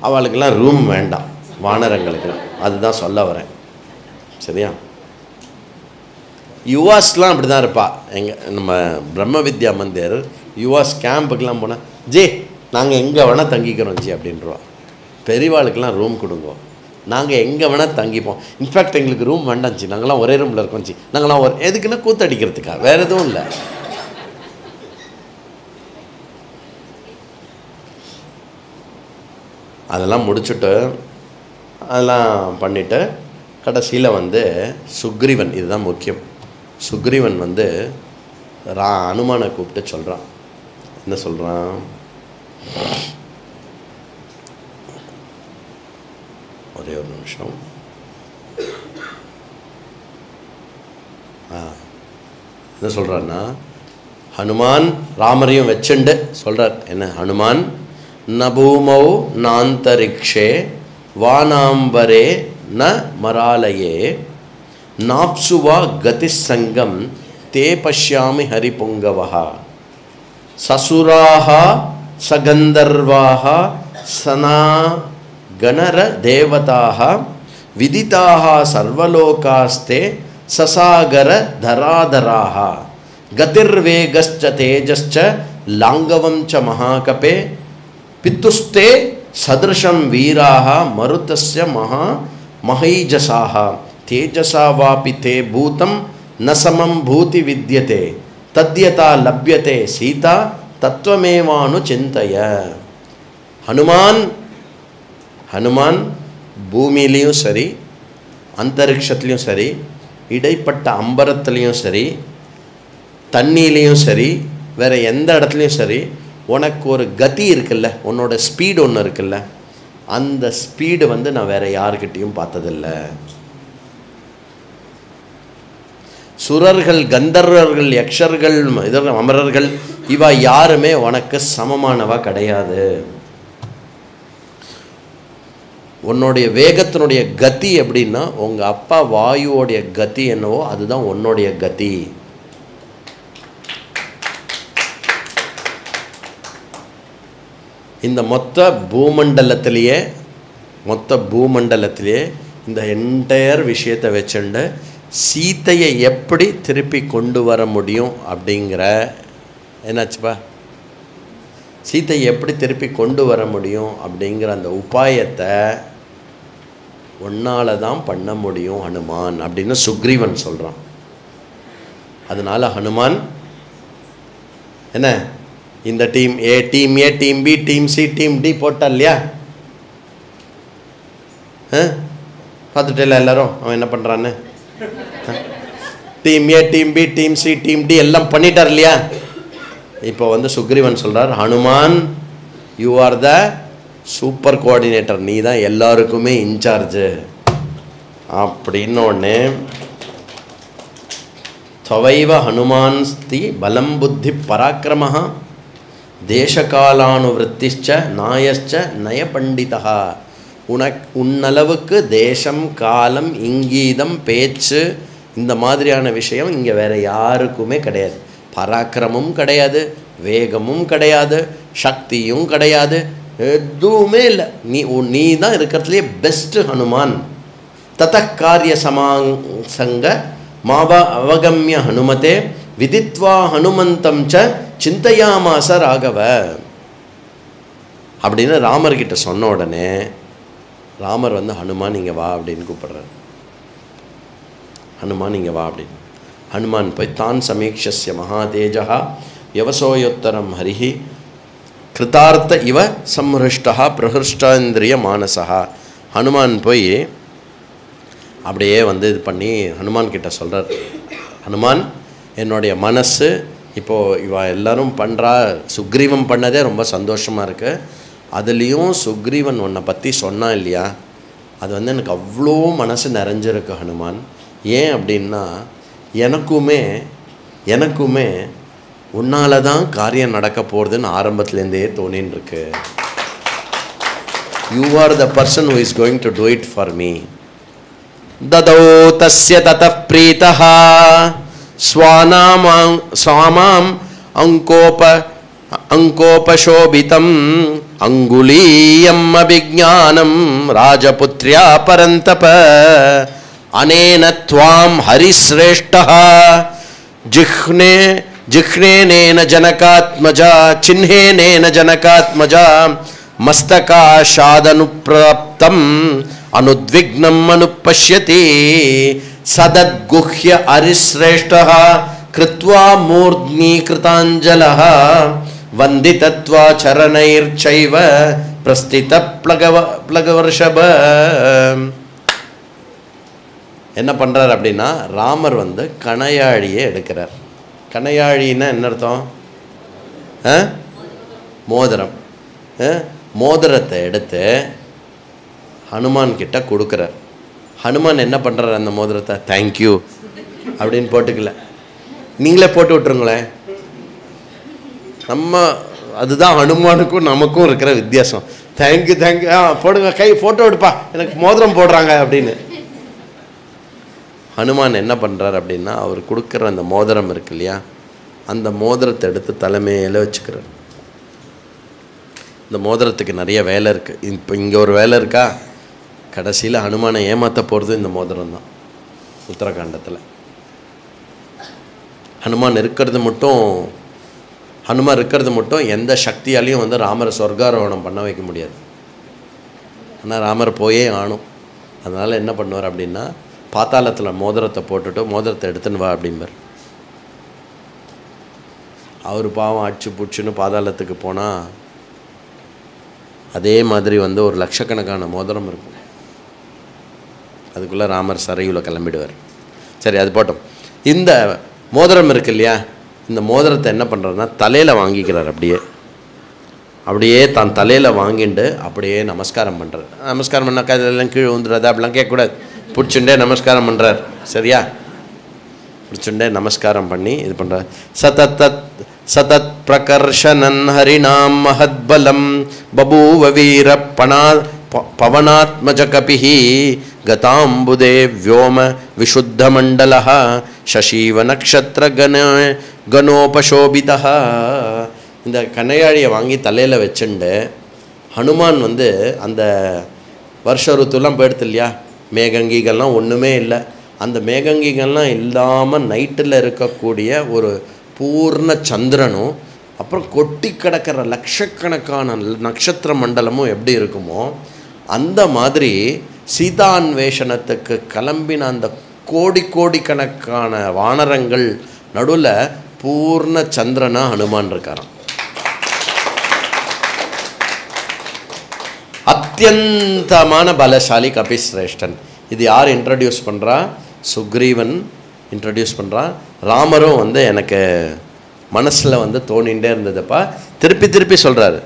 [SPEAKER 1] அவளுக்கெல்லாம் ரூம் வேண்டாம், வானரங்களுக்கெல்லாம். அதுதான் சொல்ல வரேன், சரியா? யுவாஸ்லாம் அப்படி தான் இருப்பா. நம்ம பிரம்ம வித்யா மந்திர் யுவாஸ் கேம்புக்கெலாம் போனால் நாங்கள் எங்கே வேணால் தங்கிக்கிறோம் அப்படின்றவா. பெரியவாளுக்கெல்லாம் ரூம் கொடுங்க, நாங்கள் எங்கே வேணால் தங்கிப்போம். இன்ஃபேக்ட் எங்களுக்கு ரூம் வேண்டாம் நாங்களாம் ஒரே ரூமில் இருக்கோம் நாங்களாம் எதுக்குன்னா கூத்தடிக்கிறதுக்கா, வேறு எதுவும் இல்லை. அதெல்லாம் முடிச்சுட்டு அதெல்லாம் பண்ணிவிட்டு கடைசியில் வந்து சுக்ரீவன், இதுதான் முக்கியம், சுக்ரீவன் வந்து அனுமானை கூப்பிட்டு சொல்கிறான். என்ன சொல்கிறான், ஒரே ஒரு நிமிஷம். என்ன சொல்கிறான்னா, ஹனுமான் ராமரையும் வச்சுண்டு சொல்கிறார். என்ன, ஹனுமான் நபூமௌ நாந்தரிக்ஷே வானாம்பரே ந மராலயே நாப்சுவா கதிசங்கம் தே பஷ்யாமி ஹரிபுங்கவஹா சசுராஹ சகந்தர்வாஹ சனா கணர தேவதாஹ விதிதாஹ சர்வலோகாஸ்தே சசாகர தராதராஹ கதிர்வேகஸ்ச தேஜஸ்ச லாங்கவம் ச மகாகபே பித்துஸ்தே சதிருஷம் வீராஹ மருதஸ்ய மஹைஜசாஹ தேஜசா வாபி தே பூதம் ந சமம் பூதி வித்யதே தத்யதா லப்யதே சீதா தத்துவமேவானு சிந்தைய. ஹனுமான் பூமியிலையும் சரி, அந்தரிக்ஷத்துலேயும் சரி, இடைப்பட்ட அம்பரத்துலேயும் சரி, தண்ணியிலையும் சரி, வேறு எந்த இடத்துலையும் சரி, உனக்கு ஒரு கதி இருக்குல்ல, உன்னோட ஸ்பீடு ஒன்று இருக்குல்ல, அந்த ஸ்பீடு நான் வேறு யாருக்கிட்டையும் பார்த்ததில்லை. சுரர்கள், கந்தர்வர்கள், யக்ஷர்கள், அமரர்கள் இவா யாருமே உனக்கு சமமானவா கிடையாது. உன்னுடைய வேகத்தினுடைய கதி எப்படின்னா, உங்கள் அப்பா வாயுவோடைய கதி என்னவோ அதுதான் உன்னுடைய கதி. இந்த மொத்த பூமண்டலத்திலேயே இந்த என்டையர் விஷயத்தை வச்சுண்டு சீத்தையை எப்படி திருப்பி கொண்டு வர முடியும் அப்படிங்கிற, என்னாச்சுப்பா, சீத்தையை எப்படி திருப்பி கொண்டு வர முடியும் அப்படிங்கிற அந்த உபாயத்தை உன்னால தான் பண்ண முடியும் ஹனுமான் அப்படின்னு சுக்ரீவன் சொல்கிறான். அதனால் ஹனுமான் என்ன, இந்த team A, team A, team B, team C, team D போட்டா இல்லையா? பார்த்துட்டே எல்லாரும் அவன் என்ன பண்ணுறான்னு. Team A, team B, team C, team D எல்லாம் பண்ணிட்டார் இல்லையா? இப்போ சுக்ரீவன் சொல்கிறார், Hanuman you are the super coordinator, நீ தான் எல்லாருக்குமே இன்சார்ஜு அப்படின்னோடனே தவைவ ஹனுமான்ஸ்தி பலம் புத்தி பராக்கிரமஹ தேசகாலானுவృத்திச்ச நாயச்ச நயபண்டிதா. உன்னளவுக்கு தேசம், காலம், இங்கீதம், பேச்சு இந்த மாதிரியான விஷயம் இங்கே வேறு யாருக்குமே கிடையாது. பராக்கிரமும் கிடையாது, வேகமும் கிடையாது, சக்தியும் கிடையாது, எதுவுமே இல்லை. நீ தான் இருக்கிறதுலே பெஸ்ட்டு ஹனுமான். தத காரிய சமாசங்க மாவ அவகமிய ஹனுமதே விதித்வா ஹனுமந்தம் ச சிந்தையாமாச ராகவ அப்படின்னு ராமர்கிட்ட சொன்ன உடனே ராமர் ஹனுமான் இங்கே வா அப்படின்னு கூப்பிடுறார். ஹனுமான் இங்கே வா அப்படின்னு. ஹனுமான் போய் தான் சமீக்ஷஸ்ய மகாதேஜா யவசோயோத்தரம் ஹரிஹி கிருதார்த்த இவ சம்ஹிருஷ்டா பிரஹிருஷ்டேந்திரிய மானசா. ஹனுமான் போய் அப்படியே இது பண்ணி ஹனுமான் கிட்ட சொல்கிறார், ஹனுமான் என்னுடைய மனசு இப்போது இவ எல்லோரும் பண்ணுறா, சுக்ரீவன் பண்ணதே ரொம்ப சந்தோஷமாக இருக்குது. அதுலேயும் சுக்ரீவன் உன்னை பற்றி சொன்னான் இல்லையா, அது எனக்கு அவ்வளோ மனசு நிறைஞ்சிருக்கு ஹனுமான். ஏன் அப்படின்னா எனக்குமே உன்னால தான் காரியம் நடக்க போகிறதுன்னு ஆரம்பத்துலேருந்தே தோணின்னு இருக்கு. You are the person who is going to do it for me. ததோ தஸ்ய ததः ப்ரீதः ஸ்வாமாம் அங்கோபசோபிதம் அங்குலீயம் அபிஜானம் ராஜபுத்ர்யா பரந்தப அனேன த்வாம் ஹரிஸ்ரேஷ்டः जिह्नेनेन जनकात्मजा चिह्नेनेन जनकात्मजा मस्तकाशादनुप्राप्तम् अनुद्विग्नम् अनुपश्यति सदद्गुह्य हरिश्रेष्ठः कृत्वा मूर्ध्नीकृताञ्जलः वन्दितत्वा चरणैर्चैव प्रस्थितप्लगवर्षभ. என்ன பண்ணுறார் அப்படின்னா, ராமர் கணையாழியை எடுக்கிறார். கணையாழின்னா என்ன அர்த்தம்? மோதிரம். மோதிரத்தை எடுத்து ஹனுமான் கிட்ட கொடுக்குறார். ஹனுமான் என்ன பண்ணுறார், அந்த மோதிரத்தை தேங்க்யூ அப்படின்னு போட்டுக்கல, நீங்களே போட்டு விட்டுருங்களேன். அதுதான் ஹனுமானுக்கும் நமக்கும் இருக்கிற வித்தியாசம். தேங்க்யூ தேங்க்யூ, போடுங்க கை, ஃபோட்டோ எடுப்பா, எனக்கு மோதிரம் போடுறாங்க அப்படின்னு. ஹனுமான் என்ன பண்ணுறார் அப்படின்னா, அவர் கொடுக்குற அந்த மோதிரம் இருக்கு இல்லையா, அந்த மோதிரத்தை எடுத்து தலைமையில் வச்சுக்கிறார். இந்த மோதிரத்துக்கு நிறைய வேலை இருக்குது. இப்போ இங்கே ஒரு வேலை இருக்கா, கடைசியில் ஹனுமானை ஏமாற்ற போகிறது இந்த மோதிரம் தான். உத்தரகாண்டத்தில் ஹனுமான் இருக்கிறது மட்டும் எந்த சக்தியாலையும் வந்து ராமரை சொர்க்காரோகணம் பண்ண வைக்க முடியாது. ஆனால் ராமர் போயே ஆணும். அதனால் என்ன பண்ணுவார் அப்படின்னா, பாத்தாளத்தில் மோதிரத்தை போட்டுட்டு மோதிரத்தை எடுத்துன்னு வா அப்படிம்பார். அவர் பாவம் அடிச்சு புடிச்சுன்னு பாதாளத்துக்கு போனால் அதே மாதிரி வந்து ஒரு லட்சக்கணக்கான மோதிரம் இருக்கும். அதுக்குள்ளே ராமர் சரையில் கிளம்பிடுவார். சரி, அது போட்டோம். இந்த மோதிரம் இருக்கு இல்லையா, இந்த மோதிரத்தை என்ன பண்ணுறாருன்னா தலையில் வாங்கிக்கிறார். அப்படியே தான் தலையில் வாங்கிட்டு அப்படியே நமஸ்காரம் பண்ணுறார். நமஸ்காரம் பண்ணாக்கா இதெல்லாம் கீழே வந்துடுறது அப்படிலாம் கேட்கக்கூடாது. பிடிச்சுண்டே நமஸ்காரம் பண்ணுறார். சரியா, பிடிச்சுண்டே நமஸ்காரம் பண்ணி இது பண்ணுறார். சதத் பிரகர்ஷனன் ஹரிணாம் மஹத்பலம் பபூவ வீர பவனாத்மஜ கபிஹி கதாம்புதே व्योम விசுத்த மண்டலஹ சசீவ நக்ஷத்ர கணோபசோபிதஹ. இந்த கண்ணையாழியை வாங்கி தலையில் வச்சுண்டு ஹனுமான் வந்து அந்த வருஷ ருத்துலாம் போயிடுது இல்லையா, மேகங்கிகள்லாம் ஒன்றுமே இல்லை. அந்த மேகங்கிகள்லாம் இல்லாமல் நைட்டில் இருக்கக்கூடிய ஒரு பூர்ண சந்திரனும் அப்புறம் கொட்டி கிடக்கிற லட்சக்கணக்கான நட்சத்திர மண்டலமும் எப்படி இருக்குமோ அந்த மாதிரி சீதான்வேஷணத்துக்கு கிளம்பின அந்த கோடிக்கணக்கான வானரங்கள் நடுவில் பூர்ண சந்திரனா ஹனுமான் இருக்காராம். அத்தியந்தமான பலசாலி கபிஸ்ரேஷ்டன். இது யார் இன்ட்ரடியூஸ் பண்ணுறா? சுக்ரீவன் இன்ட்ரடியூஸ் பண்ணுறான். ராமரும் வந்து எனக்கு மனசில் வந்து தோணிகிட்டே இருந்ததுப்பா, திருப்பி சொல்கிறாரு.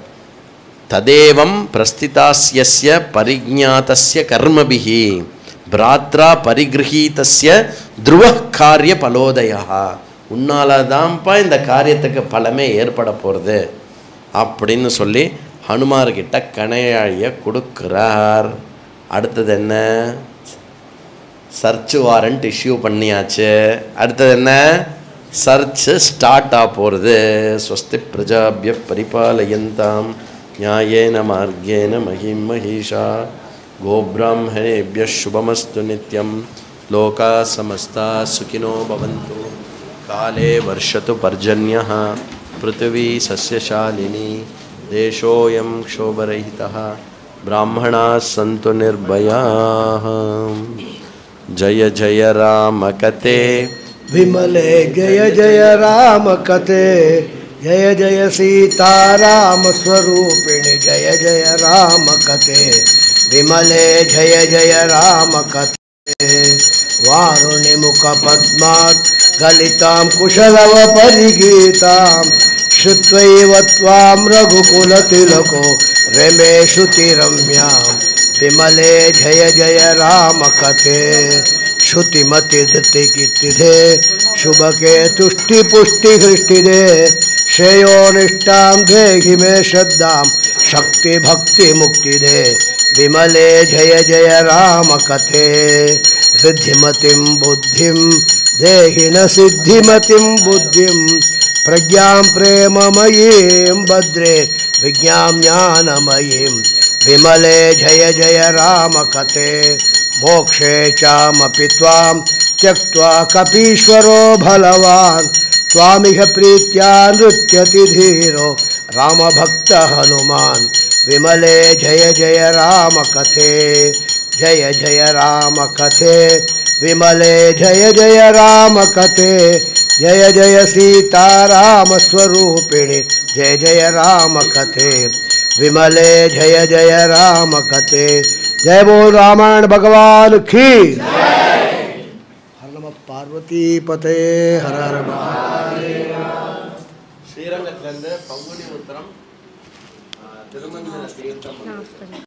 [SPEAKER 1] ததேவம் பிரஸ்திதாஸ்ய பரிஜ்ஞாதஸ்ய கர்மபிஹி பிராத்ரா பரிகிரஹீதஸ்ய துருவ காரிய பலோதயா. உன்னால தான்ப்பா இந்த காரியத்துக்கு பலமே ஏற்பட போகிறது அப்படின்னு சொல்லி ஹனுமார்கிட்ட கணையாழியை கொடுக்குறார். அடுத்தது என்ன? சர்ச் வாரண்ட் இஷ்யூ பண்ணியாச்சு. அடுத்தது என்ன? சர்ச் ஸ்டார்ட் ஆக போகிறது. ஸ்வஸ்தி பிரஜாபிய பரிபாலயந்தாம் நியாயேன மார்கேன மகிம் மஹீஷா கோப்ராஹ்மணேபிய சுபமஸ்து நித்யம் லோகா சமஸ்தா சுகினோ பவந்து காலே வர்ஷத்து பர்ஜன்யः பிருத்திவி சஸ்யசாலினி தேசோயம் க்ஷோபரஹிதः பிராமணாः சந்து நிர்பயாः. जय जय राम कते
[SPEAKER 2] विमले जय जय राम कते जय जय सीता राम स्वरूपिणी जय जय राम कते विमले जय जय राम कते वारुणि मुख पद्मात् गलितां कुशलव परिगीतां श्रुत्वैव त्वां रघुकुलतिलको रमे श्रुतिरम्यां विमले जय जय राम कथे श्रुतिमति धृतिकीर्तिदे शुभके तुष्टि पुष्टि हृष्टिदे श्रेयोनिष्टां देहि मे श्रद्धां शक्ति भक्ति मुक्तिदे विमले जय जय राम कथे रिद्धिमतिं बुद्धिं देहि न सिद्धिमतिं बुद्धिं प्रज्ञां प्रेममयीं भद्रे विज्ञां ज्ञानमयीं विमले जय जय राम कथे मोक्षे चामपि त्वां त्यक्त्वा कपीश्वरो बलवान् त्वामिह प्रीत्या नृत्यति धीरो रामभक्त हनुमान् विमले जय जय राम कथे जय जय राम कथे विमले जय जय राम कथे जय जय सीता राम स्वरूपिणी जय जय राम कथे विमले जय जय राम कथे. जय बोल रामायण भगवान की. हर नमः पार्वती पते हर हर महादेव.
[SPEAKER 1] ஸ்ரீரங்கத்திலிருந்து பங்குனி உத்திரம் திருமஞ்சன தீர்த்தம்